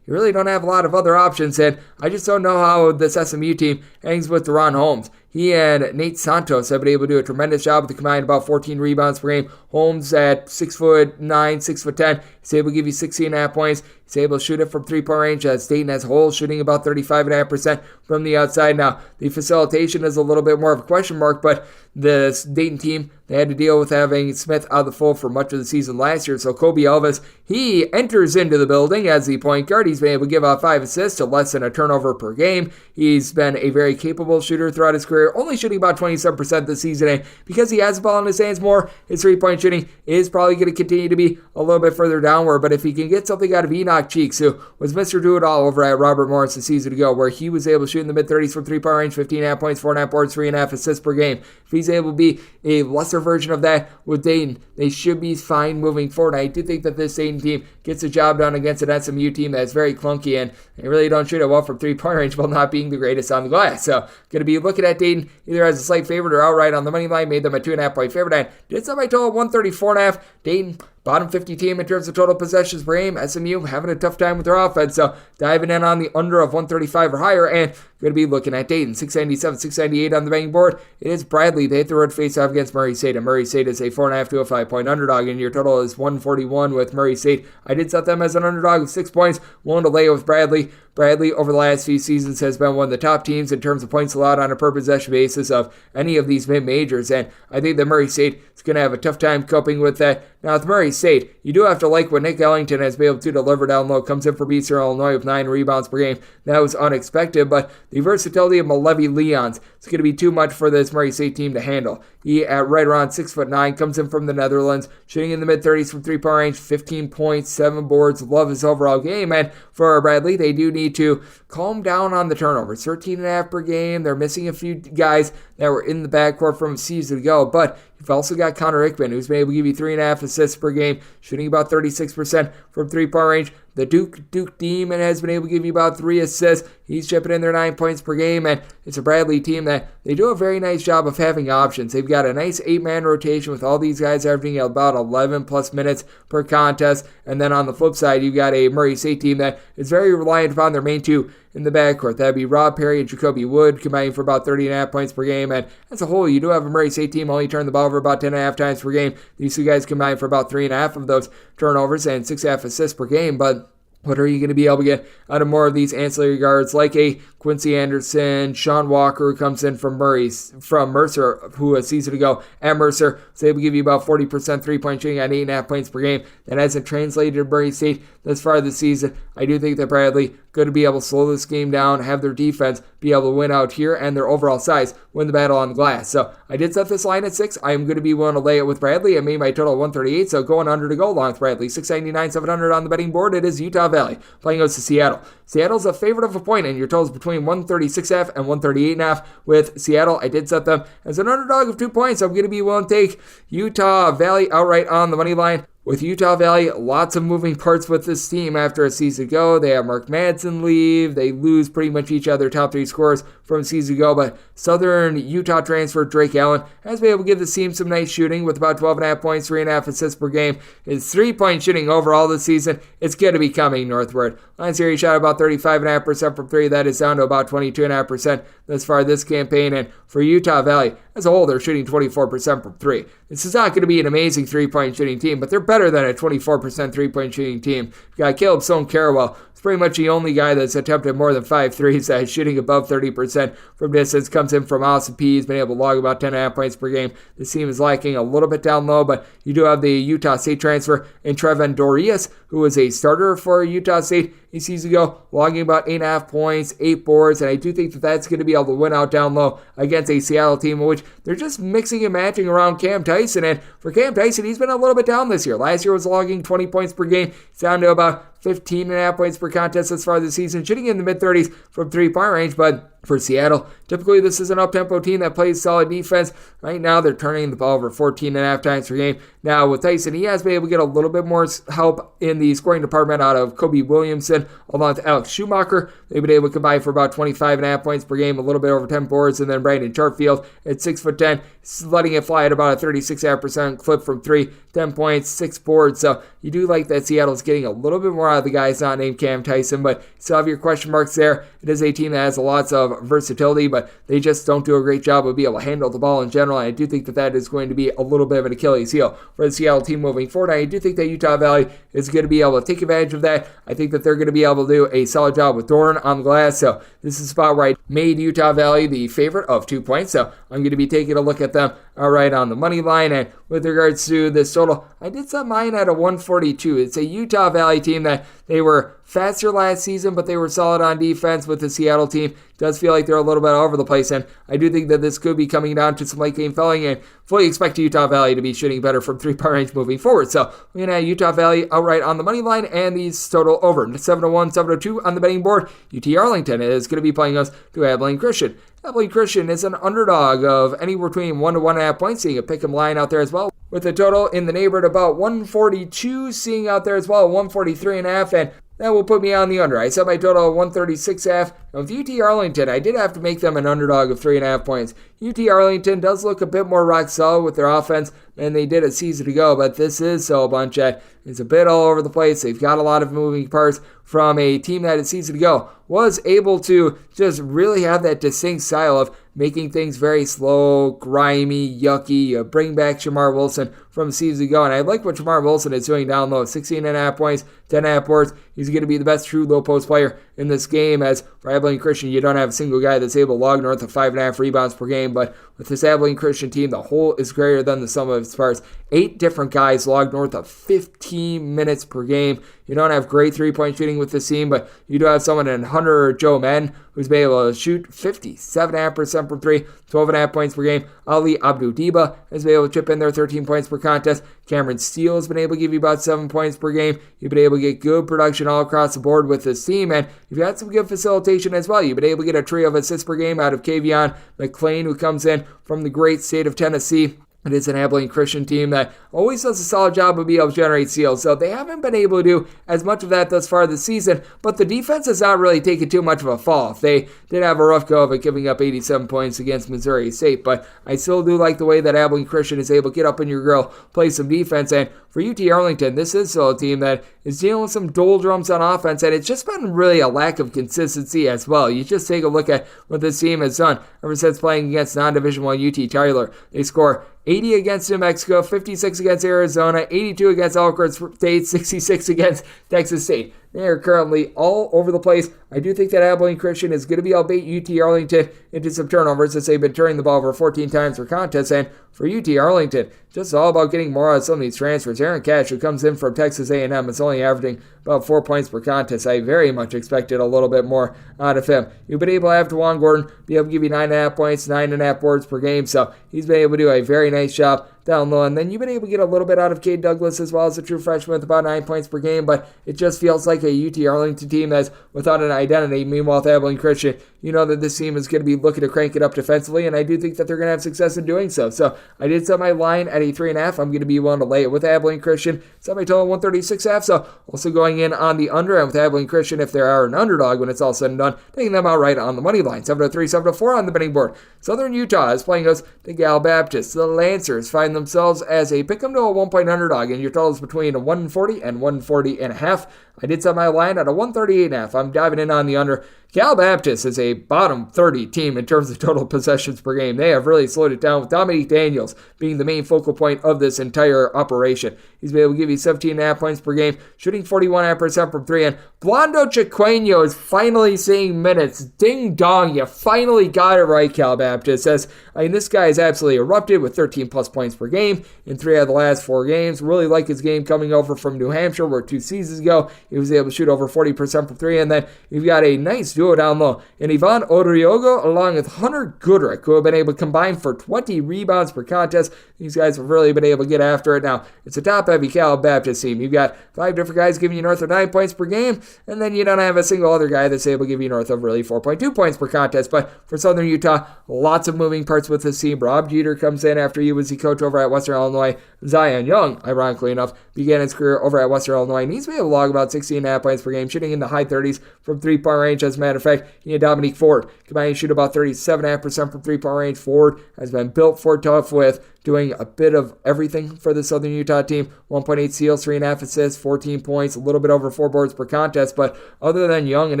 You really don't have a lot of other options, and I just don't know how this SMU team hangs with Deron Holmes. He and Nate Santos have been able to do a tremendous job with the combined about 14 rebounds per game. Holmes at 6'9", 6'10", he's able to give you 16.5 points. He's able to shoot it from three-point range as Dayton as a whole, shooting about 35.5% from the outside. Now, the facilitation is a little bit more of a question mark, but the Dayton team, they had to deal with having Smith out of the fold for much of the season last year. So Kobe Elvis, he enters into the building as the point guard. He's been able to give out 5 assists to less than a turnover per game. He's been a very capable shooter throughout his career, only shooting about 27% this season. And because he has the ball in his hands more, his three-point shooting is probably going to continue to be a little bit further downward. But if he can get something out of Enoch Cheeks, who was Mr. Do-It-All over at Robert Morris a season ago, where he was able to shoot in the mid-30s from three-point range, 15.5 points, 4.5 boards, 3.5 assists per game. If he's able to be a lesser version of that with Dayton, they should be fine moving forward. I do think that this Dayton team gets the job done against an SMU team that's very clunky, and they really don't shoot it well from three-point range while not being the greatest on the glass. So, going to be looking at Dayton either as a slight favorite or outright on the money line. Made them a 2.5-point favorite. And did somebody total 134.5. Dayton, bottom 50 team in terms of total possessions per game. SMU having a tough time with their offense, so diving in on the under of 135 or higher, and going to be looking at Dayton. 697, 698 on the betting board. It is Bradley. They hit the road face-off against Murray State, and Murray State is a 4.5 to a 5-point underdog, and your total is 141 with Murray State. I did set them as an underdog of 6 points, willing to lay it with Bradley. Bradley, over the last few seasons, has been one of the top teams in terms of points allowed on a per-possession basis of any of these mid-majors, and I think that Murray State is going to have a tough time coping with that. Now, with Murray State, you do have to like what Nick Ellington has been able to deliver down low. Comes in for Eastern Illinois with 9 rebounds per game. That was unexpected, but the versatility of Malevi Leons is going to be too much for this Murray State team to handle. He, at right around 6'9", comes in from the Netherlands, shooting in the mid-30s from three-point range, 15 points, 7 boards. Love his overall game, and for Bradley, they do need to calm down on the turnovers. 13.5 per game. They're missing a few guys that were in the backcourt from a season ago, but you've also got Connor Ickman, who's been able to give you 3.5 assists per game, shooting about 36% from three-point range. The Duke Demon has been able to give you about 3 assists. He's chipping in their 9 points per game, and it's a Bradley team that they do a very nice job of having options. They've got a nice 8-man rotation with all these guys averaging about 11-plus minutes per contest, and then on the flip side, you've got a Murray State team that is very reliant upon their main two in the backcourt. That'd be Rob Perry and Jacoby Wood, combining for about 30.5 points per game, and as a whole, you do have a Murray State team only turn the ball over about 10.5 times per game. These two guys combine for about 3.5 of those turnovers and 6.5 assists per game, but what are you going to be able to get out of more of these ancillary guards like a Quincy Anderson, Sean Walker, who comes in from Mercer, who a season ago at Mercer was able to give you about 40% three-point shooting at 8.5 points per game. That hasn't translated to Murray State thus far this season. I do think that Bradley going to be able to slow this game down, have their defense be able to win out here, and their overall size win the battle on the glass. So I did set this line at 6. I am going to be willing to lay it with Bradley. I made my total 138, so going under to go along with Bradley. 699, 700 on the betting board. It is Utah Valley playing goes to Seattle. Seattle's a favorite of a point, and your total is between 136.5 and 138.5 with Seattle. I did set them as an underdog of 2 points. I'm going to be willing to take Utah Valley outright on the money line. With Utah Valley, lots of moving parts with this team after a season ago. They have Mark Madsen leave. They lose pretty much each of their top 3 scorers from a season ago, but Southern Utah transfer Drake Allen has been able to give the team some nice shooting with about 12.5 points, 3.5 assists per game. His three-point shooting overall this season, it's going to be coming northward. Last year he shot about 35.5% from 3. That is down to about 22.5% thus far this campaign, and for Utah Valley as a whole, they're shooting 24% from 3. This is not going to be an amazing three-point shooting team, but they're better than a 24% three-point shooting team. You've got Caleb Stone Carawell. It's pretty much the only guy that's attempted more than 5 threes that is shooting above 30% from distance. Comes in from Austin Peay. He's been able to log about 10.5 points per game. This team is lacking a little bit down low, but you do have the Utah State transfer in Trevin Dorias, who was a starter for Utah State a season ago, logging about 8.5 points, 8 boards, and I do think that that's going to be able to win out down low against a Seattle team in which they're just mixing and matching around Cam Tyson, and for Cam Tyson, he's been a little bit down this year. Last year was logging 20 points per game. He's down to about 15.5 points per contest thus far this season, shooting in the mid-30s from three-point range, but for Seattle, typically this is an up-tempo team that plays solid defense. Right now, they're turning the ball over 14.5 times per game. Now, with Tyson, he has been able to get a little bit more help in the scoring department out of Kobe Williamson, along with Alex Schumacher. They've been able to combine for about 25.5 points per game, a little bit over 10 boards, and then Brandon Chartfield at 6'10", letting it fly at about a 36.5% clip from 3, 10 points, 6 boards. So you do like that Seattle's getting a little bit more out of the guys not named Cam Tyson, but you still have your question marks there. It is a team that has lots of versatility, but they just don't do a great job of being able to handle the ball in general. And I do think that is going to be a little bit of an Achilles heel for the Seattle team moving forward. I do think that Utah Valley is going to be able to take advantage of that. I think that they're going to be able to do a solid job with Doran on the glass. So this is a spot where I made Utah Valley the favorite of 2 points. So I'm going to be taking a look at them right on the money line. And with regards to this total, I did set mine at a 142. It's a Utah Valley team that they were faster last season, but they were solid on defense with the Seattle team. It does feel like they're a little bit all over the place, and I do think that this could be coming down to some late game felling, and fully expect Utah Valley to be shooting better from three-point range moving forward. So we're going to have Utah Valley outright on the money line, and these total over 7-1, 7-2 on the betting board. UT Arlington is going to be playing us to Abilene Christian. Abilene Christian is an underdog of anywhere between 1 to 1.5 points, seeing a pick 'em line out there as well, with the total in the neighborhood about 142, seeing out there as well 143.5, and that will put me on the under. I set my total at 136.5. And with UT Arlington, I did have to make them an underdog of 3.5 points. UT Arlington does look a bit more rock solid with their offense than they did a season ago, but this is so a bunch that is a bit all over the place. They've got a lot of moving parts from a team that a season ago was able to just really have that distinct style of making things very slow, grimy, yucky. You bring back Shamar Wilson from season ago, and I like what Shamar Wilson is doing down low. 16.5 points, 10.5 boards. He's going to be the best true low post player in this game, as for Abilene Christian, you don't have a single guy that's able to log north of 5.5 rebounds per game, but with this Abilene Christian team, the whole is greater than the sum of its parts. 8 different guys logged north of 15 minutes per game. You don't have great three-point shooting with this team, but you do have someone in Hunter Joe Madden who's been able to shoot 57.5% from 3, 12.5 points per game. Ali Abdu-Diba has been able to chip in there 13 points per contest. Cameron Steele has been able to give you about 7 points per game. You've been able to get good production all across the board with this team, and you've got some good facilitation as well. You've been able to get a trio of assists per game out of Kavion McClain, who comes in from the great state of Tennessee. It is an Abilene Christian team that always does a solid job of being able to generate steals, so they haven't been able to do as much of that thus far this season, but the defense has not really taken too much of a fall. They did have a rough go of it, giving up 87 points against Missouri State, but I still do like the way that Abilene Christian is able to get up in your grill, play some defense, and for UT Arlington, this is still a team that is dealing with some doldrums on offense, and it's just been really a lack of consistency as well. You just take a look at what this team has done ever since playing against non-Division I UT Tyler. They score 80 against New Mexico, 56 against Arizona, 82 against Elkhorn State, 66 against Texas State. They are currently all over the place. I do think that Abilene Christian is going to be able to bait UT Arlington into some turnovers, as they've been turning the ball over 14 times per contest. And for UT Arlington, just all about getting more out of some of these transfers. Aaron Cash, who comes in from Texas A&M, is only averaging about 4 points per contest. I very much expected a little bit more out of him. You've been able to have DeJuan Gordon be able to give you 9.5 points, 9.5 boards per game, so he's been able to do a very nice job down low. And then you've been able to get a little bit out of Cade Douglas as well as a true freshman with about 9 points per game, but it just feels like a UT Arlington team that's without an identity. Meanwhile, with Abilene Christian, you know that this team is going to be looking to crank it up defensively, and I do think that they're going to have success in doing so. So I did set my line at a 3.5. I'm going to be willing to lay it with Abilene Christian. Set my total 136.5. So also going in on the under, and with Abilene Christian, if they are an underdog when it's all said and done, taking them outright on the money line. 7-3, 7-4 on the betting board. Southern Utah is playing us the Gal Baptist. The Lancers find themselves as a pick 'em to a 1-point underdog, and your total is between a 140 and 140.5. I did set my line at a 138.5. I'm diving in on the under. Cal Baptist is a bottom 30 team in terms of total possessions per game. They have really slowed it down, with Dominique Daniels being the main focal point of this entire operation. He's been able to give you 17.5 points per game, shooting 41.5% from 3, and Blondo Chiqueño is finally seeing minutes. Ding dong, you finally got it right, Cal Baptist. This guy is absolutely erupted with 13+ points per game in 3 out of the last 4 games. Really like his game coming over from New Hampshire, where 2 seasons ago he was able to shoot over 40% from 3, and then you've got a nice duo duo down low in Ivan Odriogo along with Hunter Goodrick, who have been able to combine for 20 rebounds per contest. These guys have really been able to get after it. Now, it's a top-heavy Cal Baptist team. You've got 5 different guys giving you north of 9 points per game, and then you don't have a single other guy that's able to give you north of really 4.2 points per contest. But for Southern Utah, lots of moving parts with this team. Rob Jeter comes in after he was the coach over at Western Illinois. Zion Young, ironically enough, began his career over at Western Illinois, and he's been able to log about 16.5 points per game, shooting in the high 30s from three-point range. As a matter of fact, he and Dominique Ford combined to shoot about 37.5% from three-point range. Ford has been built for tough with doing a bit of everything for the Southern Utah team. 1.8 steals, 3.5 assists, 14 points, a little bit over 4 boards per contest. But other than Young and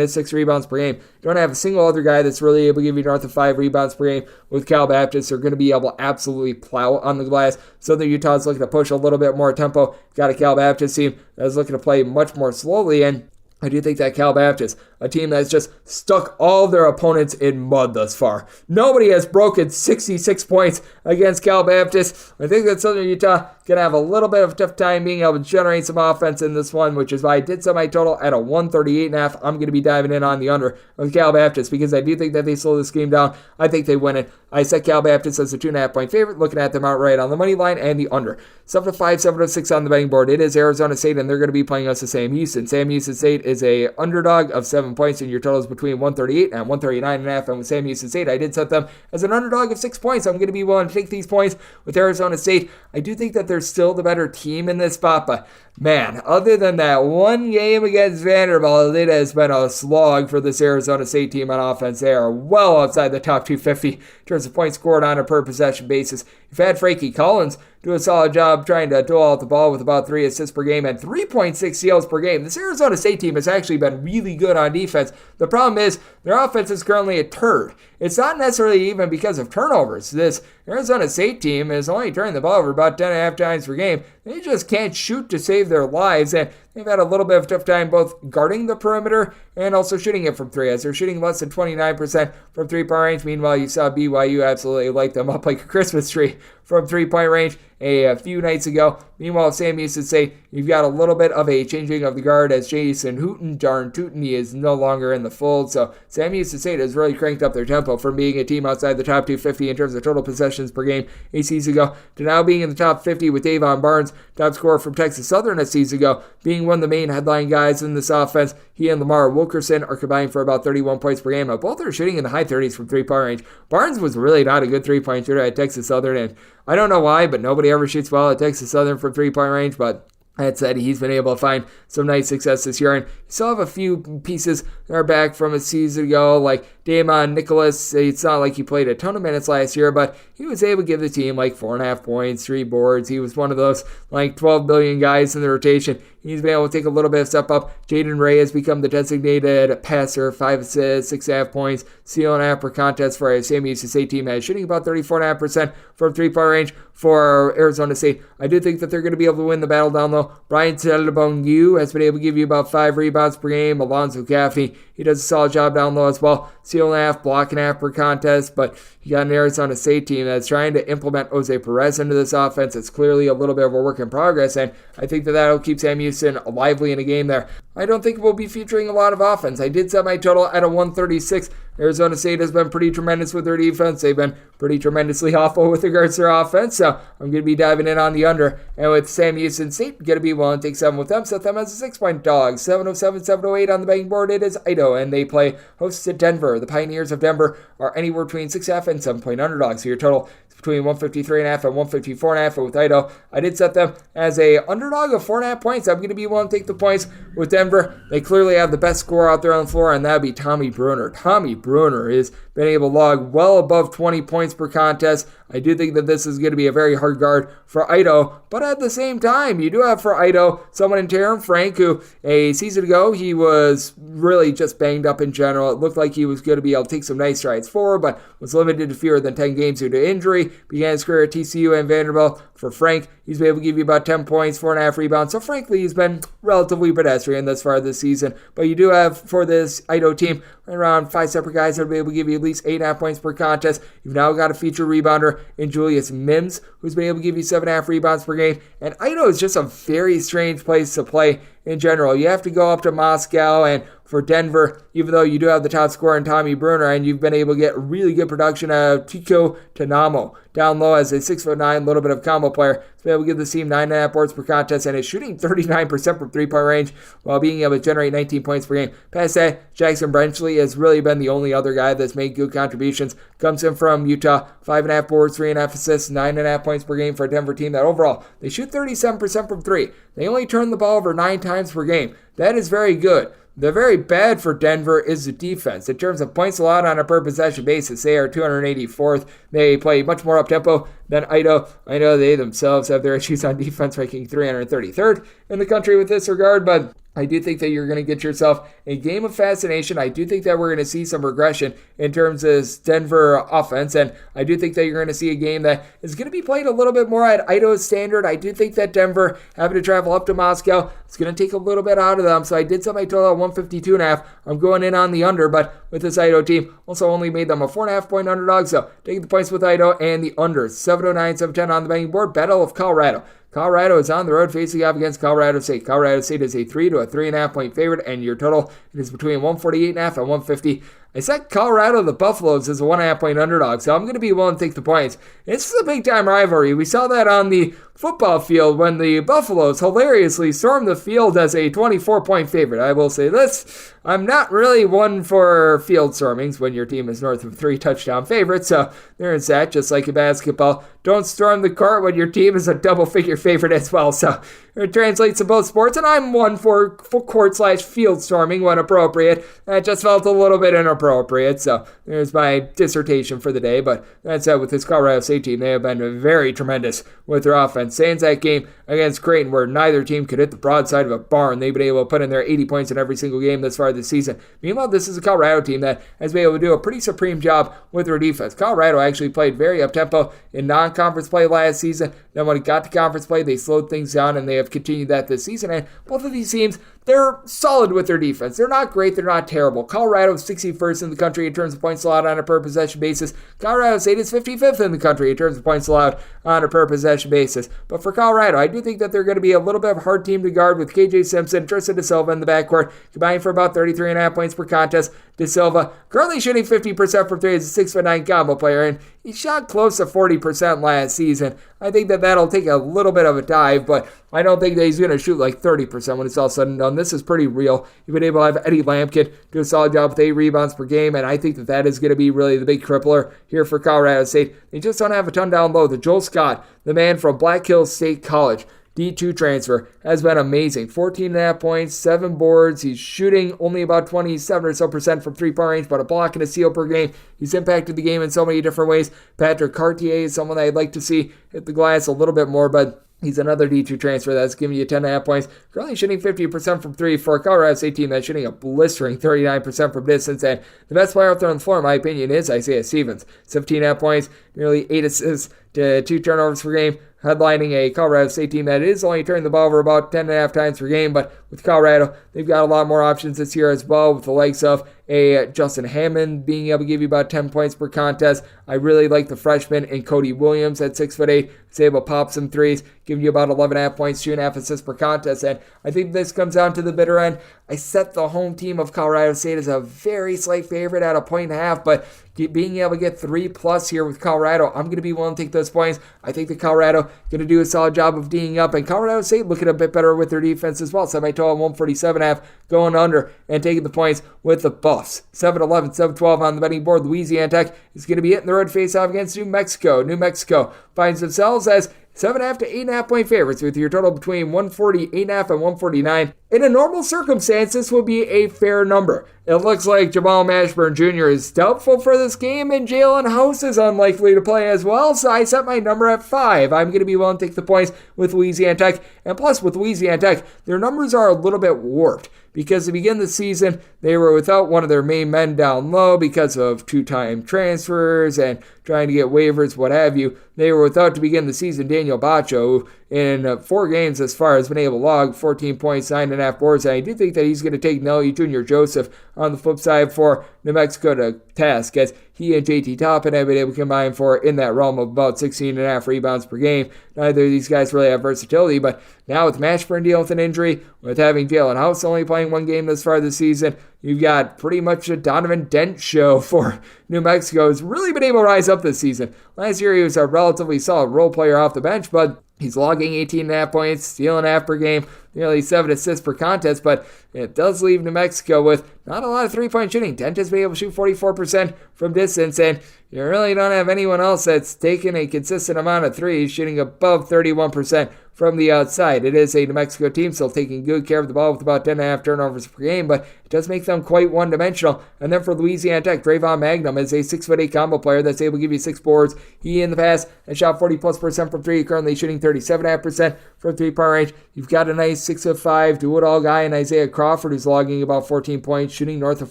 his 6 rebounds per game, you don't have a single other guy that's really able to give you north of 5 rebounds per game. With Cal Baptist, they're going to be able to absolutely plow on the glass. Southern Utah is looking to push a little bit more tempo. Got a Cal Baptist team that is looking to play much more slowly, and I do think that Cal Baptist, a team that's just stuck all their opponents in mud thus far. Nobody has broken 66 points against Cal Baptist. I think that Southern Utah going to have a little bit of a tough time being able to generate some offense in this one, which is why I did set my total at a 138.5. I'm going to be diving in on the under with Cal Baptist because I do think that they slow this game down. I think they win it. I set Cal Baptist as a 2.5 point favorite, looking at them outright on the money line and the under. 7-5, 7-6 on the betting board. It is Arizona State, and they're going to be playing us the Sam Houston. Sam Houston State is a underdog of 7 points, and your total is between 138 and 139.5. And with Sam Houston State, I did set them as an underdog of 6 points. I'm going to be willing to take these points with Arizona State. I do think that they're still the better team in this spot, but man, other than that one game against Vanderbilt, it has been a slog for this Arizona State team on offense. They are well outside the top 250 in terms of points scored on a per possession basis. You've had Frankie Collins do a solid job trying to dole out the ball with about 3 assists per game and 3.6 steals per game. This Arizona State team has actually been really good on defense. The problem is their offense is currently a turd. It's not necessarily even because of turnovers. This Arizona State team is only turning the ball over about 10.5 times per game. They just can't shoot to save their lives, and they've had a little bit of a tough time both guarding the perimeter and also shooting it from 3, as they're shooting less than 29% from 3-point range. Meanwhile, you saw BYU absolutely light them up like a Christmas tree from 3-point range a few nights ago. Meanwhile, Sam Houston State, you've got a little bit of a changing of the guard as Jason Hooten, darn Tooten, he is no longer in the fold. So Sam Houston State has really cranked up their tempo from being a team outside the top 250 in terms of total possessions per game a season ago to now being in the top 50 with Davon Barnes, top scorer from Texas Southern a season ago, being one of the main headline guys in this offense. He and Lamar Wilkerson are combined for about 31 points per game. Now, both are shooting in the high 30s from 3-point range. Barnes was really not a good 3-point shooter at Texas Southern, and I don't know why, but nobody ever shoots well at Texas Southern from 3-point range, but that said, he's been able to find some nice success this year, and you still have a few pieces that are back from a season ago, like Damon Nicholas. It's not like he played a ton of minutes last year, but he was able to give the team like 4.5 points, 3 boards. He was one of those like 12 billion guys in the rotation. He's been able to take a little bit of step up. Jaden Ray has become the designated passer, 5 assists, 6.5 points, steal and a half per contest for a Sam Houston State team that is shooting about 34.5% from 3-point range for Arizona State. I do think that they're going to be able to win the battle down low. Brian Telebongu has been able to give you about 5 rebounds per game. Alonzo Gaffney, he does a solid job down low as well. Steal and a half, block and a half per contest, but you got an Arizona State team that's trying to implement Jose Perez into this offense. It's clearly a little bit of a work in progress, and I think that that'll keep Sam Houston lively in a game there. I don't think we'll be featuring a lot of offense. I did set my total at a 136. Arizona State has been pretty tremendous with their defense. They've been pretty tremendously awful with regards to their offense, so I'm going to be diving in on the under. And with Sam Houston State, going to be willing to take 7 with them, set them as a 6-point dog. 707, 708 on the betting board. It is Idaho, and they play hosts to Denver. The Pioneers of Denver are anywhere between 6.5 and 7-point underdogs. So your total is between 153.5 and 154.5. With Idaho, I did set them as a underdog of 4.5 points. I'm going to be willing to take the points with Denver. They clearly have the best scorer out there on the floor, and that would be Tommy Bruner. Tommy Bruner has been able to log well above 20 points per contest. I do think that this is going to be a very hard guard for Idaho, but at the same time, you do have for Idaho someone in Taron Frank, who a season ago, he was really just banged up in general. It looked like he was going to be able to take some nice strides forward, but was limited to fewer than 10 games due to injury. Began his career at TCU and Vanderbilt. For Frank, he's been able to give you about 10 points, 4.5 rebounds. So frankly, he's been relatively pedestrian thus far this season. But you do have for this Idaho team around 5 separate guys that will be able to give you at least 8.5 points per contest. You've now got a feature rebounder in Julius Mims, who's been able to give you 7.5 rebounds per game. And Idaho is just a very strange place to play in general. You have to go up to Moscow, and for Denver, even though you do have the top scorer in Tommy Bruner, and you've been able to get really good production out of Tico Tanamo. Down low as a 6'9", little bit of combo player. He's been able to give the team 9.5 boards per contest and is shooting 39% from three-point range while being able to generate 19 points per game. Past that, Jackson Brenchley has really been the only other guy that's made good contributions. Comes in from Utah, 5.5 boards, 3.5 assists, 9.5 points per game for a Denver team that overall, they shoot 37% from three. They only turn the ball over 9 times per game. That is very good. The very bad for Denver is the defense. In terms of points allowed on a per possession basis, they are 284th. They play much more up-tempo than Idaho. I know they themselves have their issues on defense, ranking 333rd in the country with this regard, but I do think that you're going to get yourself a game of fascination. I do think that we're going to see some regression in terms of this Denver offense, and I do think that you're going to see a game that is going to be played a little bit more at Idaho's standard. I do think that Denver, having to travel up to Moscow, it's going to take a little bit out of them, so I did set my total at 152.5. I'm going in on the under, but with this Idaho team, also only made them a 4.5 point underdog, so taking the points with Idaho and the under. 709, 710 on the betting board. Battle of Colorado. Colorado is on the road facing off against Colorado State. Colorado State is a 3 to a 3.5 point favorite, and your total is between 148.5 and 150. I set Colorado, the Buffaloes, as a 1.5 point underdog, so I'm going to be willing to take the points. This is a big time rivalry. We saw that on the football field when the Buffaloes hilariously stormed the field as a 24 point favorite. I will say this, I'm not really one for field stormings when your team is north of 3 touchdown favorites, so there's that, just like in basketball. Don't storm the court when your team is a double figure favorite as well, so it translates to both sports, and I'm one for court/field storming when appropriate. That just felt a little bit inappropriate, so there's my dissertation for the day. But that said, with this Colorado State team, they have been very tremendous with their offense. Sans that game against Creighton, where neither team could hit the broadside of a barn, they've been able to put in their 80 points in every single game thus far this season. Meanwhile, this is a Colorado team that has been able to do a pretty supreme job with their defense. Colorado actually played very up-tempo in non-conference play last season. Then when it got to conference play, they slowed things down, and they have continued that this season. And both of these teams, they're solid with their defense. They're not great. They're not terrible. Colorado is 61st in the country in terms of points allowed on a per possession basis. Colorado State is 55th in the country in terms of points allowed on a per possession basis. But for Colorado, I do think that they're going to be a little bit of a hard team to guard with KJ Simpson, Tristan De Silva in the backcourt, combining for about 33.5 points per contest. De Silva currently shooting 50% from 3 as a 6'9" combo player, and he shot close to 40% last season. I think that that'll take a little bit of a dive, but I don't think that he's going to shoot like 30% when it's all said and done. This is pretty real. You've been able to have Eddie Lampkin do a solid job with 8 rebounds per game, and I think that that is going to be really the big crippler here for Colorado State. They just don't have a ton down low. The Joel Scott, the man from Black Hills State College, D2 transfer, has been amazing. 14.5 points, 7 boards. He's shooting only about 27 or so percent from 3-point range, but a block and a steal per game. He's impacted the game in so many different ways. Patrick Cartier is someone that I'd like to see hit the glass a little bit more, but he's another D2 transfer that's giving you 10.5 points. Currently shooting 50% from 3 for a Colorado State team that's shooting a blistering 39% from distance. And the best player out there on the floor, in my opinion, is Isaiah Stevens. 17.5 points, nearly 8 assists to 2 turnovers per game, headlining a Colorado State team that is only turning the ball over about 10.5 times per game. But with Colorado, they've got a lot more options this year as well, with the likes of a Justin Hammond being able to give you about 10 points per contest. I really like the freshman in Cody Williams at 6'8". He's able to pop some threes, giving you about 11.5 points, 2.5 assists per contest. And I think this comes down to the bitter end. I set the home team of Colorado State as a very slight favorite at 1.5, but being able to get 3+ here with Colorado, I'm going to be willing to take those points. I think that Colorado going to do a solid job of D'ing up, and Colorado State looking a bit better with their defense as well. So my total 147.5 going under and taking the points with the Buffs. 7-11, 7-12 on the betting board. Louisiana Tech is going to be hitting the road face-off against New Mexico. New Mexico finds themselves as 7.5 to 8.5 point favorites, with your total between 148.5 and 149. In a normal circumstance, this would be a fair number. It looks like Jamal Mashburn Jr. is doubtful for this game, and Jalen House is unlikely to play as well, so I set my number at 5. I'm going to be willing to take the points with Louisiana Tech, and plus with Louisiana Tech, their numbers are a little bit warped, because to begin the season, they were without one of their main men down low because of 2-time transfers and trying to get waivers, what have you. They were without, to begin the season, Daniel Bacho, who in 4 games as far has been able to log 14 points, 9.5 boards, and I do think that he's going to take Nelly Jr. Joseph on the flip side for New Mexico to task, as he and JT Toppin have been able to combine for in that realm of about 16.5 rebounds per game. Neither of these guys really have versatility, but now with Mashburn dealing with an injury, with having Jalen House only playing 1 game this far this season, you've got pretty much a Donovan Dent show for New Mexico. He's really been able to rise up this season. Last year, he was a relatively solid role player off the bench, but he's logging 18.5 points, stealing half per game, nearly 7 assists per contest, but it does leave New Mexico with not a lot of three-point shooting. Dent has been able to shoot 44% from distance, and you really don't have anyone else that's taken a consistent amount of threes, shooting above 31% from the outside. It is a New Mexico team still taking good care of the ball with about 10.5 turnovers per game, but it does make them quite one-dimensional. And then for Louisiana Tech, Drayvon Magnum is a 6'8" combo player that's able to give you 6 boards. He in the past has shot 40+% from three, currently shooting 37.5% from three-point range. You've got a nice 6'5" do-it-all guy in Isaiah Crawford who's logging about 14 points, shooting north of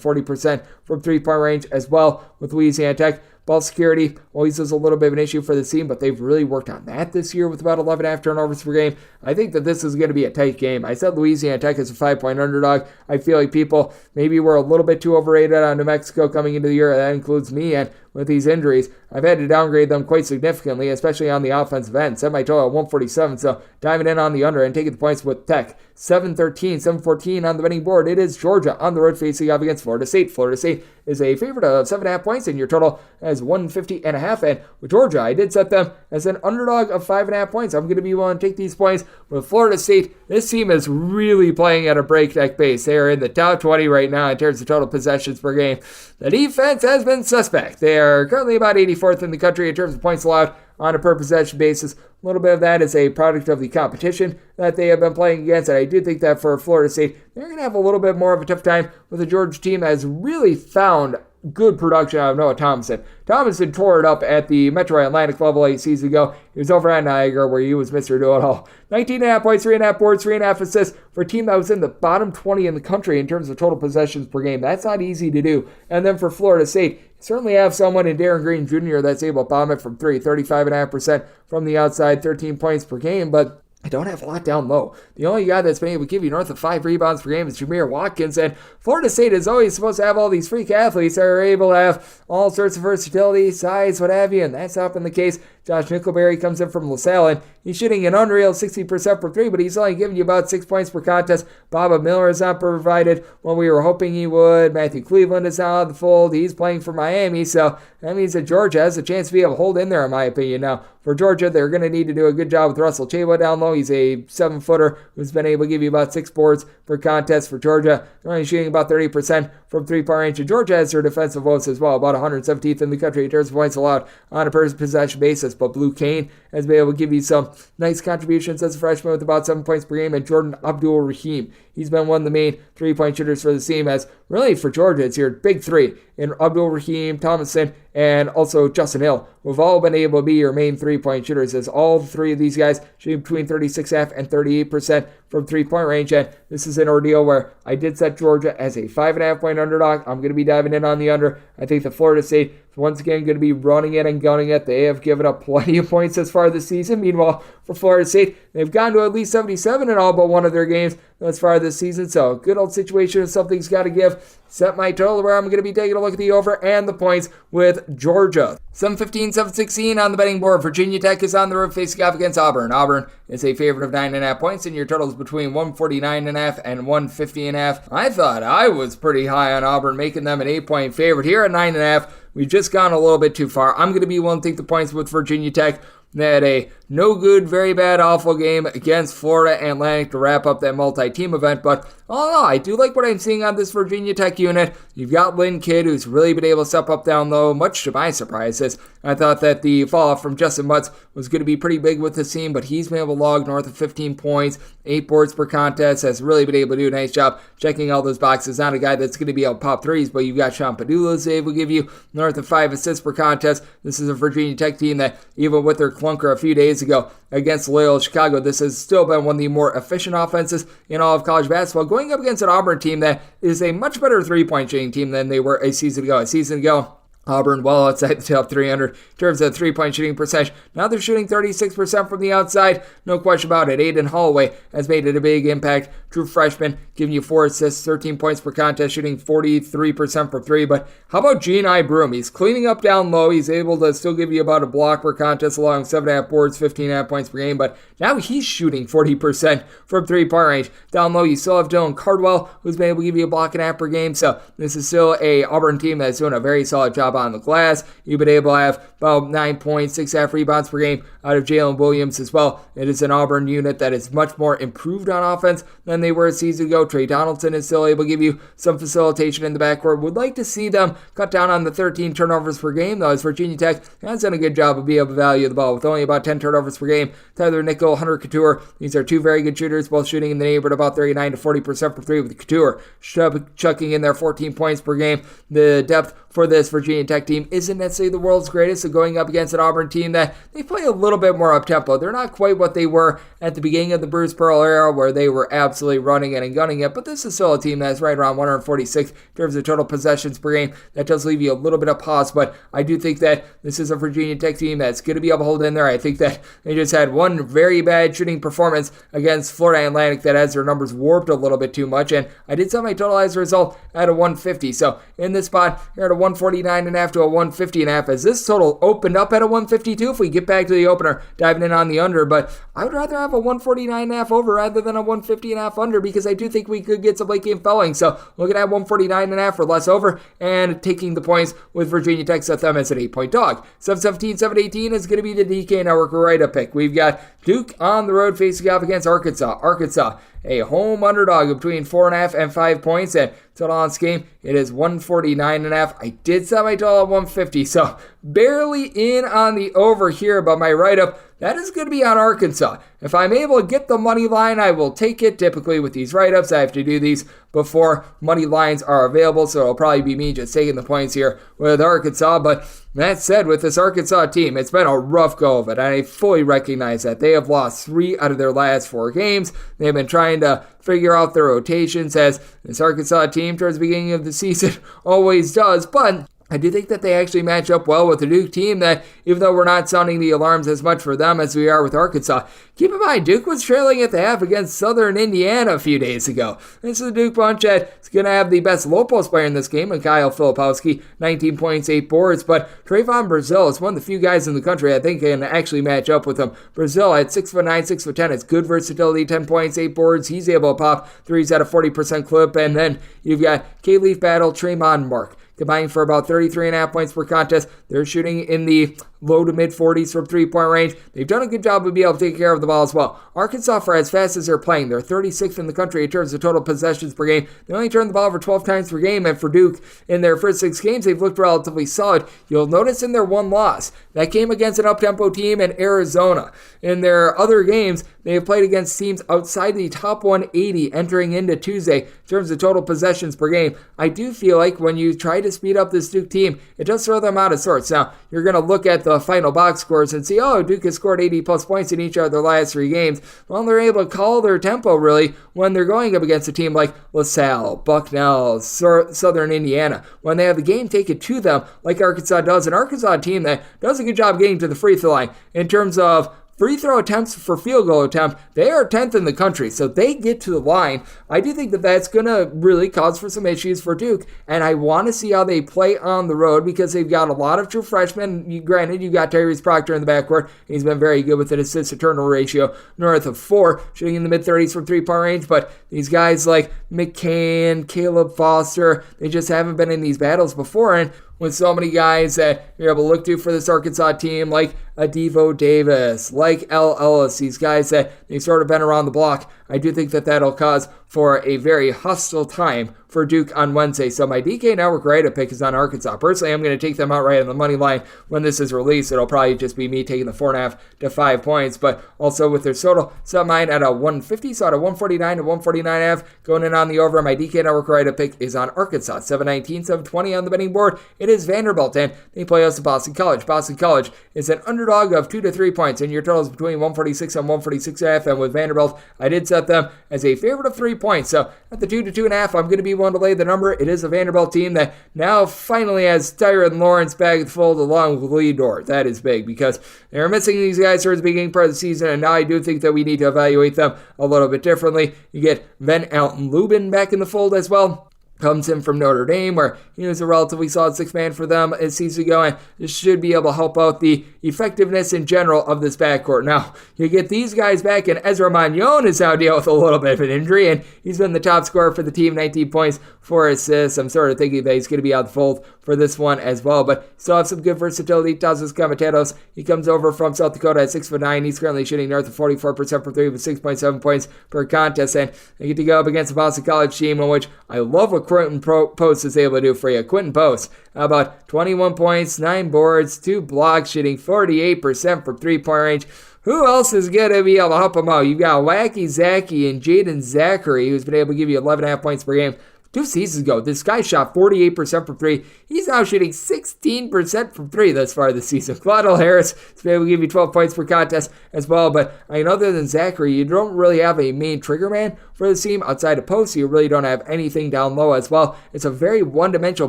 40% from three-point range as well with Louisiana Tech. Ball security always is a little bit of an issue for the team, but they've really worked on that this year with about 11.5 turnovers per game. I think that this is going to be a tight game. I said Louisiana Tech is a 5-point underdog. I feel like people maybe were a little bit too overrated on New Mexico coming into the year. That includes me, and with these injuries, I've had to downgrade them quite significantly, especially on the offensive end. Set my total at 147, so diving in on the under and taking the points with Tech. 7-13, 7-14 on the betting board. It is Georgia on the road facing up against Florida State. Florida State is a favorite of 7.5 points, and your total as 150.5. And with Georgia, I did set them as an underdog of 5.5 points. I'm going to be willing to take these points. With Florida State, this team is really playing at a breakneck pace. They are in the top 20 right now in terms of total possessions per game. The defense has been suspect. They are currently about 84th in the country in terms of points allowed on a per possession basis. A little bit of that is a product of the competition that they have been playing against, and I do think that for Florida State, they're going to have a little bit more of a tough time with the Georgia team that has really found good production out of Noah Thompson. Thompson tore it up at the Metro Atlantic level 8 seasons ago. He was over at Niagara where he was Mr. Do-It-All. 19.5 points, 3.5 boards, 3.5 assists for a team that was in the bottom 20 in the country in terms of total possessions per game. That's not easy to do. And then for Florida State, certainly have someone in Darren Green Jr. that's able to bomb it from three, 35.5% from the outside, 13 points per game, but I don't have a lot down low. The only guy that's been able to give you north of 5 rebounds per game is Jameer Watkins, and Florida State is always supposed to have all these freak athletes that are able to have all sorts of versatility, size, what have you, and that's not been the case. Josh Nickelberry comes in from LaSalle, and he's shooting an unreal 60% for three, but he's only giving you about 6 points per contest. Baba Miller is not provided when we were hoping he would. Matthew Cleveland is now out of the fold. He's playing for Miami, so that means that Georgia has a chance to be able to hold in there, in my opinion. Now, for Georgia, they're going to need to do a good job with Russell Chaywa down low. He's a 7-footer who's been able to give you about 6 boards per contest for Georgia. They're only shooting about 30% from three-point range. And Georgia has their defensive votes as well, about 117th in the country in terms of points allowed on a per-possession basis. But Blue Kane has been able to give you some nice contributions as a freshman with about 7 points per game. And Jordan Abdul-Rahim, he's been one of the main three-point shooters for the team, as really for Georgia, it's your big three in Abdul-Rahim, Thomason, and also Justin Hill, who have all been able to be your main three-point shooters, as all three of these guys shooting between 36.5% and 38% from three-point range. And this is an ordeal where I did set Georgia as a 5.5-point underdog. I'm going to be diving in on the under. I think the Florida State is once again going to be running it and gunning it. They have given up plenty of points as far this season. Meanwhile, for Florida State, they've gone to at least 77 in all but one of their games as far this season. So good old situation if something's got to give. Set my total where I'm going to be taking a look at the over and the points with Georgia. 7-15, 7-16 on the betting board. Virginia Tech is on the road facing off against Auburn. Auburn is a favorite of 9.5 points, and your total is between 149.5 and 150.5. I thought I was pretty high on Auburn, making them an 8-point favorite. Here at 9.5, we've just gone a little bit too far. I'm going to be willing to take the points with Virginia Tech. They had a no good, very bad, awful game against Florida Atlantic to wrap up that multi-team event. But all in all, I do like what I'm seeing on this Virginia Tech unit. You've got Lynn Kidd, who's really been able to step up down low, much to my surprises. I thought that the fall-off from Justin Mutz was going to be pretty big with this team, but he's been able to log north of 15 points, 8 boards per contest, has really been able to do a nice job checking all those boxes. Not a guy that's going to be able to pop threes, but you've got Sean Padula who's able to give you north of 5 assists per contest. This is a Virginia Tech team that, even with their clunker a few days ago against Loyola Chicago, this has still been one of the more efficient offenses in all of college basketball, going up against an Auburn team that is a much better three-point shooting team than they were a season ago. A season ago, Auburn well outside the top 300 in terms of three-point shooting percentage. Now they're shooting 36% from the outside. No question about it. Aiden Holloway has made it a big impact. True freshman, giving you 4 assists, 13 points per contest, shooting 43% from 3. But how about Gene Broom? He's cleaning up down low. He's able to still give you about a block per contest along 7.5 boards, 15.5 points per game. But now he's shooting 40% from three-point range. Down low, you still have Dylan Cardwell, who's been able to give you a block and a half per game. So this is still a Auburn team that's doing a very solid job on the glass. You've been able to have about 9 points, 6.5 rebounds per game out of Jalen Williams as well. It is an Auburn unit that is much more improved on offense than they were a season ago. Trey Donaldson is still able to give you some facilitation in the backcourt. Would like to see them cut down on the 13 turnovers per game, though, as Virginia Tech has done a good job of being able to value the ball with only about 10 turnovers per game. Tyler Nickel, Hunter Couture, these are two very good shooters, both shooting in the neighborhood about 39 to 40% for 3, with Couture chucking in their 14 points per game. The depth for this Virginia Tech team isn't necessarily the world's greatest, so going up against an Auburn team that they play a little bit more up-tempo. They're not quite what they were at the beginning of the Bruce Pearl era, where they were absolutely running it and gunning it, but this is still a team that's right around 146 in terms of total possessions per game. That does leave you a little bit of pause, but I do think that this is a Virginia Tech team that's going to be able to hold in there. I think that they just had one very bad shooting performance against Florida Atlantic that has their numbers warped a little bit too much, and I did set my total as a result at a 150. So in this spot, you're at a 149.5 to a 150.5. As this total opened up at a 152, if we get back to the opener, diving in on the under, but I would rather have a 149.5 over rather than a 150.5 under, because I do think we could get some late game fouling. So looking at 149.5 or less over, and taking the points with Virginia Tech, set them as an 8-point dog. 717, 718 is going to be the DK Network right-up pick. We've got Duke on the road facing off against Arkansas. Arkansas, a home underdog of between 4.5 and 5 points, and total on this game, it is 149.5. I did set my total at 150, so barely in on the over here, but my write-up, that is going to be on Arkansas. If I'm able to get the money line, I will take it. Typically with these write-ups, I have to do these before money lines are available, so it'll probably be me just taking the points here with Arkansas. But that said, with this Arkansas team, it's been a rough go of it, and I fully recognize that. They have lost 3 out of their last 4 games. They've been trying to figure out their rotations, as this Arkansas team towards the beginning of the season always does, but I do think that they actually match up well with the Duke team, that even though we're not sounding the alarms as much for them as we are with Arkansas, keep in mind, Duke was trailing at the half against Southern Indiana a few days ago. This is a Duke bunch that's going to have the best low post player in this game, and Kyle Filipowski, 19 points, 8 boards, but Trayvon Brazile is one of the few guys in the country I think can actually match up with him. Brazile at 6'9", 6'10", it's good versatility, 10 points, 8 boards. He's able to pop threes at a 40% clip, and then you've got K-Leaf Battle, Tremont Mark, combining for about 33.5 points per contest. They're shooting in the low to mid 40s from 3-point range. They've done a good job of being able to take care of the ball as well. Arkansas, for as fast as they're playing, they're 36th in the country in terms of total possessions per game. They only turn the ball over 12 times per game, and for Duke, in their first 6 games, they've looked relatively solid. You'll notice in their one loss, that came against an up-tempo team in Arizona. In their other games, they have played against teams outside the top 180 entering into Tuesday in terms of total possessions per game. I do feel like when you try to speed up this Duke team, it does throw them out of sorts. Now, you're going to look at the final box scores and see, oh, Duke has scored 80-plus points in each of their last 3 games. Well, they're able to call their tempo, really, when they're going up against a team like LaSalle, Bucknell, Southern Indiana, when they have the game taken to them like Arkansas does. An Arkansas team that does a good job getting to the free throw line in terms of free throw attempts for field goal attempt. They are 10th in the country, so they get to the line. I do think that that's going to really cause for some issues for Duke, and I want to see how they play on the road, because they've got a lot of true freshmen. Granted, you got Tyrese Proctor in the backcourt. He's been very good with an assist-to-turnover ratio north of 4, shooting in the mid-30s from 3-point range, but these guys like McCann, Caleb Foster, they just haven't been in these battles before, and with so many guys that you're able to look to for this Arkansas team, like Adivo Davis, like L. Ellis, these guys that they've sort of been around the block, I do think that that'll cause for a very hostile time for Duke on Wednesday. So my DK Network right-up pick is on Arkansas. Personally, I'm going to take them outright on the money line when this is released. It'll probably just be me taking the 4.5 to 5 points, but also with their total, set mine at a 150, so at a 149 to 149.5, going in on the over. My DK Network right-up pick is on Arkansas. 719, 720 on the betting board. It is Vanderbilt, and they play us to Boston College. Boston College is an underdog of 2 to 3 points, and your total is between 146 and 146.5, and with Vanderbilt, I did set set them as a favorite of 3 points. So at the 2 to 2.5, I'm going to be one to lay the number. It is a Vanderbilt team that now finally has Tyron Lawrence back in the fold along with Lee Dort. That is big because they were missing these guys towards the beginning part of the season, and now I do think that we need to evaluate them a little bit differently. You get Van Alten Lubin back in the fold as well. Comes in from Notre Dame, where he was a relatively solid sixth man for them a season ago, and this should be able to help out the effectiveness in general of this backcourt. Now, you get these guys back, and Ezra Magnon is now dealing with a little bit of an injury, and he's been the top scorer for the team, 19 points, 4 assists. I'm sort of thinking that he's going to be out the fold for this one as well, but still have some good versatility. Tazos Camateros, he comes over from South Dakota at 6'9". He's currently shooting north of 44% from three with 6.7 points per contest, and they get to go up against the Boston College team, in which I love what Quentin Post is able to do for you. Quentin Post, about 21 points, 9 boards, 2 blocks, shooting 48% from three-point range. Who else is going to be able to help him out? You've got Wacky Zaki and Jaden Zachary, who's been able to give you 11.5 points per game. 2 seasons ago, this guy shot 48% from three. He's now shooting 16% from three thus far this season. Claudel Harris is able to give you 12 points per contest as well. But I mean, other than Zachary, you don't really have a main trigger man for the team outside of Post. You really don't have anything down low as well. It's a very one-dimensional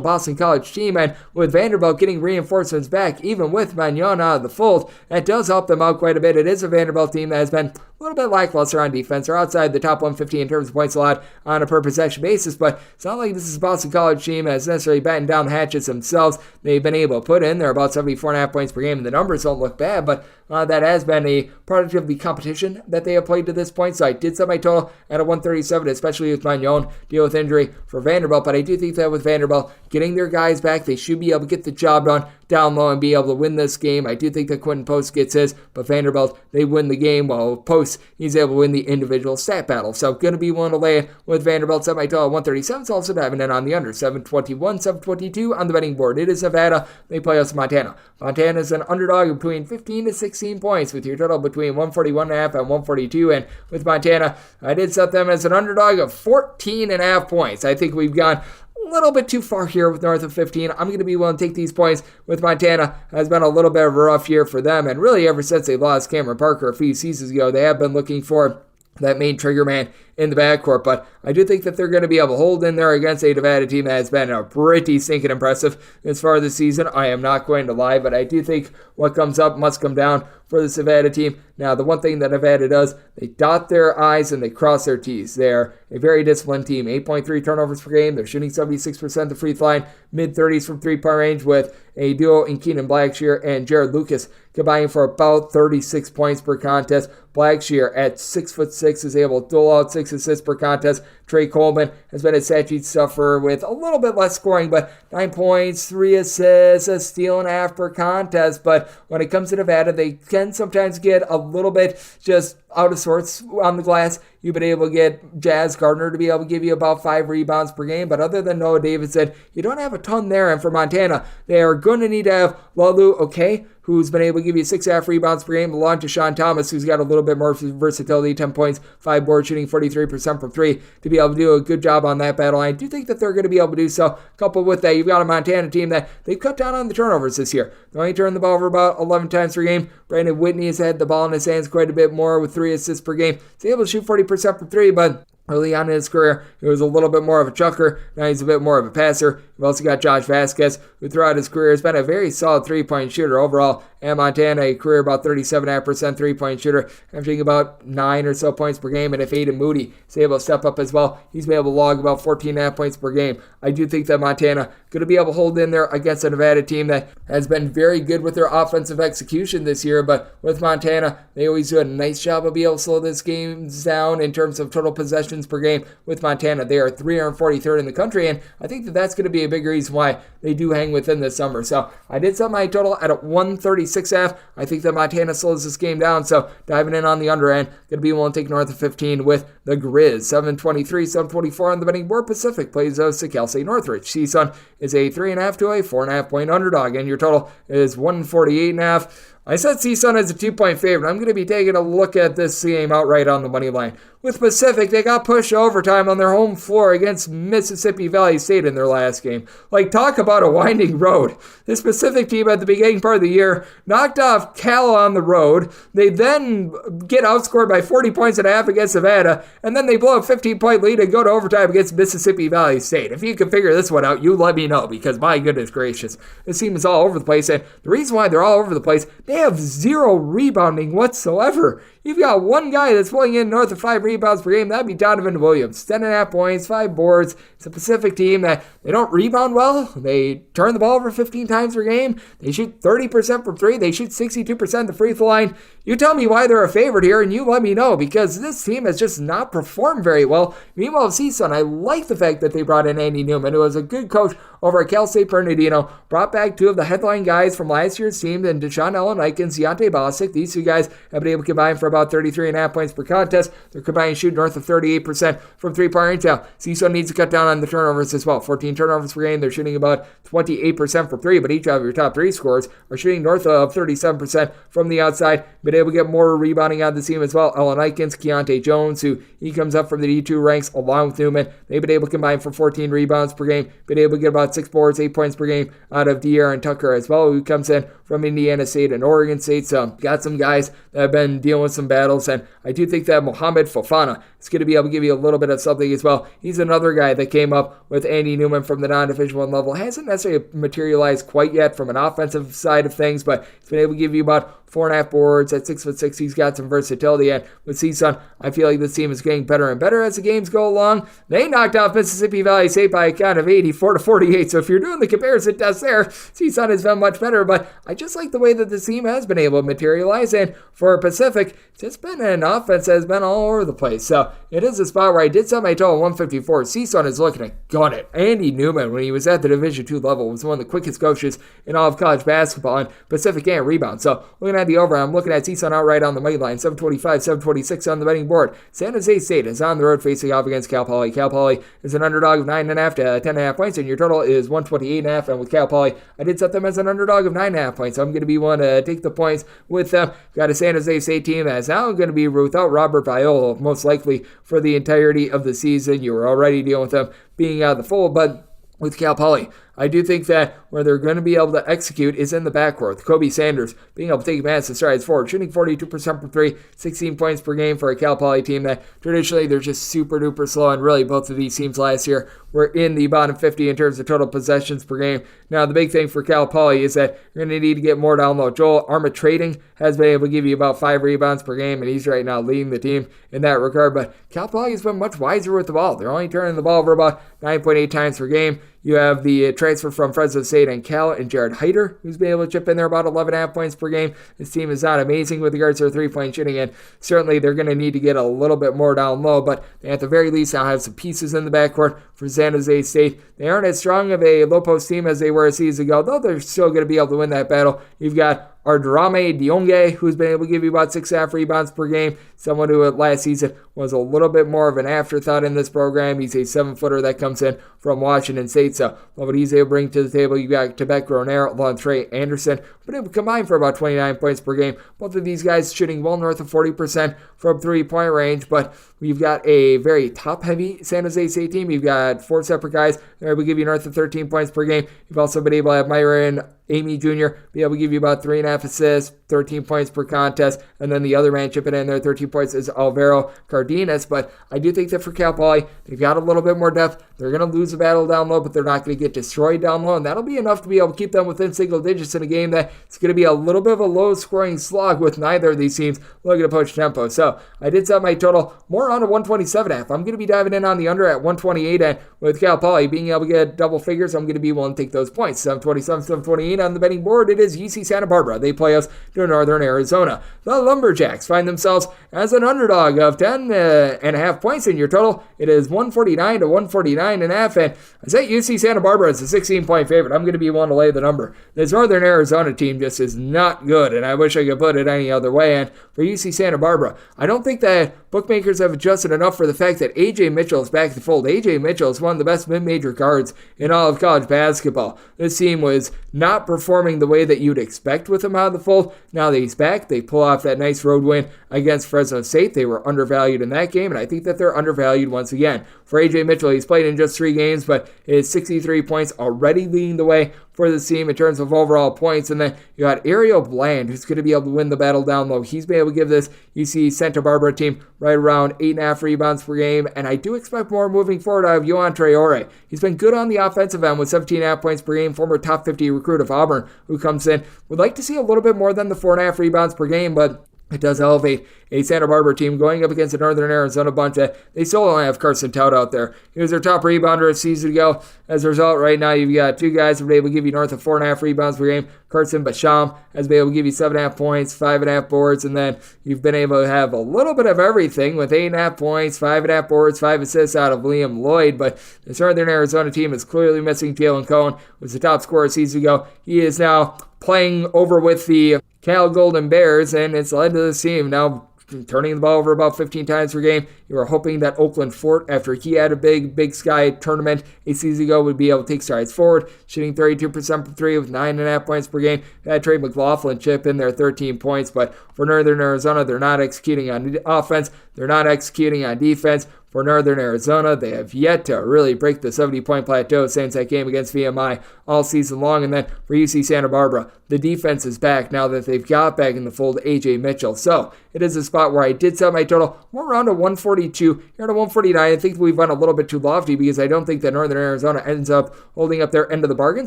Boston College team, and with Vanderbilt getting reinforcements back, even with Magnon out of the fold, that does help them out quite a bit. It is a Vanderbilt team that has been a little bit lackluster on defense. They're outside the top 150 in terms of points allowed on a per possession basis, but it's not like this is a Boston College team that's necessarily batting down the hatches themselves. They've been able to put in, they're about 74.5 points per game, and the numbers don't look bad, but that has been a product of the competition that they have played to this point. So I did set my total at a 137, especially with Magnon deal with injury for Vanderbilt, but I do think that with Vanderbilt getting their guys back, they should be able to get the job done down low and be able to win this game. I do think that Quentin Post gets his, but Vanderbilt, they win the game, while Post, he's able to win the individual stat battle. So going to be one to lay it with Vanderbilt. Set my total at 137. It's also diving in on the under, 721, 722 on the betting board. It is Nevada. They play us Montana. Montana is an underdog between 15 to 16 points, with your total between 141.5 and 142. And with Montana, I did set them as an underdog of 14.5 points. I think we've gone a little bit too far here with north of 15. I'm going to be willing to take these points with Montana. Has been a little bit of a rough year for them, and really ever since they lost Cameron Parker a few seasons ago, they have been looking for that main trigger man in the backcourt, but I do think that they're going to be able to hold in there against a Nevada team that has been pretty stinking impressive as far as the season. I am not going to lie, but I do think what comes up must come down for this Nevada team. Now, the one thing that Nevada does, they dot their I's and they cross their T's. They're a very disciplined team. 8.3 turnovers per game. They're shooting 76% the free throw line, mid-30s from three-point range, with a duo in Keenan Blackshear and Jared Lucas combining for about 36 points per contest. Blackshear at 6'6" is able to dole out 6 assists per contest. Trey Coleman has been a stat sheet sufferer with a little bit less scoring, but 9 points, 3 assists, a steal and a half per contest. But when it comes to Nevada, they can sometimes get a little bit just out of sorts on the glass. You've been able to get Jazz Gardner to be able to give you about 5 rebounds per game, but other than Noah Davidson, you don't have a ton there. And for Montana, they are going to need to have Lalu Okay, who's been able to give you 6.5 rebounds per game, along to Sean Thomas, who's got a little bit more versatility, 10 points, 5 boards, shooting 43% from three, to be able to do a good job on that battle. I do think that they're going to be able to do so. Coupled with that, you've got a Montana team that they've cut down on the turnovers this year. They only turn the ball over about 11 times per game. Brandon Whitney has had the ball in his hands quite a bit more with 3 assists per game. He's able to shoot 40% from three, but early on in his career, he was a little bit more of a chucker. Now he's a bit more of a passer. We've also got Josh Vasquez, who throughout his career has been a very solid three-point shooter overall. And Montana, a career about 37.5% three-point shooter, averaging about 9 or so points per game. And if Aiden Moody is able to step up as well, he's been able to log about 14.5 points per game. I do think that Montana going to be able to hold in there against a Nevada team that has been very good with their offensive execution this year. But with Montana, they always do a nice job of being able to slow this game down in terms of total possessions per game. With Montana, they are 343rd in the country, and I think that that's going to be a big reason why they do hang within this number. So I did set my total at a 136.5. I think that Montana slows this game down, so diving in on the under end, going to be willing to take north of 15 with the Grizz. 723, 724 on the betting board. Pacific plays host to Cal State Northridge. Seton is a 3.5 to a 4.5 point underdog, and your total is 148.5. I said Seton as a 2-point favorite. I'm going to be taking a look at this game outright on the money line. With Pacific, they got pushed to overtime on their home floor against Mississippi Valley State in their last game. Like, talk about a winding road. This Pacific team at the beginning part of the year knocked off Cal on the road. They then get outscored by 40 points and a half against Nevada, and then they blow a 15-point lead and go to overtime against Mississippi Valley State. If you can figure this one out, you let me know, because my goodness gracious, this team is all over the place, and the reason why they're all over the place, they have zero rebounding whatsoever. You've got one guy that's pulling in north of 5 rebounds per game. That'd be Donovan Williams. 10.5 points, 5 boards. It's a Pacific team that they don't rebound well. They turn the ball over 15 times per game. They shoot 30% from 3. They shoot 62% the free throw line. You tell me why they're a favorite here, and you let me know, because this team has just not performed very well. Meanwhile, Seton, I like the fact that they brought in Andy Newman, who was a good coach over at Cal State Bernardino, brought back 2 of the headline guys from last year's team, and Deshaun Ellen-Ike and Deontay Bosick. These 2 guys have been able to combine for about 33.5 points per contest. They're combined shooting north of 38% from 3-point range. Now, Seton needs to cut down on the turnovers as well. 14 turnovers per game. They're shooting about 28% from 3, but each of your top 3 scorers are shooting north of 37% from the outside. Been able to get more rebounding out of the team as well. Ellen Ikens, Keontae Jones, who he comes up from the D2 ranks along with Newman. They've been able to combine for 14 rebounds per game. Been able to get about 6 boards, 8 points per game out of De'Aaron Tucker as well, who comes in from Indiana State and Oregon State. So got some guys that have been dealing with some battles, and I do think that Mohamed Fofana is going to be able to give you a little bit of something as well. He's another guy that came up with Andy Newman from the non-Division I level. Hasn't necessarily materialized quite yet from an offensive side of things, but he's been able to give you about 4.5 boards at 6'6". He's got some versatility, and with Seton, I feel like this team is getting better and better as the games go along. They knocked off Mississippi Valley State by a count of 84-48. So if you're doing the comparison test there, Seton has been much better. But I just like the way that this team has been able to materialize, and for Pacific, it's just been an offense that has been all over the place. So it is a spot where I did set my total 154. Seton is looking to gun it. Andy Newman, when he was at the Division II level, was one of the quickest coaches in all of college basketball, and Pacific can't rebound. So looking at the over, I'm looking at Seton outright on the money line, 725, 726 on the betting board. San Jose State is on the road facing off against Cal Poly. Cal Poly is an underdog of 9.5 to 10.5 points, and your total is 128.5. And with Cal Poly, I did set them as an underdog of 9.5 points, so I'm going to be one to take the points with them. Got a San Jose State team that's now going to be without Robert Viola, most likely for the entirety of the season. You were already dealing with them being out of the fold, but with Cal Poly, I do think that where they're going to be able to execute is in the backcourt. Kobe Sanders being able to take massive strides forward, shooting 42% from 3, 16 points per game for a Cal Poly team that traditionally they're just super duper slow, and really both of these teams last year were in the bottom 50 in terms of total possessions per game. Now the big thing for Cal Poly is that you're going to need to get more down low. Joel Armatrading has been able to give you about 5 rebounds per game, and he's right now leading the team in that regard, but Cal Poly has been much wiser with the ball. They're only turning the ball over about 9.8 times per game. You have the transfer from Fresno State and Cal and Jared Hyder, who's been able to chip in there about 11.5 points per game. This team is not amazing with regards to their 3-point shooting, and certainly they're going to need to get a little bit more down low, but they at the very least now have some pieces in the backcourt for San Jose State. They aren't as strong of a low post team as they were a season ago, though they're still going to be able to win that battle. You've got Ardrame Dionge, who's been able to give you about 6.5 rebounds per game. Someone who last season was a little bit more of an afterthought in this program. He's a 7-footer that comes in from Washington State, so what he's able to bring to the table. You've got Quebec Gronero along Trey Anderson, been able to combine for about 29 points per game. Both of these guys shooting well north of 40% from 3-point range, but we've got a very top-heavy San Jose State team. You've got 4 separate guys. They're able to give you north of 13 points per game. You've also been able to have Myron Amy Jr. be able to give you about 3.5 assists, 13 points per contest, and then the other man chipping in there, 13 points, is Alvaro Cardenas. But I do think that for Cal Poly, they've got a little bit more depth. They're going to lose the battle down low, but they're not going to get destroyed down low, and that'll be enough to be able to keep them within single digits in a game that it's going to be a little bit of a low-scoring slog with neither of these teams looking to push tempo. So I did set my total more on a 127.5. I'm going to be diving in on the under at 128, and with Cal Poly being able to get double figures, I'm going to be willing to take those points. 727, 728 on the betting board. It is UC Santa Barbara. They play us to Northern Arizona. The Lumberjacks find themselves as an underdog of 10.5 points in your total. It is 149 to 149.5, and I say UC Santa Barbara is a 16-point favorite. I'm going to be willing to lay the number. This Northern Arizona team just is not good, and I wish I could put it any other way. And for UC Santa Barbara, I don't think that bookmakers have adjusted enough for the fact that A.J. Mitchell is back to the fold. A.J. Mitchell Mitchell is one of the best mid-major guards in all of college basketball. This team was not performing the way that you'd expect with him out of the fold. Now that he's back, they pull off that nice road win against Fresno State. They were undervalued in that game, and I think that they're undervalued once again. For A.J. Mitchell, he's played in just 3 games, but his 63 points already leading the way for this team in terms of overall points. And then you got Ariel Bland, who's going to be able to win the battle down low. He's been able to give this UC Santa Barbara team right around 8.5 rebounds per game, and I do expect more moving forward out of Yohan Traore. He's been good on the offensive end with 17.5 points per game, former top 50 recruit of Auburn, who comes in. Would like to see a little bit more than the 4.5 rebounds per game, but it does elevate a Santa Barbara team going up against a Northern Arizona bunch that they still only have Carson Tout out there. He was their top rebounder a season ago. As a result, right now you've got 2 guys who have been able to give you north of 4.5 rebounds per game. Carson Basham has been able to give you 7.5 points, 5.5 boards, and then you've been able to have a little bit of everything with 8.5 points, 5.5 boards, 5 assists out of Liam Lloyd. But this Northern Arizona team is clearly missing Jalen Cohen, who was the top scorer a season ago. He is now playing over with the Cal Golden Bears, and it's led to this team now turning the ball over about 15 times per game. You were hoping that Oakland Fort, after he had a Big Sky tournament a season ago, would be able to take strides forward, shooting 32% from 3 with 9.5 points per game. They had Trey McLaughlin chip in there 13 points, but for Northern Arizona, they're not executing on offense. They're not executing on defense. For Northern Arizona, they have yet to really break the 70-point plateau since that game against VMI all season long. And then for UC Santa Barbara, the defense is back now that they've got back in the fold A.J. Mitchell. So it is a spot where I did set my total more around a 142. Here at a 149, I think we've run a little bit too lofty because I don't think that Northern Arizona ends up holding up their end of the bargain.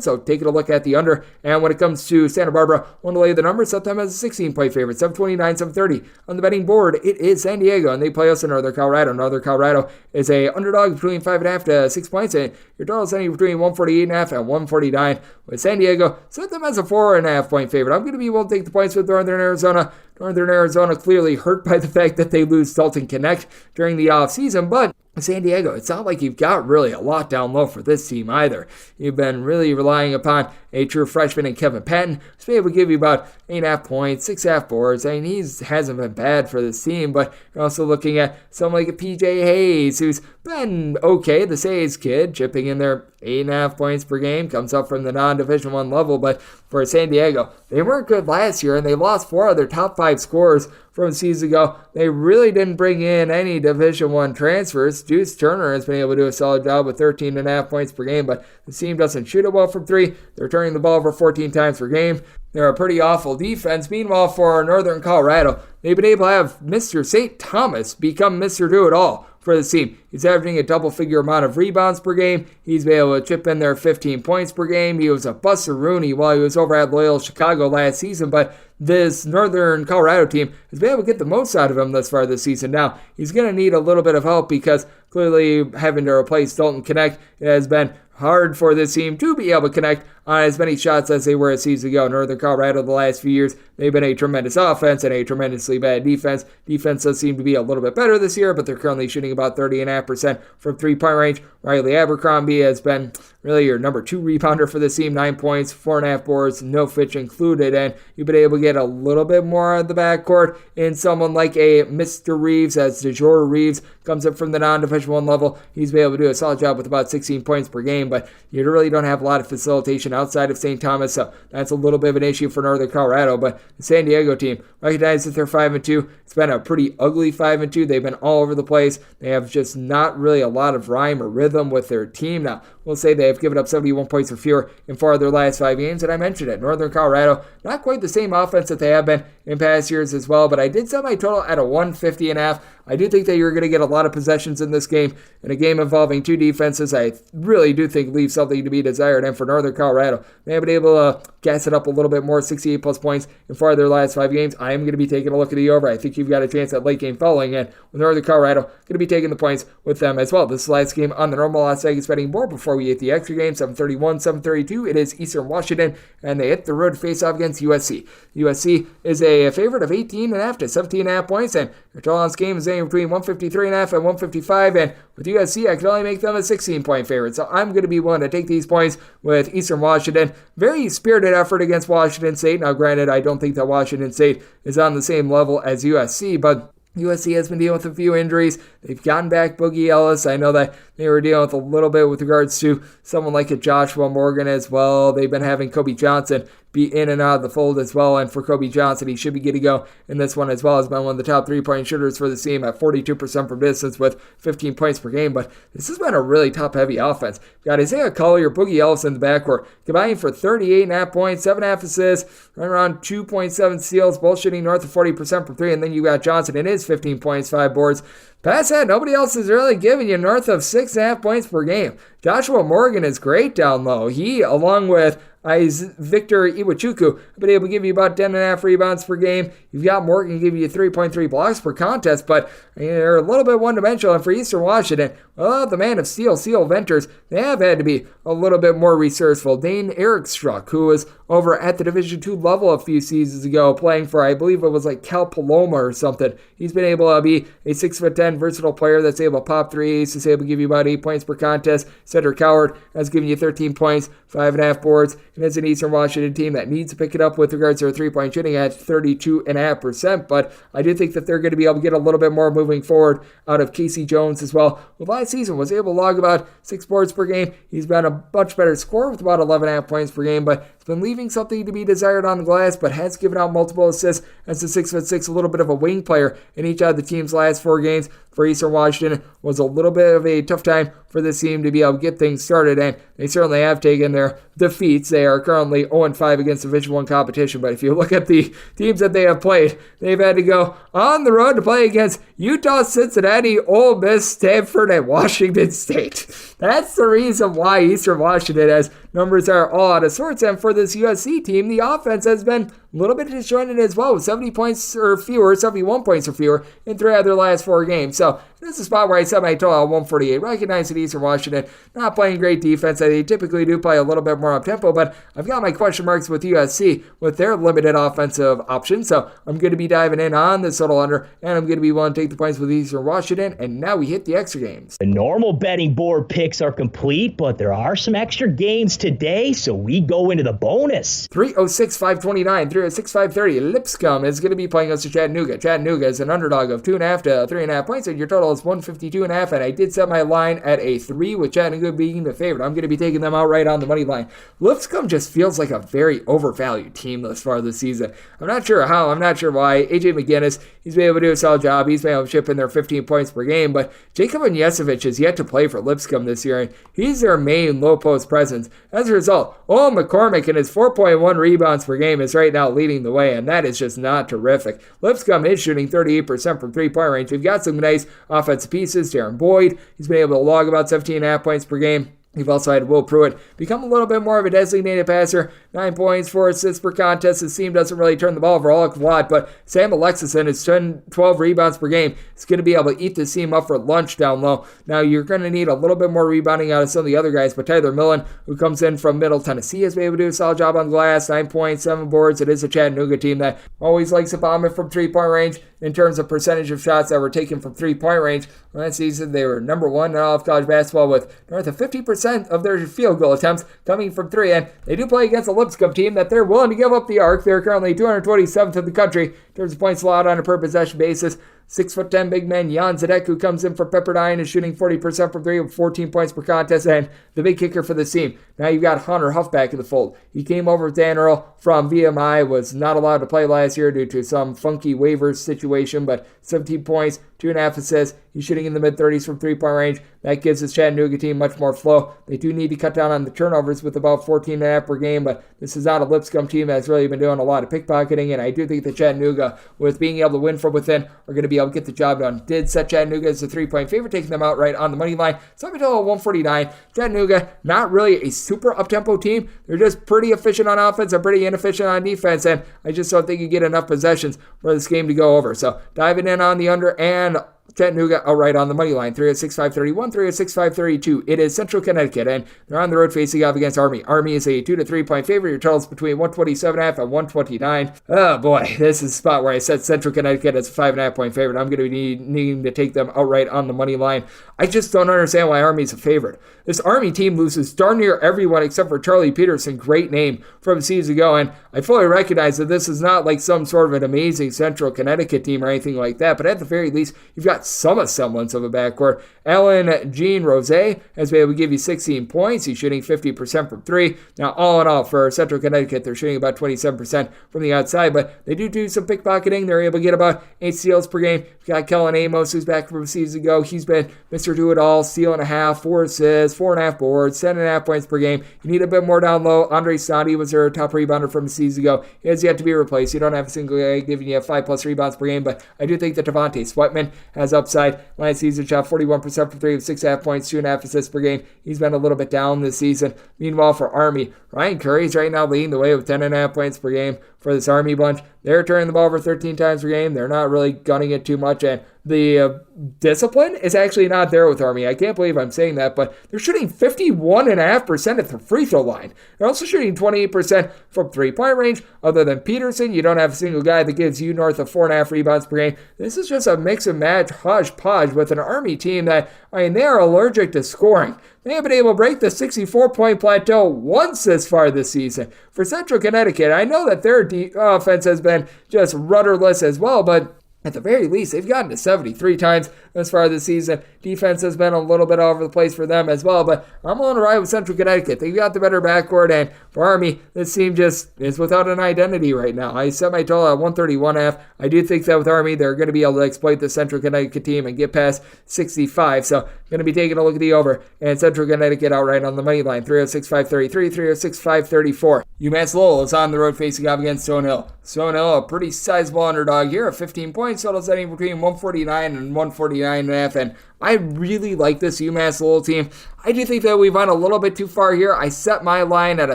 So taking a look at the under. And when it comes to Santa Barbara, want to lay the number, set them as a 16-point favorite, 729, 730. On the betting board, it is San Diego, and they play us in Northern Colorado. Northern Colorado is a underdog between 5.5 to 6 points, and your total is anywhere between 148.5 and 149. With San Diego, set them as a 4.5 point favorite. I'm going to be able to take the points with Northern Arizona. Northern Arizona clearly hurt by the fact that they lose Dalton Connect during the offseason, but San Diego, it's not like you've got really a lot down low for this team either. You've been really relying upon a true freshman in Kevin Patton, who's been able to give you about 8.5 points, 6.5 boards. I mean, he hasn't been bad for this team, but you're also looking at someone like a PJ Hayes, who's been okay, the Sayes kid, chipping in there 8.5 points per game, comes up from the non-Division I level, but for San Diego, they weren't good last year, and they lost 4 of their top 5 scorers from a season ago. They really didn't bring in any Division I transfers. Deuce Turner has been able to do a solid job with 13.5 points per game, but the team doesn't shoot it well from 3. They're turning the ball over 14 times per game. They're a pretty awful defense. Meanwhile, for Northern Colorado, they've been able to have Mr. St. Thomas become Mr. Do-It-All for the team. He's averaging a double-figure amount of rebounds per game. He's been able to chip in there 15 points per game. He was a Buster-Rooney while he was over at Loyola Chicago last season, but this Northern Colorado team has been able to get the most out of him thus far this season. Now, he's going to need a little bit of help because clearly having to replace Dalton Connect has been hard for this team to be able to connect on as many shots as they were a season ago. Northern Colorado, the last few years, they've been a tremendous offense and a tremendously bad defense. Defense does seem to be a little bit better this year, but they're currently shooting about 30.5% from three-point range. Riley Abercrombie has been really your number 2 rebounder for this team, 9 points, 4.5 boards, no Fitch included, and you've been able to get a little bit more out of the backcourt in someone like a Mr. Reeves, as DeJour Reeves comes up from the non-Division I level. He's been able to do a solid job with about 16 points per game, but you really don't have a lot of facilitation outside of St. Thomas, so that's a little bit of an issue for Northern Colorado. But the San Diego team, recognize that they're 5-2. It's been a pretty ugly 5-2. They've been all over the place. They have just not really a lot of rhyme or rhythm with their team. Now, we'll say they have given up 71 points or fewer in 4 of their last 5 games, and I mentioned it. Northern Colorado, not quite the same offense that they have been in past years as well, but I did set my total at a 150.5. I do think that you're going to get a lot of possessions in this game. In a game involving 2 defenses, I really do think leaves something to be desired. And for Northern Colorado, they have been able to gas it up a little bit more, 68-plus points in 4 of their last 5 games. I am going to be taking a look at the over. I think you've got a chance at late game following, and with Northern Colorado, going to be taking the points with them as well. This is the last game on the normal Las Vegas betting board before we hit the extra game, 7:31, 7:32. It is Eastern Washington, and they hit the road to face off against USC. USC is a favorite of 18.5 to 17.5 points, and their total on this game is anywhere between 153.5 and 155, and with USC, I can only make them a 16-point favorite. So I'm going to be willing to take these points with Eastern Washington. Very spirited effort against Washington State. Now, granted, I don't think that Washington State is on the same level as USC, but USC has been dealing with a few injuries. They've gotten back Boogie Ellis. I know that they were dealing with a little bit with regards to someone like a Joshua Morgan as well. They've been having Kobe Johnson be in and out of the fold as well, and for Kobe Johnson, he should be good to go in this one as well. Has been one of the top 3-point shooters for the team at 42% from distance with 15 points per game, but this has been a really top-heavy offense. You've got Isaiah Collier, Boogie Ellis in the backcourt, combining for 38.5 points, 7.5 assists, right around 2.7 steals, both shooting north of 40% from 3, and then you got Johnson in his 15 points, 5 boards. Past that, nobody else is really giving you north of 6.5 points per game. Joshua Morgan is great down low. He, along with Victor Iwachukwu, have been able to give you about 10.5 rebounds per game. You've got Morgan give you 3.3 blocks per contest, but they're a little bit one-dimensional. And for Eastern Washington, well, the man of steel, Seal Venters, they have had to be a little bit more resourceful. Dane Erickstruck, who was over at the Division II level a few seasons ago, playing for, I believe it was like Cal Paloma or something. He's been able to be a 6'10" versatile player that's able to pop threes, is able to give you about 8 points per contest. Cedric Coward has given you 13 points, 5.5 boards, and it's an Eastern Washington team that needs to pick it up with regards to their three-point shooting at 32.5%, but I do think that they're going to be able to get a little bit more moving forward out of Casey Jones as well. Well, last season was able to log about 6 boards per game. He's been a much better scorer with about 11.5 points per game, but it's been leaving something to be desired on the glass, but has given out multiple assists as a 6'6", a little bit of a wing player in each of the team's last 4 games. For Eastern Washington, was a little bit of a tough time for this team to be able to get things started, and they certainly have taken their defeats. They are currently 0-5 against Division I competition, but if you look at the teams that they have played, they've had to go on the road to play against Utah, Cincinnati, Ole Miss, Stanford, and Washington State. That's the reason why Eastern Washington has numbers that are all out of sorts, and for this USC team, the offense has been a little bit disjointed as well, with 71 points or fewer in 3 of their last 4 games. So this is a spot where I set my total at 148. Recognize that Eastern Washington not playing great defense. They typically do play a little bit more up-tempo, but I've got my question marks with USC with their limited offensive options. So I'm going to be diving in on this total under, and I'm going to be willing to take the points with Eastern Washington. And now we hit the extra games. The normal betting board picks are complete, but there are some extra games today, so we go into the bonus. 306-529, 306-530. Lipscomb is going to be playing against Chattanooga. Chattanooga is an underdog of 2.5 to 3.5 points, and your total is 152.5, and I did set my line at a 3 with Chattanooga being the favorite. I'm going to be taking them outright on the money line. Lipscomb just feels like a very overvalued team thus far this season. I'm not sure how, I'm not sure why. AJ McGinnis, he's been able to do a solid job. He's been able to chip in their 15 points per game, but Jacob Onyesevich has yet to play for Lipscomb this year, and he's their main low post presence. As a result, Owen McCormick and his 4.1 rebounds per game is right now leading the way, and that is just not terrific. Lipscomb is shooting 38% from 3-point range. We've got some nice offensive pieces. Darren Boyd, he's been able to log about 17.5 points per game. You've also had Will Pruitt become a little bit more of a designated passer. 9 points, 4 assists per contest. His team doesn't really turn the ball over all a lot, but Sam Alexison is 12 rebounds per game. He's going to be able to eat this team up for lunch down low. Now, you're going to need a little bit more rebounding out of some of the other guys, but Tyler Millen, who comes in from Middle Tennessee, has been able to do a solid job on the glass. 9 points, 7 boards. It is a Chattanooga team that always likes to bomb it from 3-point range. In terms of percentage of shots that were taken from 3-point range, last season they were number 1 in all of college basketball with north of 50% of their field goal attempts coming from 3. And they do play against a Lipscomb team that they're willing to give up the arc. They're currently 227th in the country in terms of points allowed on a per possession basis. 6'10" big man Jan Zadek, who comes in for Pepperdine, is shooting 40% from 3 with 14 points per contest, and the big kicker for this team. Now you've got Hunter Huff back in the fold. He came over with Dan Earl from VMI, was not allowed to play last year due to some funky waivers situation, but 17 points, 2.5 assists. He's shooting in the mid-30s from 3-point range. That gives this Chattanooga team much more flow. They do need to cut down on the turnovers with about 14.5 per game, but this is not a Lipscomb team that's really been doing a lot of pickpocketing, and I do think that Chattanooga, with being able to win from within, are going to be able to get the job done. Did set Chattanooga as a 3-point favorite, taking them outright on the money line. So I'm going to tell 149. Chattanooga, not really a super up-tempo team. They're just pretty efficient on offense and pretty inefficient on defense, and I just don't think you get enough possessions for this game to go over. So diving in on the under and Chattanooga outright on the money line. 306-531, 306-532. It is Central Connecticut, and they're on the road facing off against Army. Army is a 2 to 3 point favorite. Your total's between 127.5 and 129. Oh boy, this is a spot where I set Central Connecticut as a 5.5 point favorite. I'm going to be needing to take them outright on the money line. I just don't understand why Army's a favorite. This Army team loses darn near everyone except for Charlie Peterson. Great name from seasons ago, and I fully recognize that this is not like some sort of an amazing Central Connecticut team or anything like that, but at the very least, you've got got some semblance of a backcourt. Allen Jean Rose has been able to give you 16 points. He's shooting 50% from three. Now, all in all, for Central Connecticut, they're shooting about 27% from the outside, but they do some pickpocketing. They're able to get about 8 steals per game. We've got Kellen Amos, who's back from a season ago. He's been Mr. Do-It-All, steal and a half, 4 assists, 4.5 boards, 7.5 points per game. You need a bit more down low. Andre Stani was their top rebounder from a season ago. He has yet to be replaced. You don't have a single guy giving you 5+ rebounds per game, but I do think that Devontae Sweatman has upside. Last season, shot 41% from three with 6.5 points, 2.5 assists per game. He's been a little bit down this season. Meanwhile, for Army, Ryan Curry's right now leading the way with 10.5 points per game for this Army bunch. They're turning the ball over 13 times per game. They're not really gunning it too much, and the discipline is actually not there with Army. I can't believe I'm saying that, but they're shooting 51.5% at the free throw line. They're also shooting 28% from three-point range. Other than Peterson, you don't have a single guy that gives you north of 4.5 rebounds per game. This is just a mix and match hodgepodge with an Army team that, they are allergic to scoring. They have been able to break the 64-point plateau once this far this season. For Central Connecticut, I know that their offense has been just rudderless as well, but at the very least, they've gotten to 73 times this far this season. Defense has been a little bit all over the place for them as well, but I'm willing to ride with Central Connecticut. They've got the better backcourt, and for Army, this team just is without an identity right now. I set my total at 131.5. I do think that with Army, they're going to be able to exploit the Central Connecticut team and get past 65, so I'm going to be taking a look at the over, and Central Connecticut outright on the money line, 306.533, 306.534. UMass Lowell is on the road facing off against Stone Hill. Stone Hill, a pretty sizable underdog here, at 15 points, total setting between 149 and 149.5, and I really like this UMass Lowell team. I do think that we've gone a little bit too far here. I set my line at a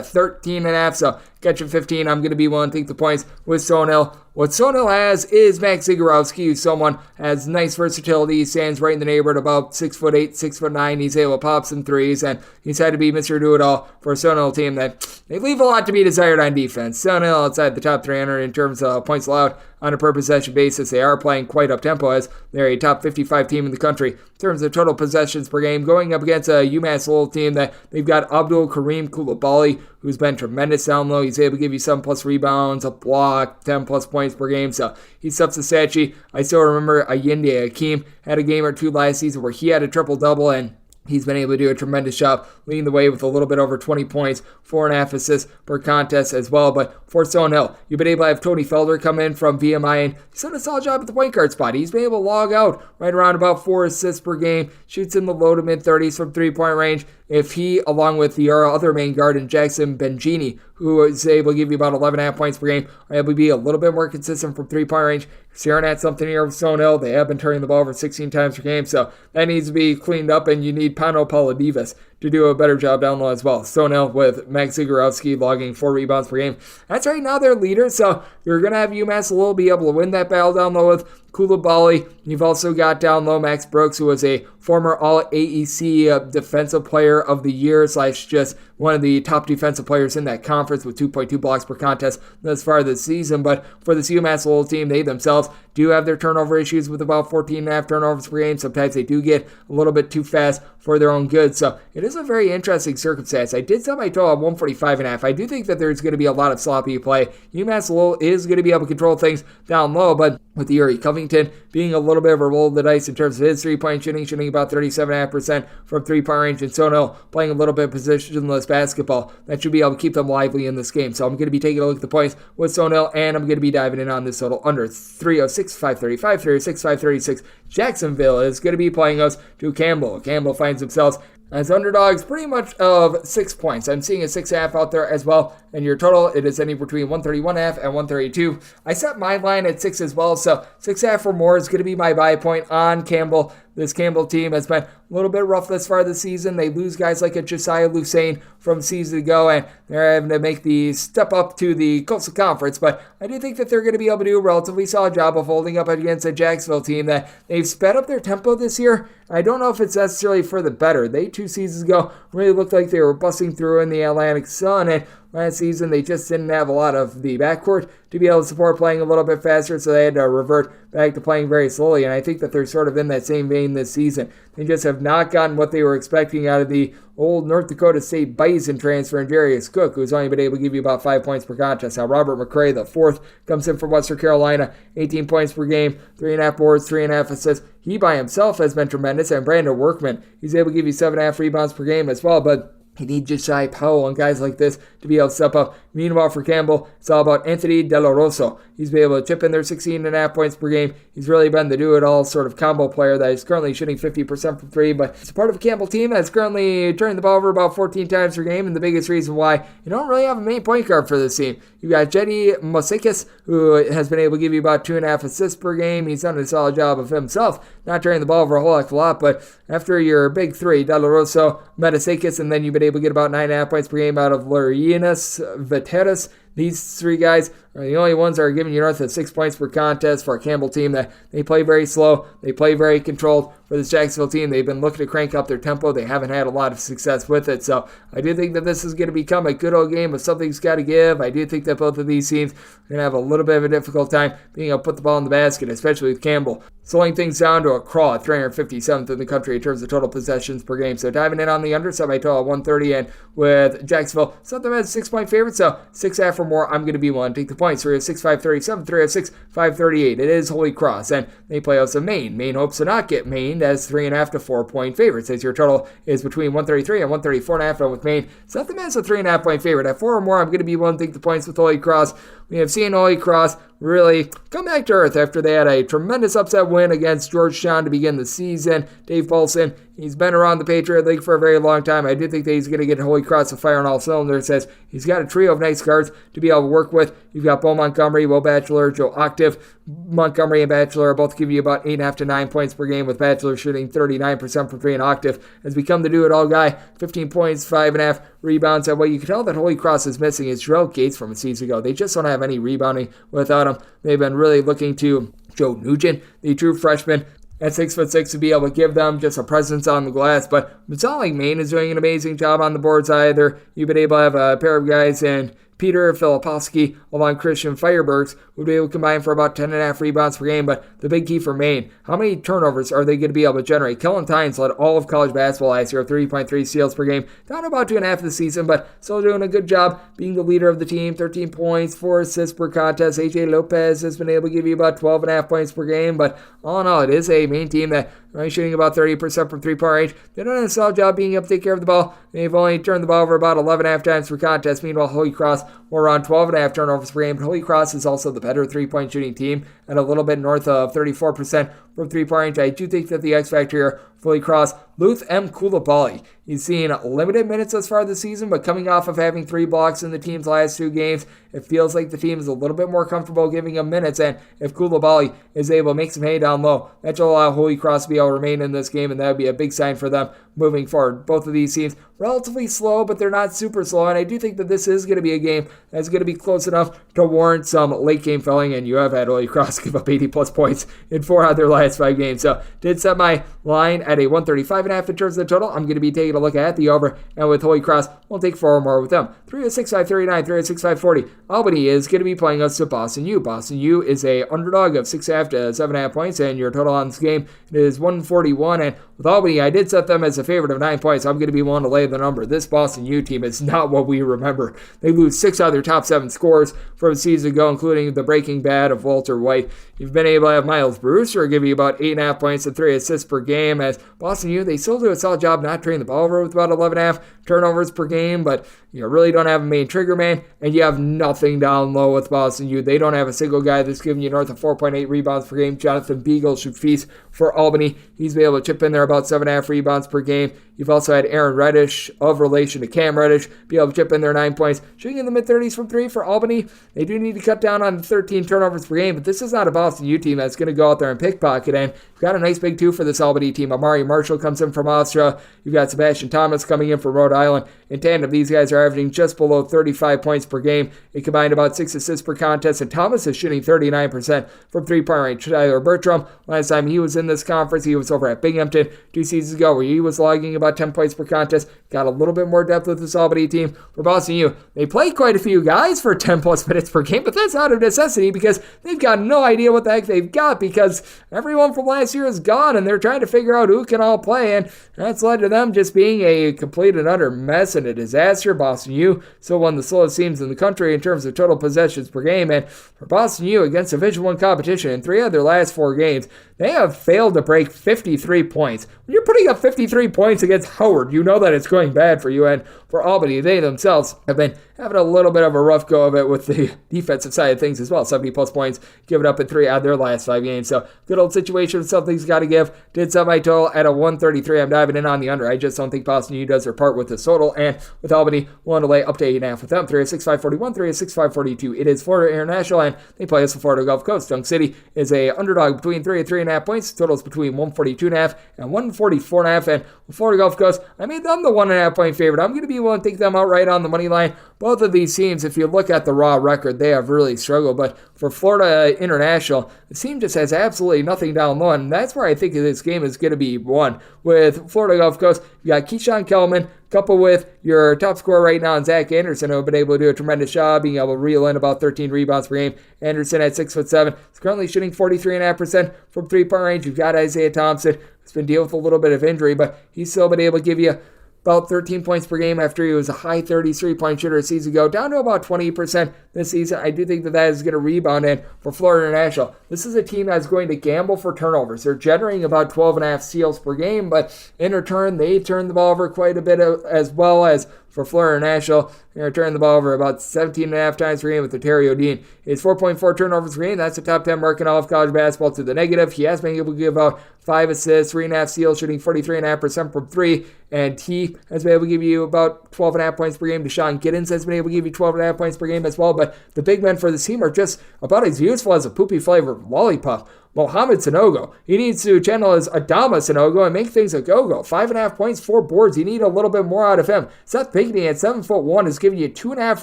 13.5, so catch a 15. I'm going to be willing to take the points with Stone Hill. What Stone Hill has is Max Zagorowski, who's someone has nice versatility. He stands right in the neighborhood, about 6'8", 6'9". He's able to pop some threes, and he's had to be Mr. Do-It-All for a Stone Hill team that they leave a lot to be desired on defense. Stone Hill outside the top 300 in terms of points allowed on a per possession basis. They are playing quite up-tempo as they're a top 55 team in the country in terms of total possessions per game, going up against a UMass Lowell team that they've got Abdul Kareem Koulibaly, who's been tremendous down low. He's able to give you 7+ rebounds, a block, 10+ points per game, so he's substantial. I still remember Ayinde Hakeem had a game or two last season where he had a triple-double, and he's been able to do a tremendous job leading the way with a little bit over 20 points, 4.5 assists per contest as well. But for Stone Hill, you've been able to have Tony Felder come in from VMI, and he's done a solid job at the point guard spot. He's been able to log out right around about 4 assists per game, shoots in the low to mid-30s from three-point range. If he, along with the other main guard in Jackson Benjini, who is able to give you about 11.5 points per game, are able to be a little bit more consistent from three-point range, staring at something here with Stone Hill. They have been turning the ball over 16 times per game, so that needs to be cleaned up, and you need Pano Pauladivas to do a better job down low as well. Stone Hill with Max Zagorowski logging 4 rebounds per game. That's right now their leader, so you're going to have UMass Lowell be able to win that battle down low with Koulibaly. You've also got down low Max Brooks, who was a former All-AEC Defensive Player of the Year / just one of the top defensive players in that conference with 2.2 blocks per contest thus far this season. But for this UMass Lowell team, they themselves do have their turnover issues with about 14.5 turnovers per game. Sometimes they do get a little bit too fast for their own good. So it is a very interesting circumstance. I did set my total at 145.5. I do think that there's going to be a lot of sloppy play. UMass Lowell is going to be able to control things down low, but with Erie Covington being a little bit of a roll of the dice in terms of his three-point shooting about 37.5% from three-point range, and Seton Hill playing a little bit of positionless basketball, that should be able to keep them lively in this game. So I'm going to be taking a look at the points with Seton Hill, and I'm going to be diving in on this total under 306.535, 306.536. Jacksonville is going to be playing us to Campbell. Campbell finds themselves as underdogs pretty much of 6 points. I'm seeing a 6.5 out there as well. And your total, it is anywhere between 131.5 and 132. I set my line at 6 as well, so 6.5 or more is going to be my buy point on Campbell. This Campbell team has been a little bit rough this far this season. They lose guys like a Josiah Lucane from season ago, and they're having to make the step up to the Coastal Conference. But I do think that they're going to be able to do a relatively solid job of holding up against a Jacksonville team that they've sped up their tempo this year. I don't know if it's necessarily for the better. They 2 seasons ago really looked like they were busting through in the Atlantic Sun, and last season they just didn't have a lot of the backcourt to be able to support playing a little bit faster, so they had to revert back to playing very slowly, and I think that they're sort of in that same vein this season. They just have not gotten what they were expecting out of the old North Dakota State Bison transfer in Jarius Cook, who's only been able to give you about 5 points per contest. Now, Robert McRae, the fourth, comes in from Western Carolina, 18 points per game, 3.5 boards, 3.5 assists. He by himself has been tremendous, and Brandon Workman, he's able to give you 7.5 rebounds per game as well, but you need Josiah Powell and guys like this to be able to step up. Meanwhile, for Campbell, it's all about Anthony De La Rosa. He's been able to chip in there 16.5 points per game. He's really been the do-it-all sort of combo player that is currently shooting 50% from three, but it's part of a Campbell team that's currently turning the ball over about 14 times per game, and the biggest reason why you don't really have a main point guard for this team. You got Jetty Mosikis, who has been able to give you about 2.5 assists per game. He's done a solid job of himself, not turning the ball over a whole heck of a lot, but after your big three, De La Rosa, Metasekis, and then you've been able to get about 9.5 points per game out of Lurinas Veteras. These three guys are the only ones that are giving you north of 6 points per contest for a Campbell team that they play very slow. They play very controlled. For this Jacksonville team, they've been looking to crank up their tempo. They haven't had a lot of success with it. So I do think that this is going to become a good old game of something's got to give. I do think that both of these teams are going to have a little bit of a difficult time being able to put the ball in the basket, especially with Campbell slowing things down to a crawl at 357th in the country in terms of total possessions per game. So diving in on the under, set my total at 130, and with Jacksonville, set them as a 6-point favorite, so 6.5 or more, I'm going to be willing to take the points. 306, 537, 306, 538. It is Holy Cross, and they play out some Maine. Maine hopes to not get Maine as 3.5 to 4-point favorites, as your total is between 133 and 134.5, and with Maine, set them as a 3.5-point favorite. At 4 or more, I'm going to be willing to take the points with Holy Cross. We have seen Holy Cross really come back to earth after they had a tremendous upset win against Georgetown to begin the season. Dave Paulson, he's been around the Patriot League for a very long time. I do think that he's going to get Holy Cross to fire on all cylinders, as he's got a trio of nice guards to be able to work with. You've got Bo Montgomery, Will Batchelor, Joe Octave. Montgomery and Batchelor both give you about 8.5 to 9 points per game, with Batchelor shooting 39% from three, and Octave has become the do-it-all guy. 15 points, 5.5 rebounds. And what you can tell that Holy Cross is missing is Jarrell Gates from a season ago. They just don't have any rebounding without him. They've been really looking to Joe Nugent, the true freshman, at 6'6", to be able to give them just a presence on the glass. But it's not like Maine is doing an amazing job on the boards either. You've been able to have a pair of guys in Peter Filipowski along Christian Firebergs would be able to combine for about 10.5 rebounds per game. But the big key for Maine, how many turnovers are they going to be able to generate? Kellen Tynes led all of college basketball last year, 3.3 steals per game, down about 2.5 this season, but still doing a good job being the leader of the team. 13 points, 4 assists per contest. AJ Lopez has been able to give you about 12.5 points per game, but all in all, it is a Maine team that is shooting about 30% from three-point range. They don't have a solid job being able to take care of the ball. They've only turned the ball over about 11.5 times per contest. Meanwhile, Holy Cross were around 12.5 turnovers per game, but Holy Cross is also the better three-point shooting team at a little bit north of 34% from three-point range. I do think that the X factor here, Holy Cross, Luth M. Koulibaly. He's seen limited minutes thus far this season, but coming off of having 3 blocks in the team's last 2 games, it feels like the team is a little bit more comfortable giving him minutes, and if Koulibaly is able to make some hay down low, that should allow Holy Cross to be able to remain in this game, and that would be a big sign for them moving forward. Both of these teams relatively slow, but they're not super slow, and I do think that this is going to be a game that's going to be close enough to warrant some late game filling, and you have had Holy Cross give up 80-plus points in 4 out of their last 5 games. So did set my line at a 135.5 in terms of the total. I'm going to be taking a look at the over, and with Holy Cross, we'll take 4 or more with them. 306, 539, 306, 540. Albany is going to be playing us to Boston U. Boston U is a underdog of 6.5 to 7.5 points, and your total on this game is 141, and with Albany, I did set them as a favorite of 9 points. I'm going to be willing to lay the number. This Boston U team is not what we remember. They lose 6 out of their top 7 scores from a season ago, including the breaking bad of Walter White. You've been able to have Miles Brewster give you about 8.5 points and 3 assists per game, as Boston U, they still do a solid job not turning the ball over with about 11.5 turnovers per game, but you really don't have a main trigger man, and you have nothing down low with Boston U. They don't have a single guy that's giving you north of 4.8 rebounds per game. Jonathan Beagle should feast for Albany. He's been able to chip in there about 7.5 rebounds per game. You've also had Aaron Reddish, of relation to Cam Reddish, be able to chip in there 9 points. Shooting in the mid-30s from 3 for Albany. They do need to cut down on 13 turnovers per game, but this is not a Boston U team that's going to go out there and pickpocket, and you've got a nice big 2 for this Albany team. Amari Marshall comes in from Austria. You've got Sebastian Thomas coming in from Rhode Island, in tandem, these guys are averaging just below 35 points per game. They combined about 6 assists per contest, and Thomas is shooting 39% from three-point range. Tyler Bertram, last time he was in this conference, he was over at Binghamton 2 seasons ago, where he was logging about 10 points per contest. Got a little bit more depth with this Albany team. For Boston U, they played quite a few guys for 10-plus minutes per game, but that's out of necessity because they've got no idea what the heck they've got because everyone from last year is gone, and they're trying to figure out who can all play, and that's led to them just being a complete and utter mess and a disaster. Boston U still one of the slowest teams in the country in terms of total possessions per game, and for Boston U against Division I competition in 3 of their last 4 games, they have failed to break 53 points. When you're putting up 53 points against Howard, you know that it's going bad for you, and for Albany, they themselves have been having a little bit of a rough go of it with the defensive side of things as well. 70-plus points given up in 3 out of their last 5 games. So, good old situation. Something's got to give. Did set my total at a 133. I'm diving in on the under. I just don't think Boston U does their part with this total. And with Albany, willing to lay up to 8.5 with them. 3 at 6.541, 3 at 6.542. It is Florida International, and they play us the Florida Gulf Coast. Dunk City is a underdog between 3 and 3.5 points. Totals between 142.5 and 144.5. And with Florida Gulf Coast, I made them the 1.5 point favorite. I'm going to be willing to take them outright on the money line. Both of these teams, if you look at the raw record, they have really struggled. But for Florida International, the team just has absolutely nothing down low, and that's where I think this game is going to be won. With Florida Gulf Coast, you got Keyshawn Kellman, coupled with your top scorer right now, Zach Anderson, who have been able to do a tremendous job, being able to reel in about 13 rebounds per game. Anderson at 6'7", is currently shooting 43.5% from three-point range. You've got Isaiah Thompson, who's been dealing with a little bit of injury, but he's still been able to give you about 13 points per game after he was a high 33-point shooter a season ago, down to about 20% this season. I do think that is going to rebound. And for Florida International, this is a team that's going to gamble for turnovers. They're generating about 12.5 steals per game, but in return, they turn the ball over quite a bit as well. As for Florida International, they're turning the ball over about 17.5 times per game with Terry O'Dean. His 4.4 turnovers per game. That's the top 10 mark in all of college basketball to the negative. He has been able to give out 5 assists, 3.5 steals, shooting 43.5% from 3. And he has been able to give you about 12.5 points per game. Deshaun Giddens has been able to give you 12.5 points per game as well. But the big men for this team are just about as useful as a poopy-flavored lollipop. Mohamed Sanogo, he needs to channel his Adama Sanogo and make things a go-go. 5.5 points, 4 boards. You need a little bit more out of him. Seth Pinckney at 7'1" is giving you 2.5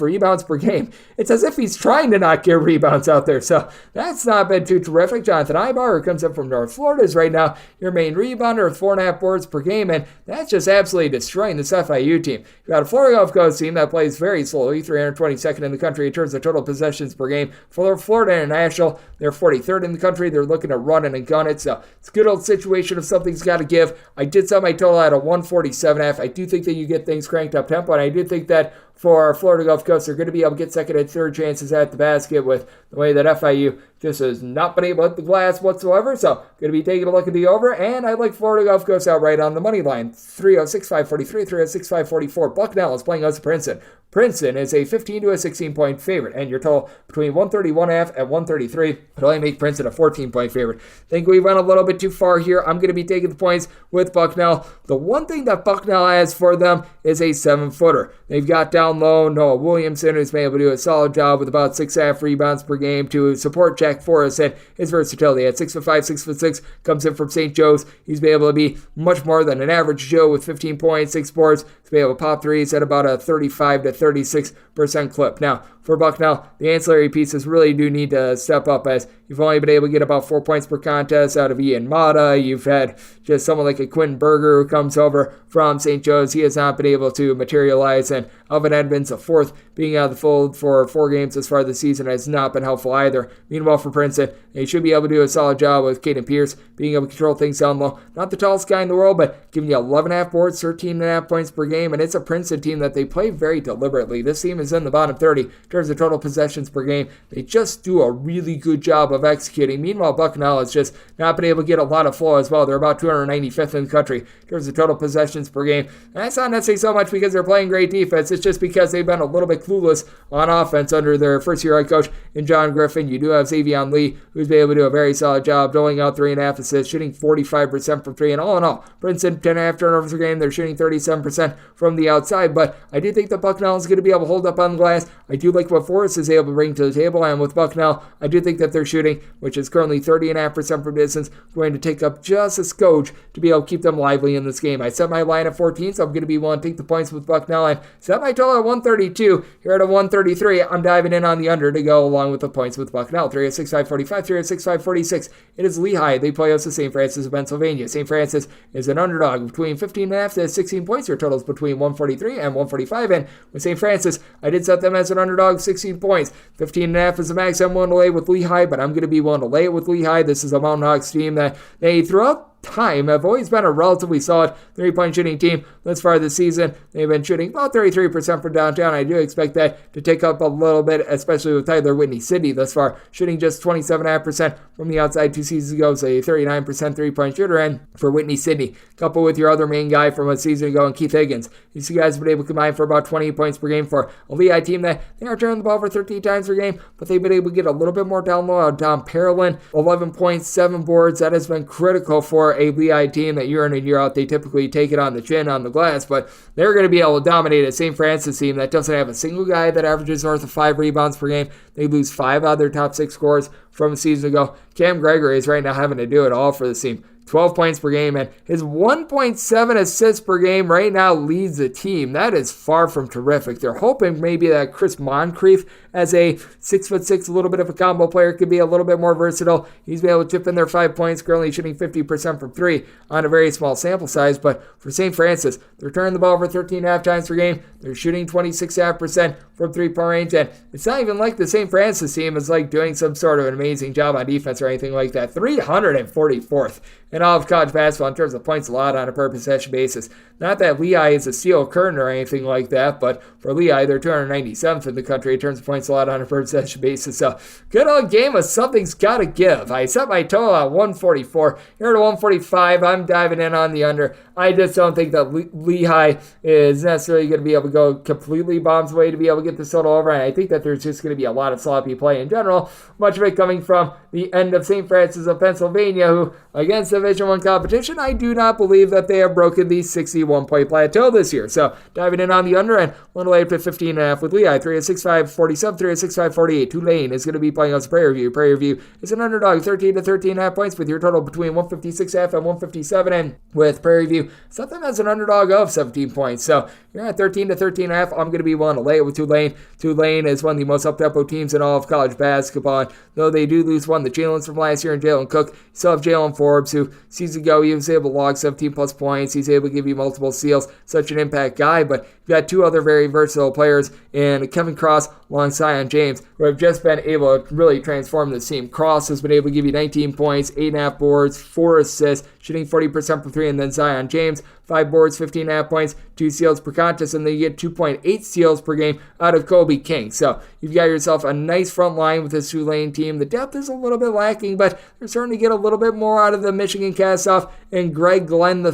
rebounds per game. It's as if he's trying to not get rebounds out there. So that's not been too terrific. Jonathan Ibar, who comes up from North Florida, is right now your main rebounder with 4.5 boards per game, and that's just absolutely destroying this FIU team. You got a Florida Gulf Coast team that plays very slowly, 322nd in the country in terms of total possessions per game. For Florida International, they're 43rd in the country. They're looking to run it and gun it. So it's a good old situation if something's got to give. I did set my total at a 147.5. I do think that you get things cranked up tempo, and I do think that for Florida Gulf Coast, they're going to be able to get second and third chances at the basket with the way that FIU just has not been able to hit the glass whatsoever. So going to be taking a look at the over, and I like Florida Gulf Coast outright on the money line. 306.543, 306.544. Bucknell is playing us Princeton. Princeton is a 15 to a 16-point favorite, and your total between 131.5 and 133 would only make Princeton a 14-point favorite. Think we went a little bit too far here. I'm going to be taking the points with Bucknell. The one thing that Bucknell has for them is a 7-footer. They've got down low Noah Williamson, who's been able to do a solid job with about 6.5 rebounds per game to support Jack Forrest and his versatility. At 6'5", 6'6", comes in from St. Joe's. He's been able to be much more than an average Joe with 15 points, 6 boards. He's been able to pop threes at about a 35 to 36% clip. Now, for Bucknell, the ancillary pieces really do need to step up, as you've only been able to get about 4 points per contest out of Ian Mata. You've had just someone like a Quinn Berger who comes over from St. Joe's. He has not been able to materialize, and Alvin Edmonds, a fourth, being out of the fold for 4 games as far as the season, has not been helpful either. Meanwhile, for Princeton, they should be able to do a solid job with Caden Pierce being able to control things down low. Not the tallest guy in the world, but giving you 11.5 boards, 13.5 points per game, and it's a Princeton team that they play very deliberately. This team is in the bottom 30 in terms of total possessions per game. They just do a really good job of executing. Meanwhile, Bucknell has just not been able to get a lot of flow as well. They're about 295th in the country in terms of total possessions per game. And that's not necessarily so much because they're playing great defense. It's just because they've been a little bit clueless on offense under their first-year head coach in John Griffin. You do have Xavier Lee, who's been able to do a very solid job, doling out 3.5 assists, shooting 45% from 3, and all in all, Princeton, 10.5 turnovers per game. They're shooting 37% from the outside, but I do think that Bucknell is going to be able to hold up on the glass. I do like what Forrest is able to bring to the table, and with Bucknell, I do think that their shooting, which is currently 30.5% from distance, going to take up just a skosh to be able to keep them lively in this game. I set my line at 14, so I'm going to be willing to take the points with Bucknell, and set my total at 132. Here at a 133, I'm diving in on the under to go along with the points with Bucknell. 3 at 6.545, 3 at 6.546. It is Lehigh. They play us to St. Francis of Pennsylvania. St. Francis is an underdog between 15.5 to 16 points. Your totals between 143 and 145, and with St. Francis, I did set them as an underdog, 16 points. 15.5 is the max I'm willing to lay with Lehigh, but I'm going to be willing to lay it with Lehigh. This is a Mountain Hawks team that they throughout time have always been a relatively solid three-point shooting team. Thus far this season, they've been shooting about 33% from downtown. I do expect that to take up a little bit, especially with Tyler Whitney-Sidney thus far, shooting just 27.5% from the outside 2 seasons ago, so a 39% three-point shooter. And for Whitney-Sidney, coupled with your other main guy from a season ago, and Keith Higgins, these two guys have been able to combine for about 20 points per game for a Lehigh team that they are turning the ball over 13 times per game, but they've been able to get a little bit more down low. Dom Parolin, 11 points, 7 boards. That has been critical for a Lehigh team that year in and year out, they typically take it on the chin, on the glass, but they're going to be able to dominate a St. Francis team that doesn't have a single guy that averages north of 5 rebounds per game. They lose 5 out of their top 6 scorers from a season ago. Cam Gregory is right now having to do it all for this team. 12 points per game, and his 1.7 assists per game right now leads the team. That is far from terrific. They're hoping maybe that Chris Moncrief, as a 6'6", a little bit of a combo player, could be a little bit more versatile. He's been able to chip in their 5 points, currently shooting 50% from 3 on a very small sample size. But for St. Francis, they're turning the ball over 13.5 times per game. They're shooting 26.5% from 3-point range, and it's not even like the St. Francis team is like doing some sort of an amazing job on defense or anything like that. 344th in all of college basketball in terms of points allowed on a per possession basis. Not that Lehigh is a steel curtain or anything like that, but for Lehigh, they're 297th in the country in terms of points allowed on a per possession basis. So, good old game of something's got to give. I set my total at 144. Here at 145, I'm diving in on the under. I just don't think that Lehigh is necessarily going to be able to go completely bombs away to be able to get this total over. And I think that there's just going to be a lot of sloppy play in general, much of it coming from the end of St. Francis of Pennsylvania, who, against Division I competition, I do not believe that they have broken the 61-point plateau this year. So, diving in on the under, and one lay up to 15.5 with Lehigh. 3 at 6.547, 3 at 6.548. Tulane is going to be playing us Prairie View. Prairie View is an underdog, 13 to 13.5 points, with your total between 156.5 and 157. And with Prairie View, something as an underdog of 17 points. So, you're at 13 to 13.5. I'm going to be willing to lay it with Tulane. Tulane is one of the most up-tempo teams in all of college basketball. And though they do lose one of the Jalen's from last year and Jalen Cook, you still have Jalen Forbes, who season ago he was able to log 17-plus points. He's able to give you multiple steals. Such an impact guy. But you've got 2 other very versatile players in Kevin Cross alongside Zion James, who have just been able to really transform this team. Cross has been able to give you 19 points, 8.5 boards, 4 assists, shooting 40% from 3, and then Zion James, 5 boards, 15.5 points, 2 steals per contest, and then you get 2.8 steals per game out of Kobe King. So you've got yourself a nice front line with this Tulane team. The depth is a little bit lacking, but they're starting to get a little bit more out of the Michigan cast-off, and Greg Glenn III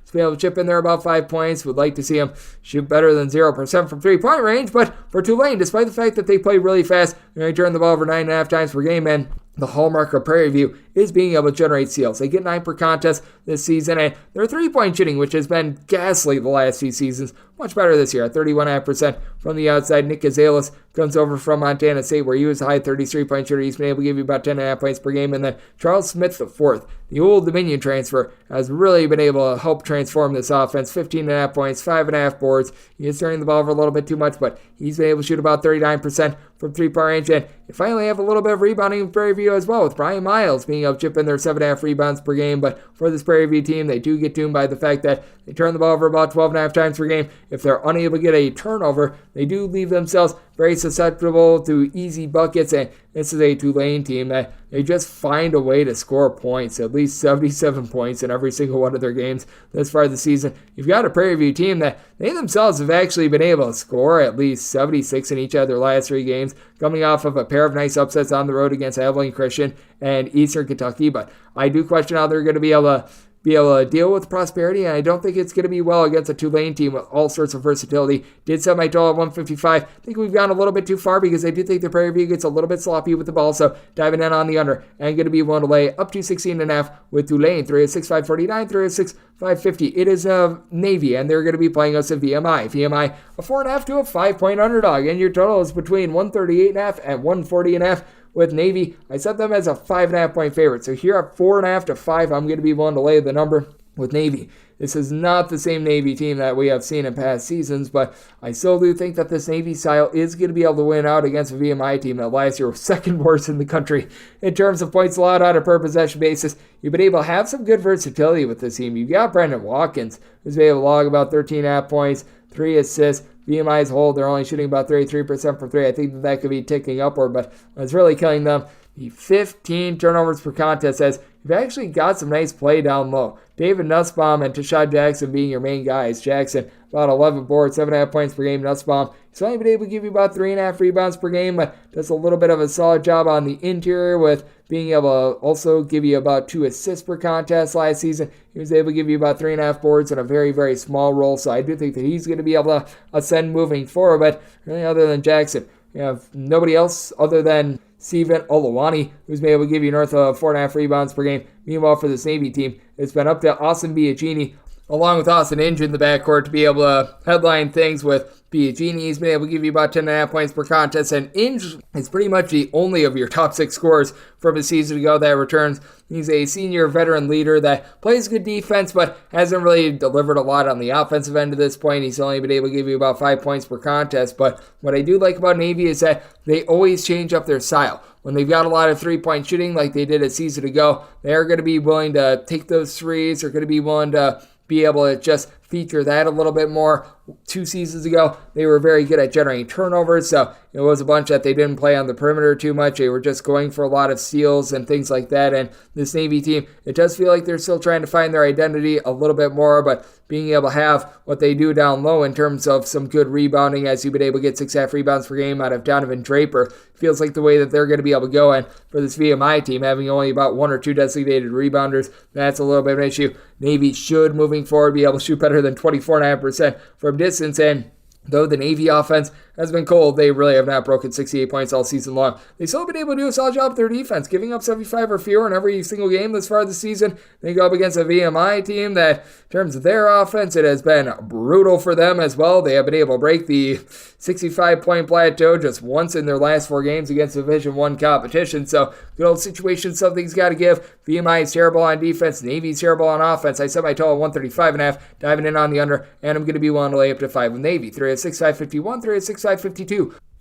to be able to chip in there about 5 points. Would like to see him shoot better than 0% from 3-point range, but for Tulane, despite the fact that they play really fast, they turn the ball over 9.5 times per game, and the hallmark of Prairie View is being able to generate steals. They get 9 per contest this season, and their 3-point shooting, which has been ghastly the last few seasons, much better this year at 31.5% from the outside. Nick Gonzalez comes over from Montana State, where he was a high 33-point shooter. He's been able to give you about 10.5 points per game. And then Charles Smith IV, the Old Dominion transfer, has really been able to help transform this offense. 15.5 points, 5.5 boards. He is turning the ball over a little bit too much, but he's been able to shoot about 39% from 3-point range. And you finally have a little bit of rebounding in Prairie View as well, with Brian Miles being able to chip in their 7.5 rebounds per game. But for this Prairie View team, they do get tuned by the fact that they turn the ball over about 12.5 times per game. If they're unable to get a turnover, they do leave themselves very susceptible to easy buckets, and this is a Tulane team that they just find a way to score points, at least 77 points in every single one of their games this far this season. You've got a Prairie View team that they themselves have actually been able to score at least 76 in each of their last 3 games, coming off of a pair of nice upsets on the road against Abilene Christian and Eastern Kentucky, but I do question how they're going to be able to be able to deal with prosperity, and I don't think it's going to be well against a Tulane team with all sorts of versatility. Did set my total at 155. I think we've gone a little bit too far because I do think the Prairie View gets a little bit sloppy with the ball, so diving in on the under, and going to be willing to lay up to 16.5 with Tulane. 306-549, 306-550. It is Navy, and they're going to be playing us at VMI. VMI, a 4.5 to a 5-point underdog, and your total is between 138.5 and 140.5. With Navy, I set them as a 5.5 point favorite. So here at 4.5 to 5, I'm going to be willing to lay the number with Navy. This is not the same Navy team that we have seen in past seasons, but I still do think that this Navy style is going to be able to win out against a VMI team that last year was second worst in the country in terms of points allowed on a per possession basis. You've been able to have some good versatility with this team. You've got Brendan Watkins, who's been able to log about 13.5 points, 3 assists. VMI as a whole, they're only shooting about 33% from 3. I think that could be ticking upward, but what's really killing them, the 15 turnovers per contest, as you've actually got some nice play down low. David Nussbaum and Tashad Jackson being your main guys. Jackson, about 11 boards, 7.5 points per game. Nussbaum, he's only been able to give you about 3.5 rebounds per game, but does a little bit of a solid job on the interior with being able to also give you about 2 assists per contest last season. He was able to give you about 3.5 boards in a very, very small role, so I do think that he's going to be able to ascend moving forward, but really other than Jackson, you have nobody else other than Steven Olawani, who's been able to give you north of 4.5 rebounds per game. Meanwhile, for this Navy team, it's been up to Austin Biagini, along with Austin Inge in the backcourt, to be able to headline things with Biagini. He's been able to give you about 10.5 points per contest, and Inge is pretty much the only of your top 6 scorers from a season ago that returns. He's a senior veteran leader that plays good defense, but hasn't really delivered a lot on the offensive end to this point. He's only been able to give you about 5 points per contest, but what I do like about Navy is that they always change up their style. When they've got a lot of three-point shooting like they did a season ago, they're going to be willing to take those threes. They're going to be willing to be able to just feature that a little bit more. 2 seasons ago, they were very good at generating turnovers, so it was a bunch that they didn't play on the perimeter too much. They were just going for a lot of steals and things like that, and this Navy team, it does feel like they're still trying to find their identity a little bit more, but being able to have what they do down low in terms of some good rebounding, as you've been able to get 6.5 rebounds per game out of Donovan Draper, feels like the way that they're going to be able to go. And for this VMI team, having only about 1 or 2 designated rebounders, that's a little bit of an issue. Navy should, moving forward, be able to shoot better than 24.5% from distance, and though the Navy offense has been cold, they really have not broken 68 points all season long. They still have been able to do a solid job with their defense, giving up 75 or fewer in every single game this far this season. They go up against a VMI team that, in terms of their offense, it has been brutal for them as well. They have been able to break the 65-point plateau just once in their last 4 games against Division I competition. So, good old situation, something's got to give. VMI is terrible on defense. Navy's terrible on offense. I set my total at 135.5, diving in on the under, and I'm going to be willing to lay up to 5 with Navy. 306-551, 306-552.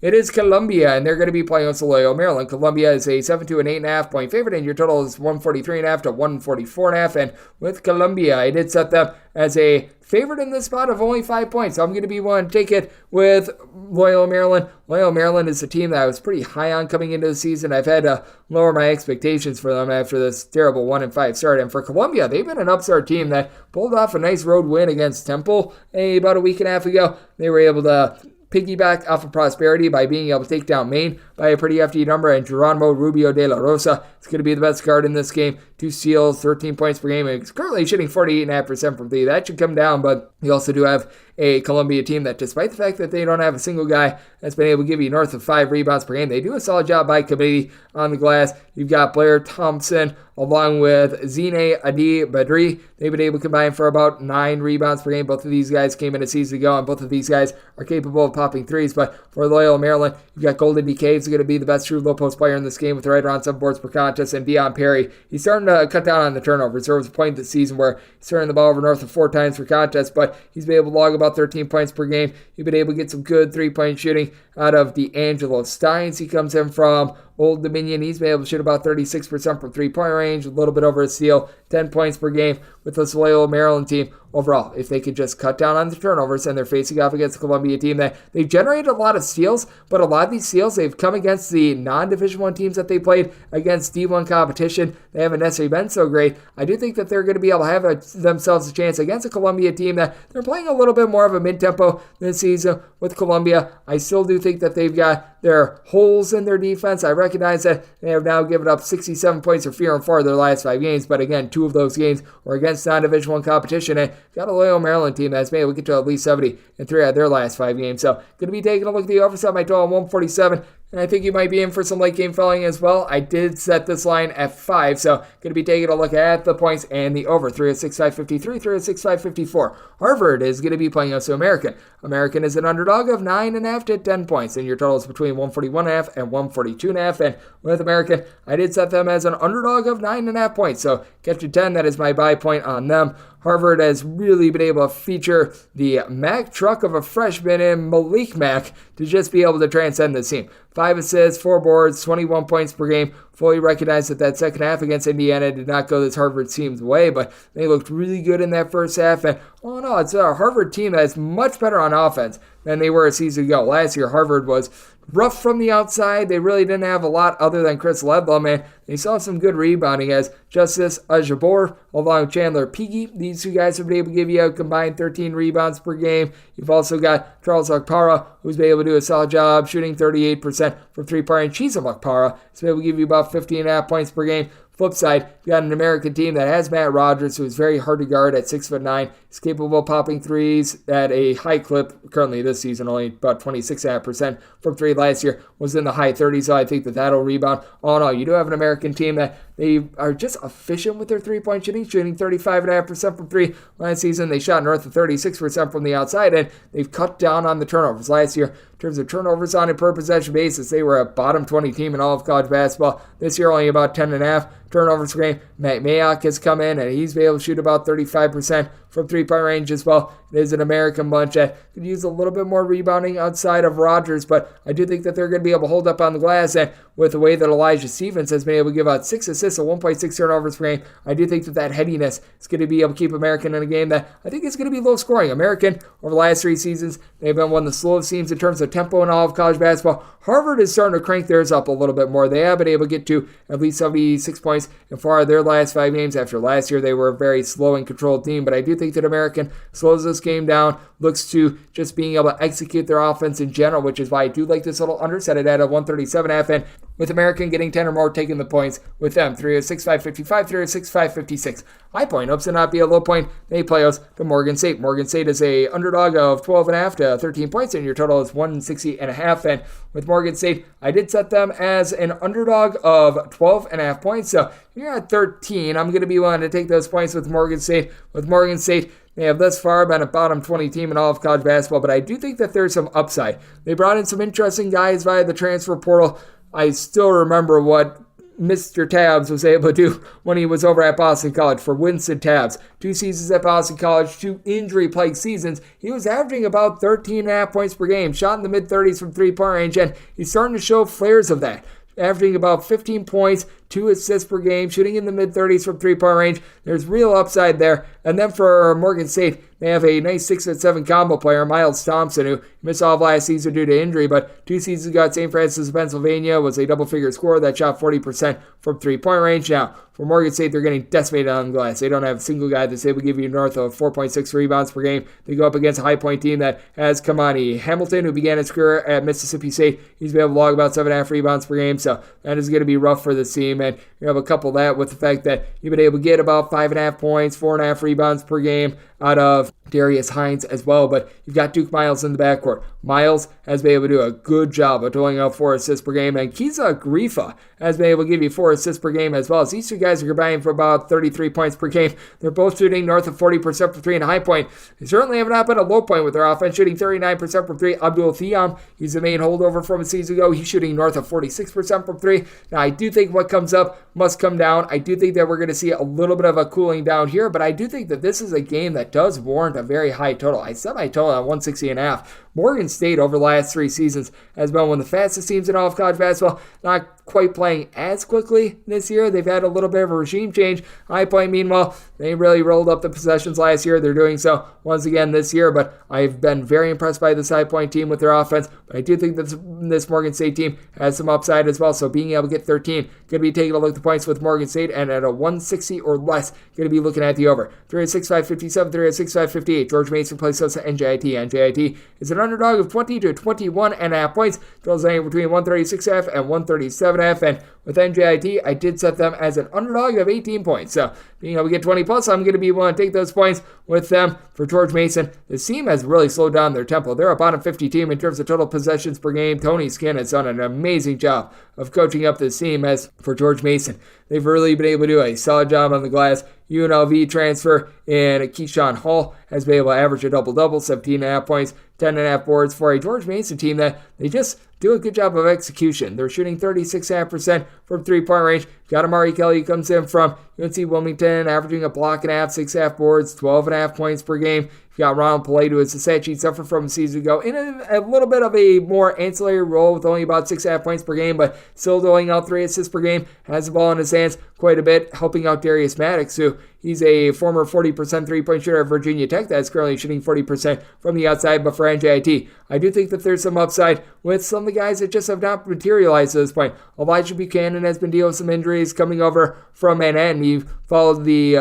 It is Columbia, and they're going to be playing against Loyola, Maryland. Columbia is a 7 to an 8.5 point favorite, and your total is 143.5 to 144.5. And with Columbia, I did set them as a favorite in this spot of only 5 points. So I'm going to be willing to take it with Loyola, Maryland. Loyola, Maryland is a team that I was pretty high on coming into the season. I've had to lower my expectations for them after this terrible 1-5 start. And for Columbia, they've been an upstart team that pulled off a nice road win against Temple about a week and a half ago. They were able to piggyback off of prosperity by being able to take down Maine by a pretty hefty number, and Geronimo Rubio de la Rosa is going to be the best guard in this game. 2 steals, 13 points per game, and he's currently shooting 48.5% from 3. That should come down, but you also do have a Columbia team that, despite the fact that they don't have a single guy that's been able to give you north of 5 rebounds per game, they do a solid job by committee on the glass. You've got Blair Thompson along with Zine Adi Badri. They've been able to combine for about 9 rebounds per game. Both of these guys came in a season ago, and both of these guys are capable of popping threes. But for Loyola, Maryland, you've got Golden D. Caves, going to be the best true low-post player in this game with right around 7 boards per contest, and Deion Perry, he's starting to cut down on the turnovers. There was a point this season where he's turning the ball over north of 4 times per contest, but he's been able to log about 13 points per game. You've been able to get some good 3-point shooting out of D'Angelo Steins. He comes in from Old Dominion. He's been able to shoot about 36% from 3-point range, a little bit over a steal, 10 points per game with this Loyola Maryland team. overall, if they could just cut down on the turnovers, and they're facing off against a Columbia team that they've generated a lot of steals, but a lot of these steals, they've come against the non-Division I teams that they played against D1 competition. They haven't necessarily been so great. I do think that they're going to be able to have themselves a chance against a Columbia team that they're playing a little bit more of a mid-tempo this season with Columbia. I still do think that they've got their holes in their defense. I recognize that they have now given up 67 points or fewer in 4 of their last 5 games, but again, 2 of those games were against non-Division I competition, and got a loyal Maryland team that's been able to get to at least 70 in 3 out of their last 5 games. So going to be taking a look at the over, set my total on 147. And I think you might be in for some late game filling as well. I did set this line at 5, so going to be taking a look at the points and the over. 306.553, 306.554. Harvard is going to be playing us to American. American is an underdog of 9.5 to 10 points, and your total is between 141.5 and 142.5. And with American, I did set them as an underdog of 9.5 points, so get to 10. That is my buy point on them. Harvard has really been able to feature the Mack truck of a freshman in Malik Mack to just be able to transcend this team. 5 assists, 4 boards, 21 points per game. Fully recognize that second half against Indiana did not go this Harvard team's way, but they looked really good in that first half. And it's a Harvard team that is much better on offense than they were a season ago. Last year, Harvard was rough from the outside. They really didn't have a lot other than Chris Ledlum, and they saw some good rebounding as Justice Ajabor along with Chandler Peaky. These 2 guys have been able to give you a combined 13 rebounds per game. You've also got Charles Okpara, who's been able to do a solid job shooting 38% from 3-point range. Chisholm Okpara has been able to give you about 15.5 points per game. Flip side, you got an American team that has Matt Rogers, who is very hard to guard at 6'9". He's capable of popping threes at a high clip. Currently this season, only about 26.5% from 3. Last year was in the high 30s, so I think that'll rebound. All in all, you do have an American team that they are just efficient with their 3-point shooting 35.5% from 3. Last season, they shot north of 36% from the outside, and they've cut down on the turnovers. Last year, in terms of turnovers on a per possession basis, they were a bottom 20 team in all of college basketball. This year, only about 10.5 turnovers per game. Matt Mayock has come in, and he's been able to shoot about 35% from 3-point range as well. It is an American bunch that could use a little bit more rebounding outside of Rogers, but I do think that they're going to be able to hold up on the glass, and with the way that Elijah Stevens has been able to give out 6 assists and 1.6 turnovers per game, I do think that headiness is going to be able to keep American in a game that I think is going to be low scoring. American, over the last 3 seasons, they've been one of the slowest teams in terms of tempo in all of college basketball. Harvard is starting to crank theirs up a little bit more. They have been able to get to at least 76 points in 4 of their last 5 games. After last year, they were a very slow and controlled team, but I do think that American slows this game down, looks to just being able to execute their offense in general, which is why I do like this little underset at a 137.5, and with American getting 10 or more taking the points with them. 306.555, 306.556. High point hopes to not be a low point. They play us to Morgan State. Morgan State is a underdog of 12.5 to 13 points, and your total is 160.5. And with Morgan State, I did set them as an underdog of 12.5 points. So you're at 13. I'm going to be willing to take those points with Morgan State. With Morgan State, they have thus far been a bottom 20 team in all of college basketball, but I do think that there's some upside. They brought in some interesting guys via the transfer portal. I still remember what Mr. Tabbs was able to do when he was over at Boston College for Winston Tabbs. 2 seasons at Boston College, 2 injury-plagued seasons. He was averaging about 13.5 points per game, shot in the mid-30s from 3-point range, and he's starting to show flares of that. Averaging about 15 points, 2 assists per game, shooting in the mid-30s from 3-point range. There's real upside there. And then for Morgan State, they have a nice 6'7" combo player, Miles Thompson, who missed all of last season due to injury, but 2 seasons ago at St. Francis, Pennsylvania, was a double-figure scorer that shot 40% from 3-point range. Now, for Morgan State, they're getting decimated on the glass. They don't have a single guy that's able to give you north of 4.6 rebounds per game. They go up against a high point team that has Kamani Hamilton, who began his career at Mississippi State. He's been able to log about 7.5 rebounds per game, so that is going to be rough for this team. And you have a couple of that with the fact that you've been able to get about 5.5 points, 4.5 rebounds per game out of Darius Hines as well, but you've got Duke Miles in the backcourt. Miles has been able to do a good job of doling out 4 assists per game, and Kiza Grifa has been able to give you 4 assists per game as well. So these 2 guys are combining for about 33 points per game. They're both shooting north of 40% from 3 in a high point. They certainly have not been a low point with their offense, shooting 39% from 3. Abdul Thiam, he's the main holdover from a season ago. He's shooting north of 46% from 3. Now, I do think what comes up must come down. I do think that we're going to see a little bit of a cooling down here, but I do think that this is a game that does warrant warrant a very high total. I set my total at 160.5. Morgan State over the last 3 seasons has been one of the fastest teams in all of college basketball, not quite playing as quickly this year. They've had a little bit of a regime change. High Point, meanwhile, they really rolled up the possessions last year. They're doing so once again this year, but I've been very impressed by this High Point team with their offense. But I do think that this Morgan State team has some upside as well, so being able to get 13, going to be taking a look at the points with Morgan State, and at a 160 or less, going to be looking at the over. 306-557, 306-558. George Mason plays us at NJIT. NJIT is an underdog of 20 to 21.5 points. Totals anywhere between 136.5 and 137.5. And with NJIT, I did set them as an underdog of 18 points. So being able to get 20 plus, I'm going to be willing to take those points with them. For George Mason, the team has really slowed down their tempo. They're a bottom 50 team in terms of total possessions per game. Tony Skinn has done an amazing job of coaching up this team. As for George Mason, they've really been able to do a solid job on the glass. UNLV transfer and Keyshawn Hall has been able to average a double-double, 17.5 points, 10.5 boards for a George Mason team that they just do a good job of execution. They're shooting 36.5% from three-point range. Got Amari Kelly, who comes in from UNC Wilmington, averaging a block and a half, 6.5 boards, 12.5 points per game. You got Ronald Polite, who is a stat sheet suffered from a season ago, in a little bit of a more ancillary role with only about 6.5 points per game, but still doling out 3 assists per game, has the ball in his hands quite a bit, helping out Darius Maddox, who he's a former 40% three-point shooter at Virginia Tech that's currently shooting 40% from the outside. But for NJIT, I do think that there's some upside with some of the guys that just have not materialized at this point. Elijah Buchanan has been dealing with some injuries coming over from Manhattan. He followed the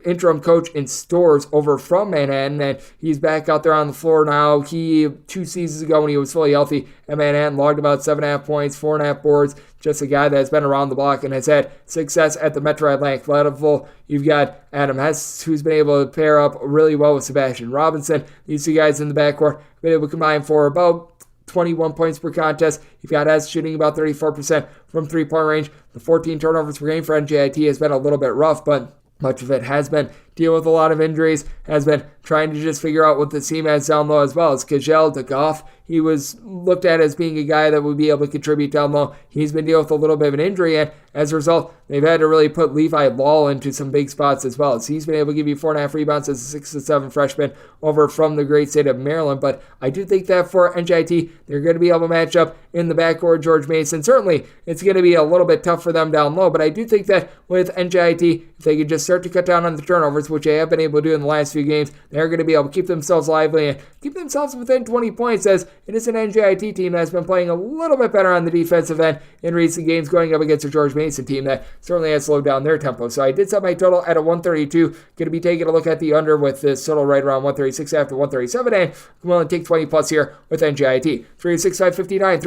interim coach in Stores over from Manhattan, and he's back out there on the floor now. 2 seasons ago when he was fully healthy at Manhattan, logged about 7.5 points, 4.5 boards. Just a guy that's been around the block and has had success at the Metro Atlantic level. You've got Adam Hess, who's been able to pair up really well with Sebastian Robinson. These 2 guys in the backcourt have been able to combine for about 21 points per contest. You've got Hess shooting about 34% from three-point range. The 14 turnovers per game for NJIT has been a little bit rough, but much of it has been dealing with a lot of injuries, has been trying to just figure out what the team has down low as well. As Kajel DeGoff, he was looked at as being a guy that would be able to contribute down low. He's been dealing with a little bit of an injury, and as a result, they've had to really put Levi Law into some big spots as well. So he's been able to give you 4.5 rebounds as a 6'7" freshman over from the great state of Maryland. But I do think that for NJIT, they're going to be able to match up in the backcourt George Mason. Certainly, it's going to be a little bit tough for them down low, but I do think that with NJIT, if they could just start to cut down on the turnovers, which they have been able to do in the last few games, they're going to be able to keep themselves lively and keep themselves within 20 points, as it is an NJIT team that's been playing a little bit better on the defensive end in recent games, going up against a George Mason team that certainly has slowed down their tempo. So I did set my total at a 132. Going to be taking a look at the under with this total right around 136 after 137, and I'm willing to take 20 plus here with NJIT. 306-559,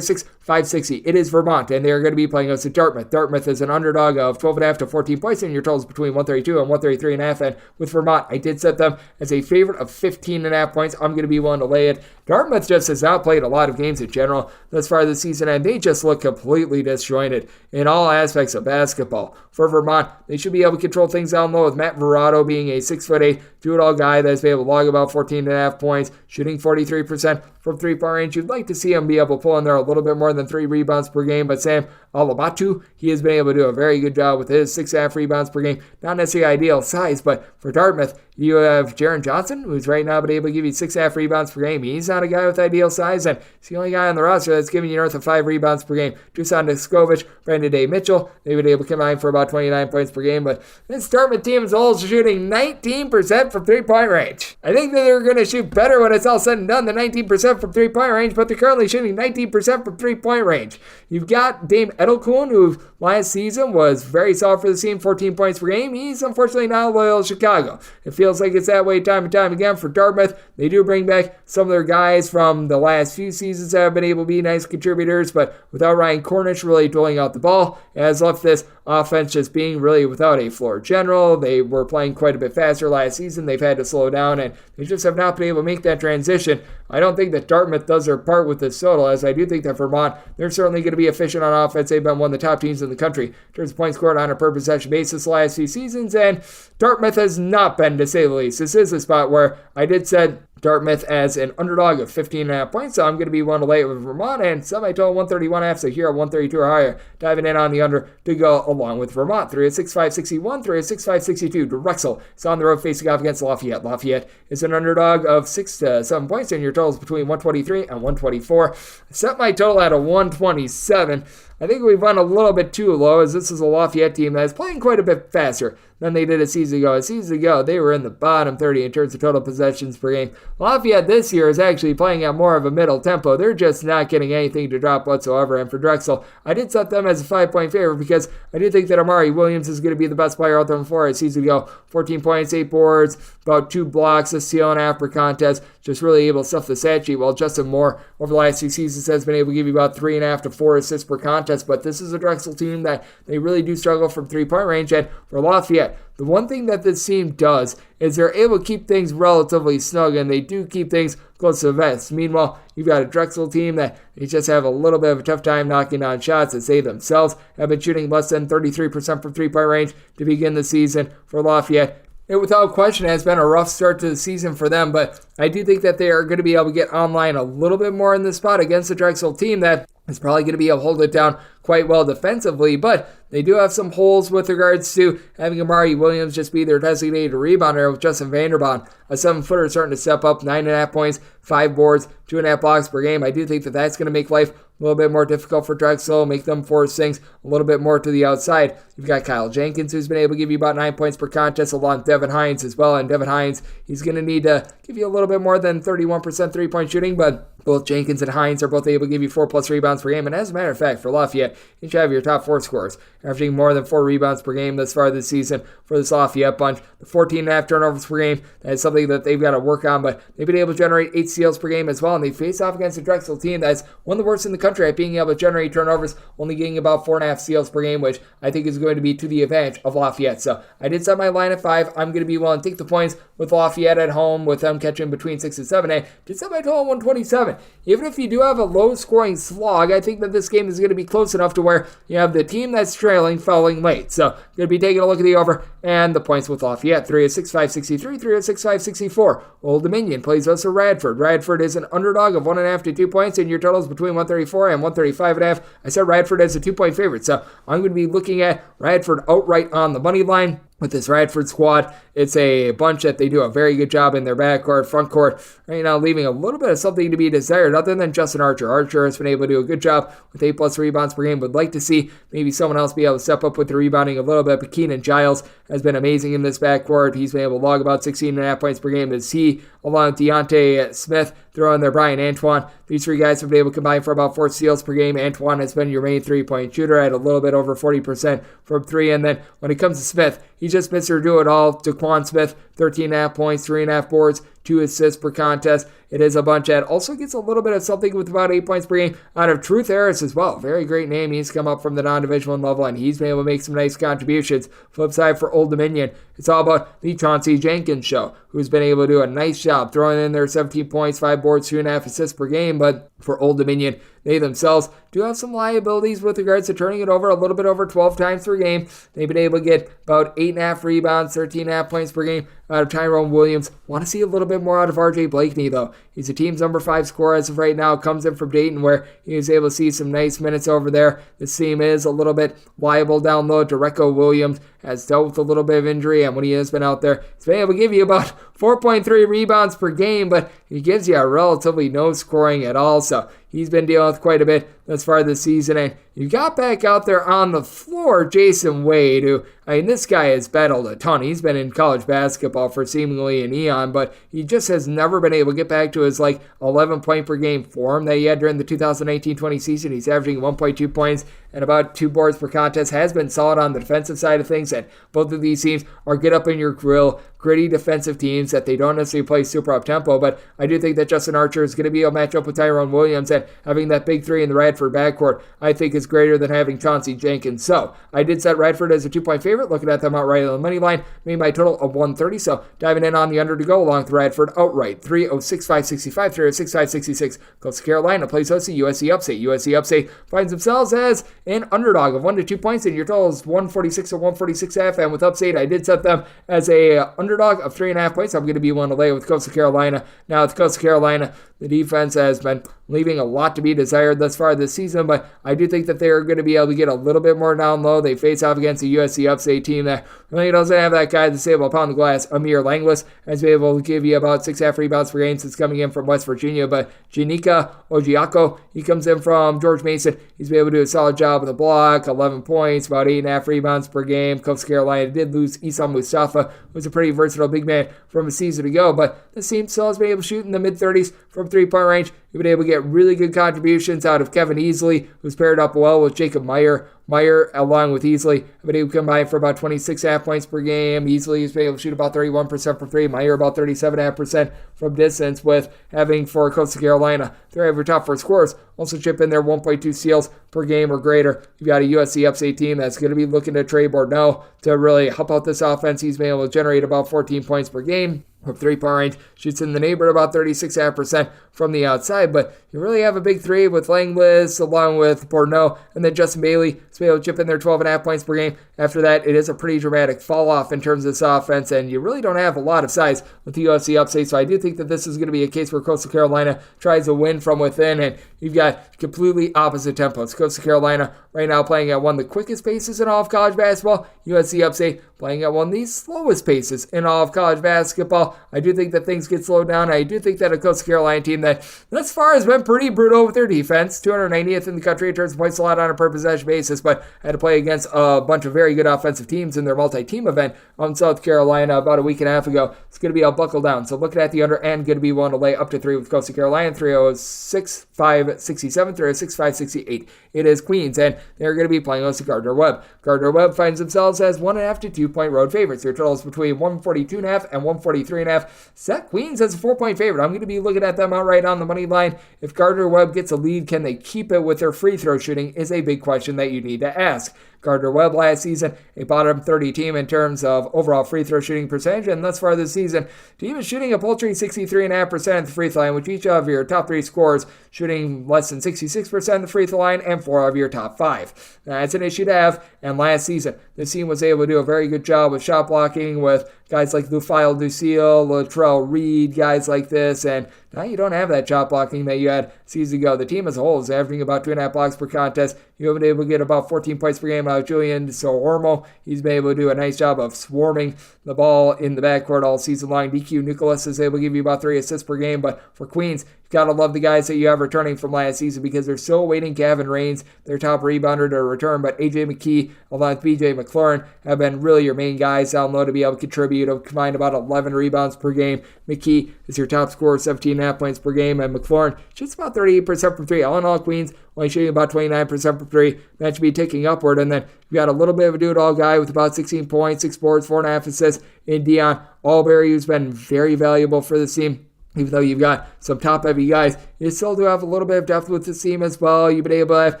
306-560. It is Vermont, and they're going to be playing us at Dartmouth. Dartmouth is an underdog of 12.5 to 14 points, and your totals between 132 and 133.5. And with Vermont, I did set them as a favorite of 15.5 points. I'm going to be willing to lay it. Dartmouth just has not played a lot of games in general thus far this season, and they just look completely disjointed in all aspects of basketball. For Vermont, they should be able to control things down low, with Matt Verado being a 6'8", do-it-all guy that's been able to log about 14.5 points, shooting 43% from three-point range. You'd like to see him be able to pull in there a little bit more than 3 rebounds per game, but Sam Alabatu, he has been able to do a very good job with his 6.5 rebounds per game. Not necessarily ideal size, but for Dartmouth, you have Jaron Johnson, who's right now been able to give you 6.5 rebounds per game. He's not a guy with ideal size, and he's the only guy on the roster that's giving you north of 5 rebounds per game. Dusan Niskovich, Brandon Day Mitchell, they've been able to combine for about 29 points per game, but this Dartmouth team is also shooting 19% from three-point range. I think that they're going to shoot better when it's all said and done than 19% from three-point range, but they're currently shooting 19% from three-point range. You've got Dame Edelkuhn, who last season was very solid for the team, 14 points per game. He's unfortunately not loyal to Chicago. It feels like it's that way time and time again for Dartmouth. They do bring back some of their guys from the last few seasons that have been able to be nice contributors, but without Ryan Cornish really doling out the ball, it has left this offense just being really without a floor general. They were playing quite a bit faster last season. They've had to slow down, and they just have not been able to make that transition. I don't think that Dartmouth does their part with this total, as I do think that Vermont, they're certainly going to be efficient on offense. They've been one of the top teams in the country in terms of points scored on a per possession basis the last few seasons, and Dartmouth has not been, to say the least. This is a spot where I did set Dartmouth as an underdog of 15.5 points, so I'm going to be one to lay it with Vermont, and semi-total 131.5, so here at 132 or higher, diving in on the under to go along with Vermont. 306-561, 306-562. Drexel is on the road facing off against Lafayette. Lafayette is an underdog of 6 to 7 points, and your totals between 123 and 124. Set my total at a 127. I think we've run a little bit too low, as this is a Lafayette team that is playing quite a bit faster than they did a season ago. A season ago, they were in the bottom 30 in terms of total possessions per game. Lafayette this year is actually playing at more of a middle tempo. They're just not getting anything to drop whatsoever. And for Drexel, I did set them as a 5-point favorite because I do think that Amari Williams is going to be the best player out there on the floor. A season ago, 14 points, 8 boards, about 2 blocks, a steal and a half per contest. Just really able to stuff the stat sheet, while Justin Moore over the last 2 seasons has been able to give you about 3.5 to 4 assists per contest. But this is a Drexel team that they really do struggle from 3-point range. And for Lafayette, the one thing that this team does is they're able to keep things relatively snug, and they do keep things close to the vest. Meanwhile, you've got a Drexel team that they just have a little bit of a tough time knocking down shots, as they themselves have been shooting less than 33% from 3-point range to begin the season. For Lafayette, it without question has been a rough start to the season for them, but I do think that they are going to be able to get online a little bit more in this spot against the Drexel team that is probably going to be able to hold it down quite well defensively, but they do have some holes with regards to having Amari Williams just be their designated rebounder, with Justin Vanderbond, a 7-footer, starting to step up, 9.5 points, 5 boards, 2.5 blocks per game. I do think that that's going to make life a little bit more difficult for Drexel, make them force things a little bit more to the outside. You've got Kyle Jenkins, who's been able to give you about 9 points per contest, along with Devin Hines as well, and Devin Hines, he's going to need to give you a little bit more than 31% 3-point shooting, but both Jenkins and Hines are both able to give you 4+ rebounds per game. And as a matter of fact, for Lafayette, each have your top 4 scorers averaging more than 4 rebounds per game thus far this season for this Lafayette bunch. The 14.5 turnovers per game, that is something that they've got to work on, but they've been able to generate 8 steals per game as well. And they face off against a Drexel team that's one of the worst in the country at being able to generate turnovers, only getting about 4.5 steals per game, which I think is going to be to the advantage of Lafayette. So I did set my line at 5. I'm going to be willing to take the points with Lafayette at home, with them catching between 6 and 7. And did set my total 127. Even if you do have a low-scoring slog, I think that this game is going to be close enough to where you have the team that's trailing fouling late. So going to be taking a look at the over and the points with Lafayette. 306-563, 306-564. Old Dominion plays us at Radford. Radford is an underdog of 1.5 to 2 points, and your totals between 134 and 135.5. I said Radford as a 2-point favorite, so I'm going to be looking at Radford outright on the money line. With this Radford squad, it's a bunch that they do a very good job in their backcourt, front court, right now leaving a little bit of something to be desired other than Justin Archer. Archer has been able to do a good job with 8+ rebounds per game. Would like to see maybe someone else be able to step up with the rebounding a little bit, but Keenan Giles has been amazing in this backcourt. He's been able to log about 16.5 points per game as he, along with Deontay Smith, throw in there Brian Antoine. These 3 guys have been able to combine for about 4 steals per game. Antoine has been your main 3-point shooter at a little bit over 40% from 3. And then when it comes to Smith, he's just Mr. Do-It-All. Daquan Smith, 13.5 points, 3.5 boards, 2 assists per contest. It is a bunch that also gets a little bit of something with about 8 points per game out of Truth Harris as well. Very great name. He's come up from the non-Division I level, and he's been able to make some nice contributions. Flip side for Old Dominion, it's all about the Chauncey Jenkins show, who's been able to do a nice job throwing in there 17 points, 5 boards, 2.5 assists per game. But for Old Dominion, they themselves do have some liabilities with regards to turning it over a little bit over 12 times per game. They've been able to get about 8.5 rebounds, 13.5 points per game out of Tyrone Williams. Want to see a little bit more out of RJ Blakeney, though. He's the team's number 5 scorer as of right now. Comes in from Dayton, where he was able to see some nice minutes over there. This team is a little bit liable down low. Dereco Williams has dealt with a little bit of injury, and when he has been out there, he's been able to give you about 4.3 rebounds per game, but he gives you a relatively no scoring at all. So he's been dealing with quite a bit thus far this season. And you got back out there on the floor Jason Wade, who, I mean, this guy has battled a ton. He's been in college basketball for seemingly an eon, but he just has never been able to get back to his 11 point per game form that he had during the 2019-20 season. He's averaging 1.2 points and about 2 boards per contest. Has been solid on the defensive side of things, and both of these teams are get up in your grill, gritty defensive teams that they don't necessarily play super up-tempo, but I do think that Justin Archer is going to be able to match up with Tyrone Williams, and having that big 3 in the Radford backcourt, I think is greater than having Chauncey Jenkins. So I did set Radford as a 2-point favorite, looking at them outright on the money line, made my total of 130, so diving in on the under to go along with Radford outright. 306-565, 306-566. Coastal Carolina plays host to USC Upstate. USC Upstate finds themselves as an underdog of 1 to 2 points, and your total is 146 or 146.5, and with Upstate, I did set them as a underdog underdog of 3.5 points. I'm going to be one to lay with Coastal Carolina. Now, with Coastal Carolina, the defense has been leaving a lot to be desired thus far this season, but I do think that they're going to be able to get a little bit more down low. They face off against a USC Upstate team that really doesn't have that guy that's able to pound the glass. Amir Langlis has been able to give you about 6.5 rebounds per game since coming in from West Virginia, but Janika Ojiako, he comes in from George Mason. He's been able to do a solid job with a block, 11 points, about 8.5 rebounds per game. Coastal Carolina did lose Isam Mustafa, who's a pretty versatile big man from a season ago, but the team still has been able to shoot in the mid-30s from three-point range. You've been able to get really good contributions out of Kevin Easley, who's paired up well with Jacob Meyer. Meyer, along with Easley, have been able to combine for about 26.5 points per game. Easley has been able to shoot about 31% from three. Meyer about 37.5% from distance, with having for Coastal Carolina, they're over top for scorers. Also chip in their 1.2 steals per game or greater. You've got a USC Upstate team that's going to be looking to Trey Bordeaux to really help out this offense. He's been able to generate about 14 points per game from three-point range, shoots in the neighborhood about 36.5% from the outside, but you really have a big three with Langlis along with Bordeaux, and then Justin Bailey is able to chip in there 12.5 points per game. After that, it is a pretty dramatic fall off in terms of this offense, and you really don't have a lot of size with the USC Upstate, so I do think that this is going to be a case where Coastal Carolina tries to win from within, and you've got completely opposite tempos. Coastal Carolina right now playing at one of the quickest paces in all of college basketball. USC Upstate playing at one of the slowest paces in all of college basketball. I do think that things get slowed down. I do think that a Coastal Carolina team that thus far has been pretty brutal with their defense, 290th in the country in terms of points allowed on a per possession basis, but had to play against a bunch of very good offensive teams in their multi-team event on South Carolina about a week and a half ago. It's going to be a buckle down. So looking at the under and going to be one to lay up to 3 with Coastal Carolina, 306-567, 306-568. It is Queens, and they're going to be playing against Gardner Webb. Gardner Webb finds themselves as 1.5 to 2 point road favorites. Their totals between 142.5 and 143.5. Set Queens as a 4-point favorite. I'm going to be looking at them outright on the money line. If Gardner Webb gets a lead, can they keep it with their free throw shooting is a big question that you need to ask. Gardner Webb last season, a bottom 30 team in terms of overall free throw shooting percentage, and thus far this season, the team is shooting a paltry 63.5% at the free throw line, with each of your top 3 scorers shooting less than 66% at the free throw line, and 4 of your top 5. Now, that's an issue to have, and last season, this team was able to do a very good job with shot blocking with guys like Lufile Lucille, Latrell Reed, guys like this, and now you don't have that shot blocking that you had season ago. The team as a whole is averaging about 2.5 blocks per contest. You have been able to get about 14 points per game out of Julian Soormo. He's been able to do a nice job of swarming the ball in the backcourt all season long. DQ Nicholas is able to give you about 3 assists per game, but for Queens, you've got to love the guys that you have returning from last season because they're still awaiting Gavin Raines, their top rebounder, to return, but AJ McKee along with BJ McLaurin have been really your main guys down low to be able to contribute, have combined about 11 rebounds per game. McKee is your top scorer, 17.5 points per game, and McLaurin shoots about 38% from 3. All in all, Queens only shooting about 29% from 3. That should be ticking upward, and then you've got a little bit of a do-it-all guy with about 16 points, 6 boards, 4.5 assists in Dion Albury, who's been very valuable for this team. Even though you've got some top-heavy guys, you still do have a little bit of depth with this team as well. You've been able to have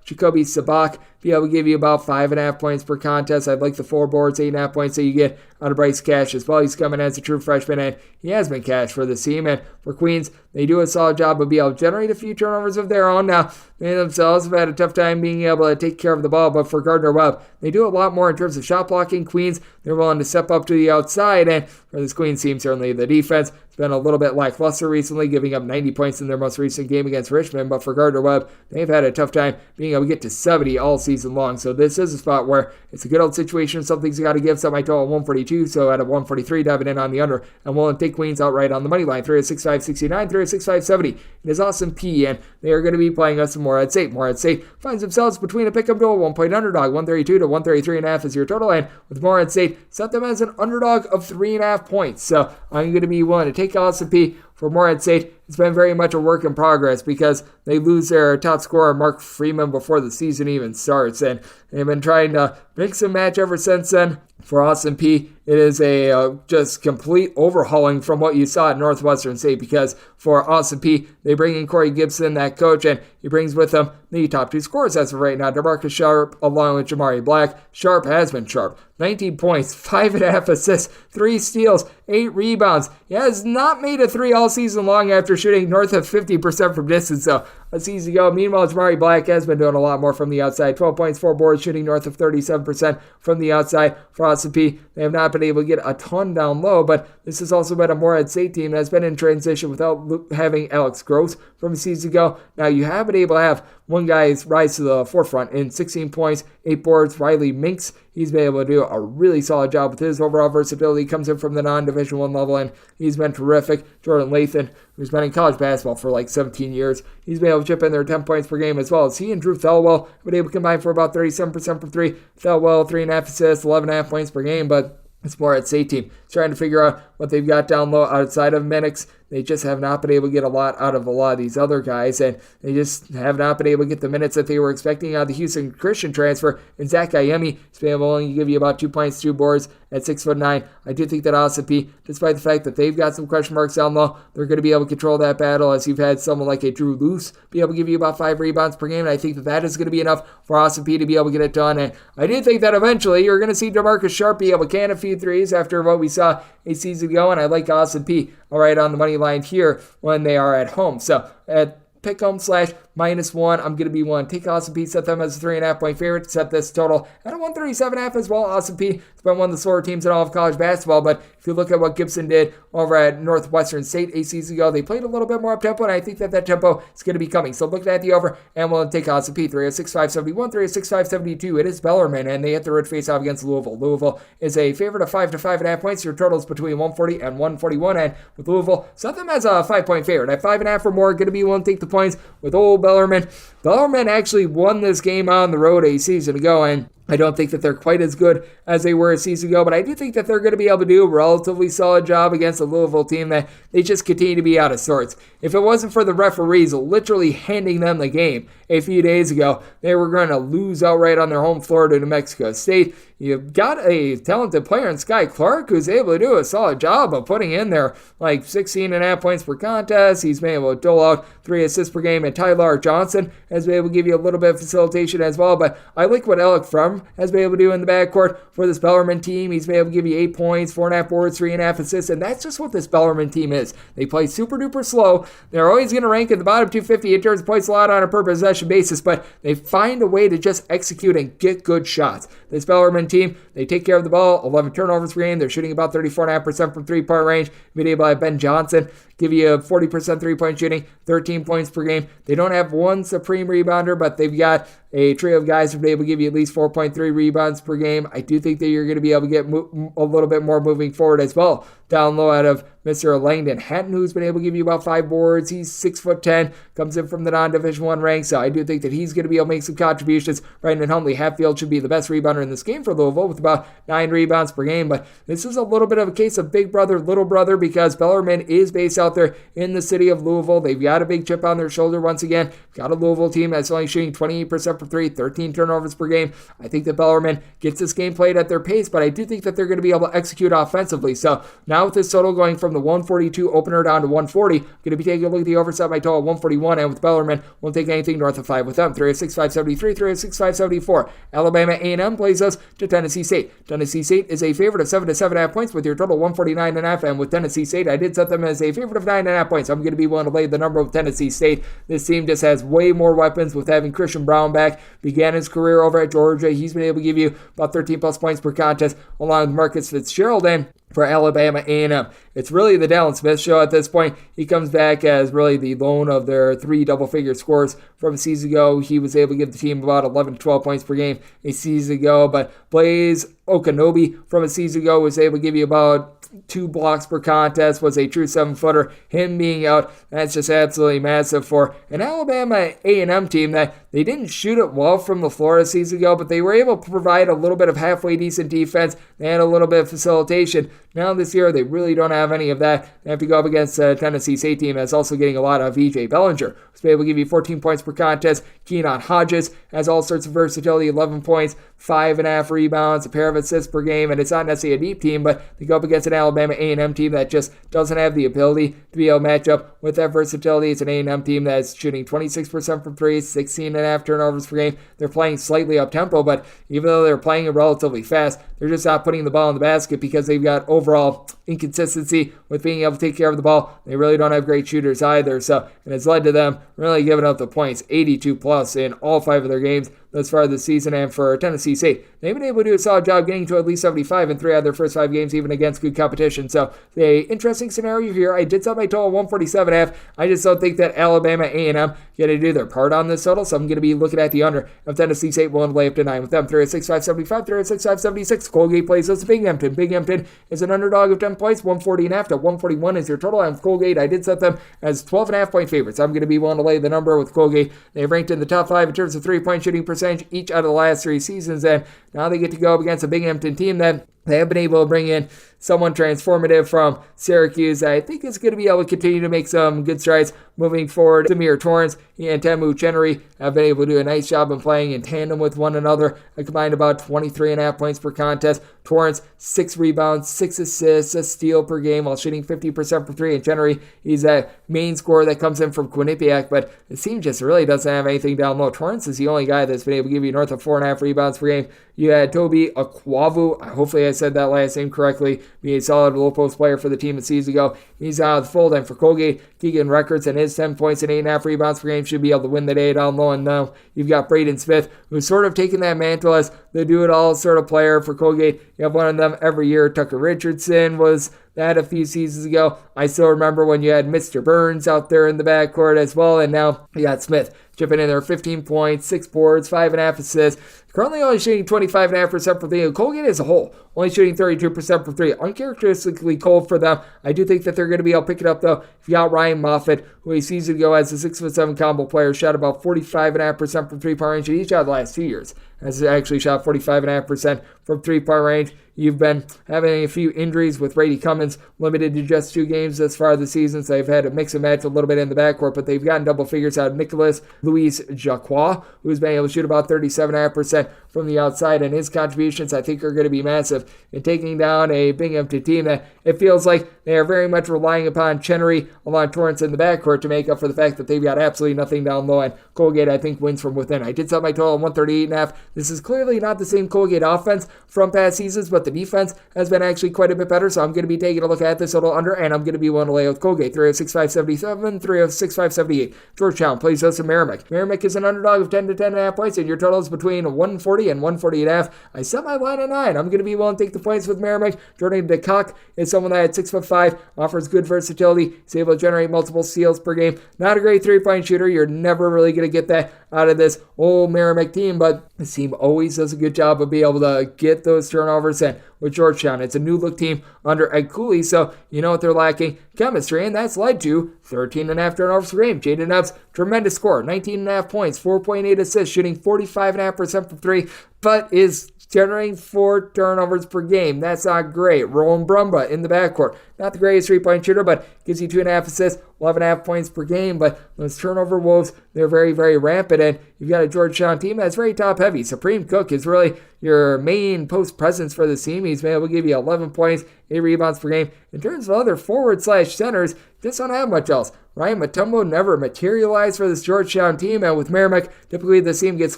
Jacoby Sabak be able to give you about 5.5 points per contest. I'd like the 4 boards, 8.5 points that you get out of Bryce Cash as well. He's coming as a true freshman, and he has been cash for this team. And for Queens, they do a solid job of being able to generate a few turnovers of their own. Now, they themselves have had a tough time being able to take care of the ball, but for Gardner Webb, they do a lot more in terms of shot blocking. Queens, they're willing to step up to the outside, and for this Queens team, certainly the defense has been a little bit lackluster recently, giving up 90 points in their most recent game against Richmond, but for Gardner Webb, they've had a tough time being able to get to 70 all season long. So this is a spot where it's a good old situation. Something's got to give. Some I told 142, so at a 143, diving in on the under. And we'll take Queens outright on the money line, 306-569, 306-570. It is Austin P, and they are going to be playing us some Morehead State. Morehead State finds themselves between a pick-em to a 1-point underdog. 132 to 133.5 is your total, and with Morehead State, set them as an underdog of 3.5 points. So I'm going to be willing to take Austin P for Morehead State. It's been very much a work in progress because they lose their top scorer, Mark Freeman, before the season even starts, and they've been trying to mix and match ever since then. For Austin P, it is a just complete overhauling from what you saw at Northwestern State, because for Austin P, they bring in Corey Gibson, that coach, and he brings with him the top 2 scorers as of right now, DeMarcus Sharp along with Jamari Black. Sharp has been sharp. 19 points, 5.5 assists, 3 steals, 8 rebounds. He has not made a 3 all season long after shooting north of 50% from distance, so a season ago. Meanwhile, Jamari Black has been doing a lot more from the outside. 12 points, 4 boards, shooting north of 37% from the outside for OSP. They have not been able to get a ton down low, but this has also been a Wright St team that's been in transition without having Alex Gross from a season ago. Now, you have been able to have one guy rise to the forefront in 16 points, 8 boards. Riley Minks, he's been able to do a really solid job with his overall versatility. Comes in from the non-Division I level, and he's been terrific. Jordan Lathan, who's been in college basketball for like 17 years, he's been able to chip in there 10 points per game as well. As he and Drew Thelwell have been able to combine for about 37% from 3. Thelwell, 3.5 assists, 11.5 points per game, but it's more at St team. Trying to figure out what they've got down low outside of Minix. They just have not been able to get a lot out of a lot of these other guys, and they just have not been able to get the minutes that they were expecting out of the Houston Christian transfer. And Zach Ayemi has been able to only give you about 2 points, 2 boards at 6'9". I do think that OSP, despite the fact that they've got some question marks down low, they're going to be able to control that battle, as you've had someone like a Drew Luce be able to give you about 5 rebounds per game, and I think that that is going to be enough for OSP to be able to get it done. And I do think that eventually you're going to see DeMarcus Sharp be able to can a few threes after what we saw a season ago, and I like OSP all right on the money line here when they are at home. So at pick'em /-1, I'm going to be one. Take OSP, set them as a 3.5 point favorite, set this total at a 137.5 as well. OSP has been one of the slower teams in all of college basketball, but if you look at what Gibson did over at Northwestern State a season ago, they played a little bit more up-tempo, and I think that tempo is going to be coming. So looking at the over, and we'll take OSP 306-571, 306-572. It is Bellarmine, and they hit the road face-off against Louisville. Louisville is a favorite of 5 to 5.5 points. Your totals between 140 and 141, and with Louisville, set them as a 5-point favorite. At 5.5 or more, going to be willing to take the points with old Bellarmine. Bellarmine actually won this game on the road a season ago, and I don't think that they're quite as good as they were a season ago, but I do think that they're going to be able to do a relatively solid job against a Louisville team that they just continue to be out of sorts. If it wasn't for the referees literally handing them the game a few days ago, they were going to lose outright on their home floor to New Mexico State. You've got a talented player in Sky Clark who's able to do a solid job of putting in there like 16.5 points per contest. He's been able to dole out 3 assists per game, and Tyler Johnson has been able to give you a little bit of facilitation as well. But I like what Alec Frum has been able to do in the backcourt for this Bellarmine team. He's been able to give you 8 points, 4.5 boards, 3.5 assists, and that's just what this Bellarmine team is. They play super duper slow. They're always going to rank at the bottom 250 in terms of points allowed on a per possession basis, but they find a way to just execute and get good shots. This Bellarmine team, they take care of the ball, 11 turnovers per game. They're shooting about 34.5% from 3-point range. Been able to have Ben Johnson give you a 40% 3-point shooting, 13 points per game. They don't have one supreme rebounder, but they've got a trio of guys who've been able to give you at least 4.3 rebounds per game. I do think that you're going to be able to get a little bit more moving forward as well. Down low out of Mr. Langdon Hatton, who's been able to give you about 5 boards. He's 6'10", comes in from the non-Division I rank, so I do think that he's going to be able to make some contributions. Brandon Huntley Hatfield should be the best rebounder in this game for Louisville with about 9 rebounds per game, but this is a little bit of a case of big brother, little brother, because Bellarmine is based out there in the city of Louisville. They've got a big chip on their shoulder once again. Got a Louisville team that's only shooting 28% for 3, 13 turnovers per game. I think that Bellarmine gets this game played at their pace, but I do think that they're going to be able to execute offensively. So now with this total going from the 142 opener down to 140, I'm going to be taking a look at the overset by total 141, and with Bellarmine, won't take anything north of 5 with them. 306-573, 306-574. Alabama A&M plays us to Tennessee State. Tennessee State is a favorite of 7 to 7.5 points with your total 149.5, and with Tennessee State, I did set them as a favorite of 9.5 points. I'm going to be willing to lay the number with Tennessee State. This team just has way more weapons with having Christian Brown back. Began his career over at Georgia. He's been able to give you about 13 plus points per contest, along with Marcus Fitzgerald, and for Alabama A&M, it's really the Dallin Smith show at this point. He comes back as really the lone of their 3 double-figure scores from a season ago. He was able to give the team about 11 to 12 points per game a season ago, but Blaze Okanobi from a season ago was able to give you about 2 blocks per contest, was a true 7-footer. Him being out, that's just absolutely massive for an Alabama A&M team that they didn't shoot it well from the floor a season ago, but they were able to provide a little bit of halfway decent defense. They had a little bit of facilitation. Now this year, they really don't have any of that. They have to go up against a Tennessee State team that's also getting a lot of E.J. Bellinger, who's able to give you 14 points per contest. Keenan Hodges has all sorts of versatility, 11 points, 5.5 rebounds, a pair of assists per game, and it's not necessarily a deep team, but they go up against an Alabama A&M team that just doesn't have the ability to be able to match up with that versatility. It's an A&M team that's shooting 26% from 3, 16.5 turnovers per game. They're playing slightly up-tempo, but even though they're playing it relatively fast, they're just not putting the ball in the basket because they've got overall inconsistency with being able to take care of the ball. They really don't have great shooters either, so and it's led to them really giving up the points, 82 plus in all 5 of their games thus far this season. And for Tennessee State, they've been able to do a solid job getting to at least 75 in 3 out of their first 5 games, even against good competition. So the interesting scenario here, I did set my total 147.5. I just don't think that Alabama A&M going to do their part on this total, so I'm going to be looking at the under of Tennessee State willing to lay up to 9 with them. 306-575, 306-576. Colgate plays us Big Hampton. Big Hampton is an underdog of 10 points. 140.5 to 141 is your total. And Colgate, I did set them as 12.5 point favorites. I'm going to be willing to lay the number with Colgate. They've ranked in the top 5 in terms of 3-point shooting percentage each out of the last 3 seasons, and now they get to go up against a Big Hampton team that they have been able to bring in someone transformative from Syracuse. I think is going to be able to continue to make some good strides moving forward. Samir Torrance and Temu Chenery have been able to do a nice job in playing in tandem with one another. I combined about 23.5 points per contest. Torrance, 6 rebounds, 6 assists, a steal per game while shooting 50% from 3. And Chenery, he's a main scorer that comes in from Quinnipiac, but the team just really doesn't have anything down low. Torrance is the only guy that's been able to give you north of 4.5 rebounds per game. You had Toby Akwavu, hopefully I said that last name correctly, be a solid low post player for the team a season ago. He's out of the fold. And for Colgate, Keegan Records and his 10 points and 8.5 rebounds per game should be able to win the day down low. And now you've got Braden Smith, who's sort of taken that mantle as the do-it-all sort of player for Colgate. You have one of them every year. Tucker Richardson was that a few seasons ago. I still remember when you had Mr. Burns out there in the backcourt as well. And now you got Smith chipping in there, 15 points, 6 boards, 5.5 assists. Currently only shooting 25.5% from 3. Colgate as a whole, only shooting 32% from 3. Uncharacteristically cold for them. I do think that they're going to be able to pick it up, though. If you got Ryan Moffitt, who a season ago as a 6'7" combo player, shot about 45.5% from 3-point range in each of the last 2 years. Has actually shot 45.5% from 3-point range. You've been having a few injuries with Brady Cummins, limited to just 2 games thus far this season, so they've had to mix and match a little bit in the backcourt, but they've gotten double figures out of Nicholas Luis Jacquois, who's been able to shoot about 37.5% from the outside, and his contributions, I think, are going to be massive in taking down a Big Hampton team that it feels like they are very much relying upon Chenery along Torrance in the backcourt to make up for the fact that they've got absolutely nothing down low, and Colgate, I think, wins from within. I did set my total at 138.5. This is clearly not the same Colgate offense from past seasons, but the defense has been actually quite a bit better, so I'm going to be taking a look at this total under, and I'm going to be willing to lay with Colgate. 306-577, 306-578. Georgetown plays us in Merrimack. Merrimack is an underdog of 10 to 10.5 points, and your total is between 140 and 140.5. I set my line at 9. I'm going to be willing to take the points with Merrimack. Jordan DeCock is someone that at 6'5", offers good versatility. He's able to generate multiple steals per game. Not a great 3-point shooter. You're never really going to get that out of this old Merrimack team, but this team always does a good job of being able to get those turnovers in. With Georgetown, it's a new look team under Ed Cooley, so you know what they're lacking: chemistry, and that's led to 13.5 turnovers per game. Jaden Nubbs, tremendous score, 19.5 points, 4.8 assists, shooting 45.5% from 3, but is generating 4 turnovers per game. That's not great. Roland Brumba in the backcourt, not the greatest 3-point shooter, but gives you 2.5 assists, 11.5 points per game. But those turnover wolves, they're very, very rampant, and you've got a Georgetown team that's very top-heavy. Supreme Cook is really your main post presence for this team. He's been able to give you 11 points, 8 rebounds per game. In terms of other forward/centers, just don't have much else. Ryan Mutombo never materialized for this Georgetown team, and with Merrimack, typically the team gets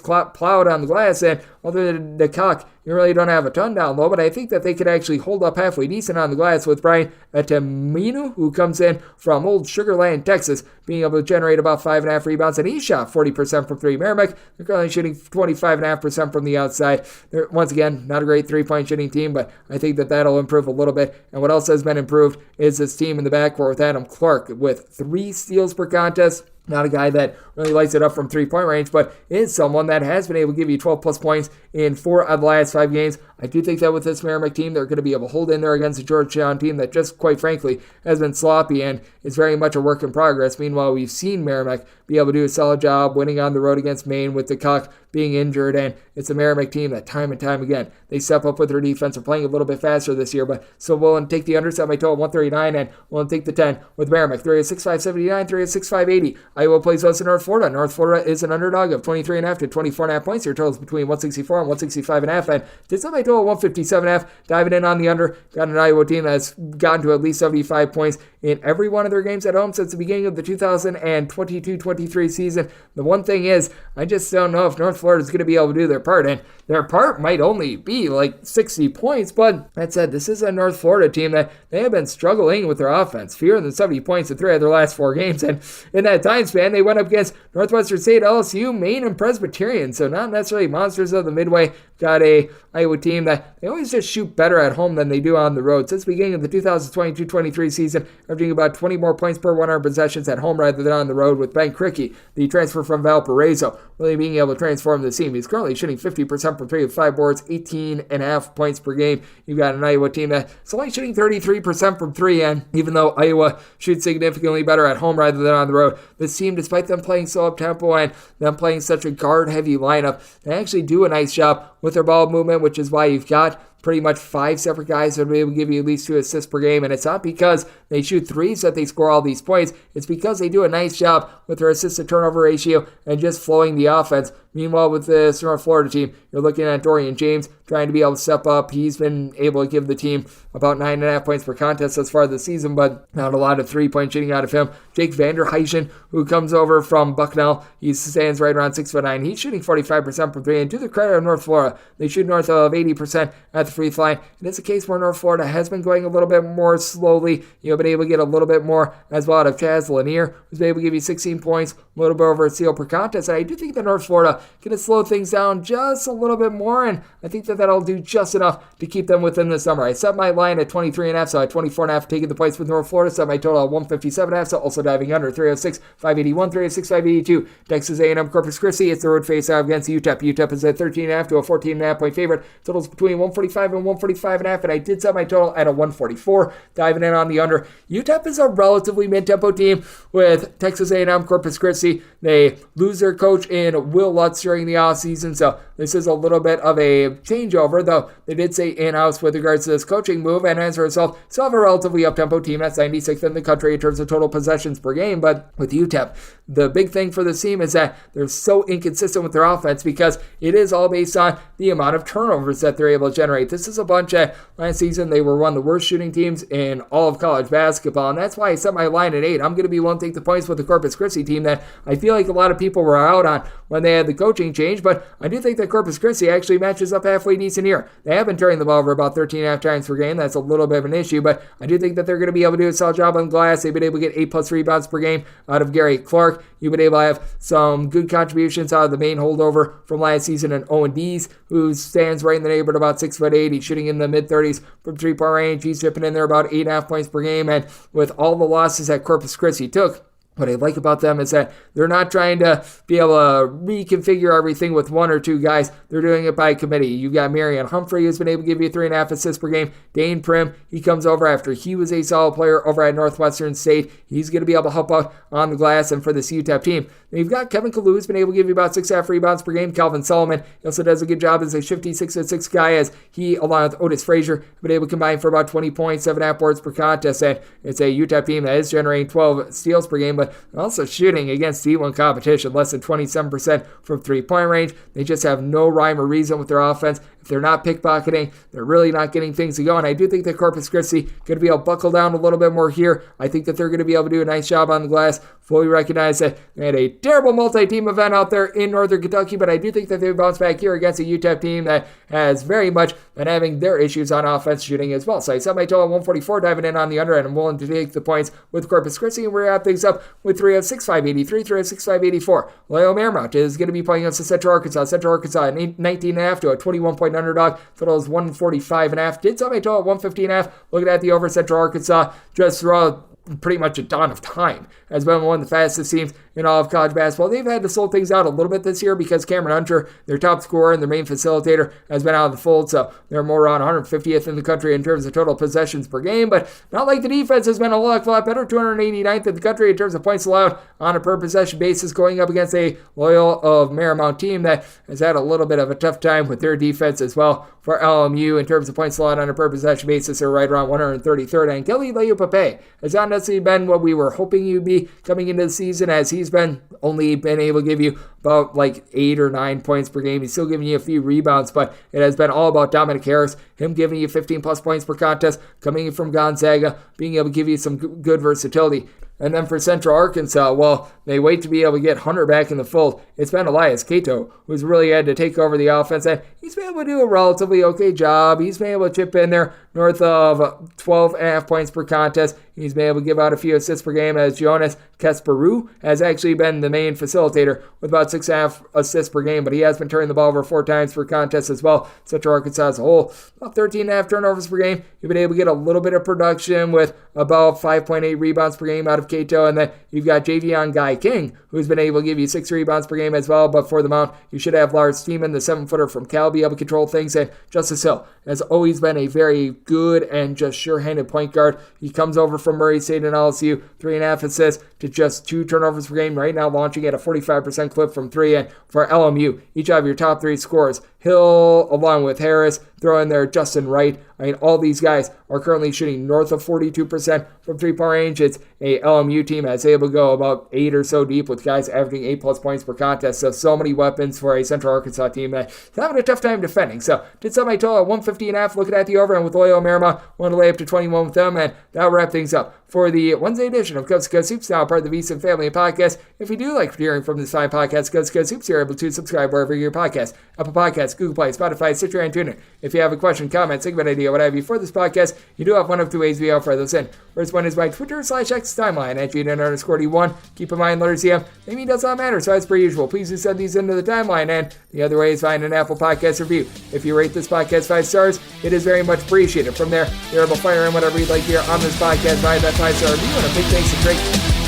plowed on the glass, and other than the cock, you really don't have a ton down low, but I think that they could actually hold up halfway decent on the glass with Brian Ataminu, who comes in from old Sugar Land, Texas, being able to generate about 5.5 rebounds, and he shot 40% from 3. Merrimack, they're currently shooting 25.5% from the outside. They're, once again, not a great 3-point shooting team, but I think that that'll improve a little bit. And what else has been improved is this team in the backcourt with Adam Clark with 3 steals per contest. Not a guy that really lights it up from 3-point range, but is someone that has been able to give you 12-plus points in 4 of the last 5 games. I do think that with this Merrimack team, they're going to be able to hold in there against a Georgetown team that just, quite frankly, has been sloppy and is very much a work in progress. Meanwhile, we've seen Merrimack be able to do a solid job winning on the road against Maine with the cock being injured, and it's a Merrimack team that time and time again, they step up with their defense. They're playing a little bit faster this year, but so willing to take the under, set my total 139, and willing to take the 10 with Merrimack. 306-579, 306-580. Iowa plays Western North Florida. North Florida is an underdog of 23.5 to 24.5 points. Your totals between 164 and 165.5. And did set my total 157.5. Diving in on the under. Got an Iowa team that's gotten to at least 75 points in every one of their games at home since the beginning of the 2022-23 season. The one thing is, I just don't know if North Florida is going to be able to do their part. And their part might only be like 60 points. But that said, this is a North Florida team that they have been struggling with their offense. Fewer than 70 points in 3 of their last 4 games. And in that time span, they went up against Northwestern State, LSU, Maine, and Presbyterian. So not necessarily monsters of the Midway. Got a Iowa team that they always just shoot better at home than they do on the road. Since the beginning of the 2022-23 season, averaging about 20 more points per 100 possessions at home rather than on the road, with Ben Krikke, the transfer from Valparaiso, really being able to transform the team. He's currently shooting 50% from 3 with 5 boards, 18.5 points per game. You've got an Iowa team that's only shooting 33% from 3, and even though Iowa shoots significantly better at home rather than on the road, this team, despite them playing so up-tempo and them playing such a guard-heavy lineup, they actually do a nice job with their ball movement, which is why you've got pretty much 5 separate guys that will be able to give you at least 2 assists per game. And it's not because they shoot threes that they score all these points. It's because they do a nice job with their assist-to-turnover ratio and just flowing the offense. Meanwhile, with this North Florida team, you're looking at Dorian James trying to be able to step up. He's been able to give the team about 9.5 points per contest thus far this season, but not a lot of three-point shooting out of him. Jake Vanderheischen, who comes over from Bucknell, he stands right around 6'9". He's shooting 45% from 3, and to the credit of North Florida, they shoot north of 80% at the free throw line. And it's a case where North Florida has been going a little bit more slowly. You've been able to get a little bit more as well out of Chaz Lanier, who's been able to give you 16 points, a little bit over a steal per contest. And I do think that North Florida can slow things down just a little bit more, and I think that that'll do just enough to keep them within this number. I set my line at 23.5, so at 24.5, taking the points with North Florida. Set my total at 157.5, so also diving under 306, 581, 306, 582. Texas A&M Corpus Christi, it's the road face out against UTEP. UTEP is at 13.5 to a 14.5 point favorite. Totals between 145 and 145.5, and I did set my total at a 144. Diving in on the under. UTEP is a relatively mid-tempo team with Texas A&M Corpus Christi. They lose their coach in Will Lutz during the offseason, so this is a little bit of a changeover, though they did say in-house with regards to this coaching move, and as a result, still have a relatively up-tempo team that's 96th in the country in terms of total possessions per game. But with UTEP, the big thing for this team is that they're so inconsistent with their offense because it is all based on the amount of turnovers that they're able to generate. This is a bunch that last season they were one of the worst shooting teams in all of college basketball, and that's why I set my line at 8. I'm going to be willing to take the points with the Corpus Christi team that I feel like a lot of people were out on when they had the coaching change, but I do think that Corpus Christi actually matches up halfway decent here. They have been turning the ball over about 13.5 times per game. That's a little bit of an issue, but I do think that they're going to be able to do a solid job on glass. They've been able to get 8+ rebounds per game out of Gary Clark. You've been able to have some good contributions out of the main holdover from last season, and Owen Dees, who stands right in the neighborhood about 6'8". He's shooting in the mid-30s from 3-point range. He's dipping in there about 8.5 points per game, and with all the losses that Corpus Christi took, what I like about them is that they're not trying to be able to reconfigure everything with 1 or 2 guys. They're doing it by committee. You've got Marion Humphrey, who's been able to give you 3.5 assists per game. Dane Prim, he comes over after he was a solid player over at Northwestern State. He's going to be able to help out on the glass and for this UTEP team. Then you've got Kevin Kalu, who's been able to give you about 6.5 rebounds per game. Calvin Solomon, he also does a good job as a shifty 6'6" guy, as he, along with Otis Frazier, have been able to combine for about 20 points, 7.5 boards per contest. And it's a UTEP team that is generating 12 steals per game, but also shooting against D1 competition, less than 27% from 3-point range. They just have no rhyme or reason with their offense. If they're not pickpocketing, they're really not getting things to go. And I do think that Corpus Christi going to be able to buckle down a little bit more here. I think that they're going to be able to do a nice job on the glass. Fully recognize that they had a terrible multi-team event out there in Northern Kentucky, but I do think that they bounce back here against a UTEP team that has very much been having their issues on offense shooting as well. So I set my total at 144, diving in on the under, and I'm willing to take the points with Corpus Christi, and we're wrap things up with 306, 583, 306, 584. Loyola Marymount is going to be playing against Central Arkansas. Central Arkansas at 19.5 to a 21-point underdog. Total is 145.5. Did set my total at 115.5. Looking at the over, Central Arkansas just throughout pretty much a dawn of time has been one of the fastest teams in all of college basketball. They've had to slow things out a little bit this year because Cameron Hunter, their top scorer and their main facilitator, has been out of the fold, so they're more around 150th in the country in terms of total possessions per game, but not like the defense has been a lot better, 289th in the country in terms of points allowed on a per possession basis, going up against a Loyola of Marymount team that has had a little bit of a tough time with their defense as well. For LMU, in terms of points allowed on a per possession basis, they're right around 133rd, and Kelly Leaupape has not necessarily been what we were hoping he'd be coming into the season, as he's he's only been able to give you about like 8 or 9 points per game. He's still giving you a few rebounds, but it has been all about Dominic Harris, him giving you 15 plus points per contest, coming in from Gonzaga, being able to give you some good versatility. And then for Central Arkansas, well, they wait to be able to get Hunter back in the fold. It's been Elias Cato who's really had to take over the offense, and he's been able to do a relatively okay job. He's been able to chip in there north of 12.5 points per contest. He's been able to give out a few assists per game, as Jonas Kasparu has actually been the main facilitator with about 6.5 assists per game, but he has been turning the ball over 4 times per contest as well. Central Arkansas as a whole, about 13.5 turnovers per game. You've been able to get a little bit of production with about 5.8 rebounds per game out of Cato, and then you've got Javion Guy King, who's been able to give you 6 rebounds per game as well, but for the Mount, you should have Lars Steeman, the 7-footer from Cal, be able to control things, and Justice Hill has always been a very good and just sure-handed point guard. He comes over from Murray State and LSU, 3.5 assists to just 2 turnovers per game, right now launching at a 45% clip from 3, and for LMU, each of your top 3 scorers, Hill along with Harris, throw in there Justin Wright. I mean, all these guys are currently shooting north of 42% from 3-point range. It's a LMU team that's able to go about 8 or so deep with guys averaging 8+ points per contest. So many weapons for a Central Arkansas team that's having a tough time defending. So did set my total at 150.5, looking at the over, and with Loyola Marymount, want to lay up to 21 with them, and that'll wrap things up for the Wednesday edition of Coast to Coast Hoops, now part of the VSiN family podcast. If you do like hearing from this fine podcast, Coast to Coast Hoops, you're able to subscribe wherever you get your podcast. Apple Podcasts, Google Play, Spotify, Stitcher, and TuneIn. If you have a question, comment, segment idea, what have you for this podcast, you do have one of 2 ways we offer those in. First one is by Twitter/X timeline at @GN_D1. Keep in mind, letters CM, maybe does not matter, so as per usual, please do send these into the timeline, and the other way is find an Apple Podcast review. If you rate this podcast 5 stars, it is very much appreciated. From there, you're able to fire in whatever you'd like to hear on this podcast via that 5-star review, and a big thanks to Drake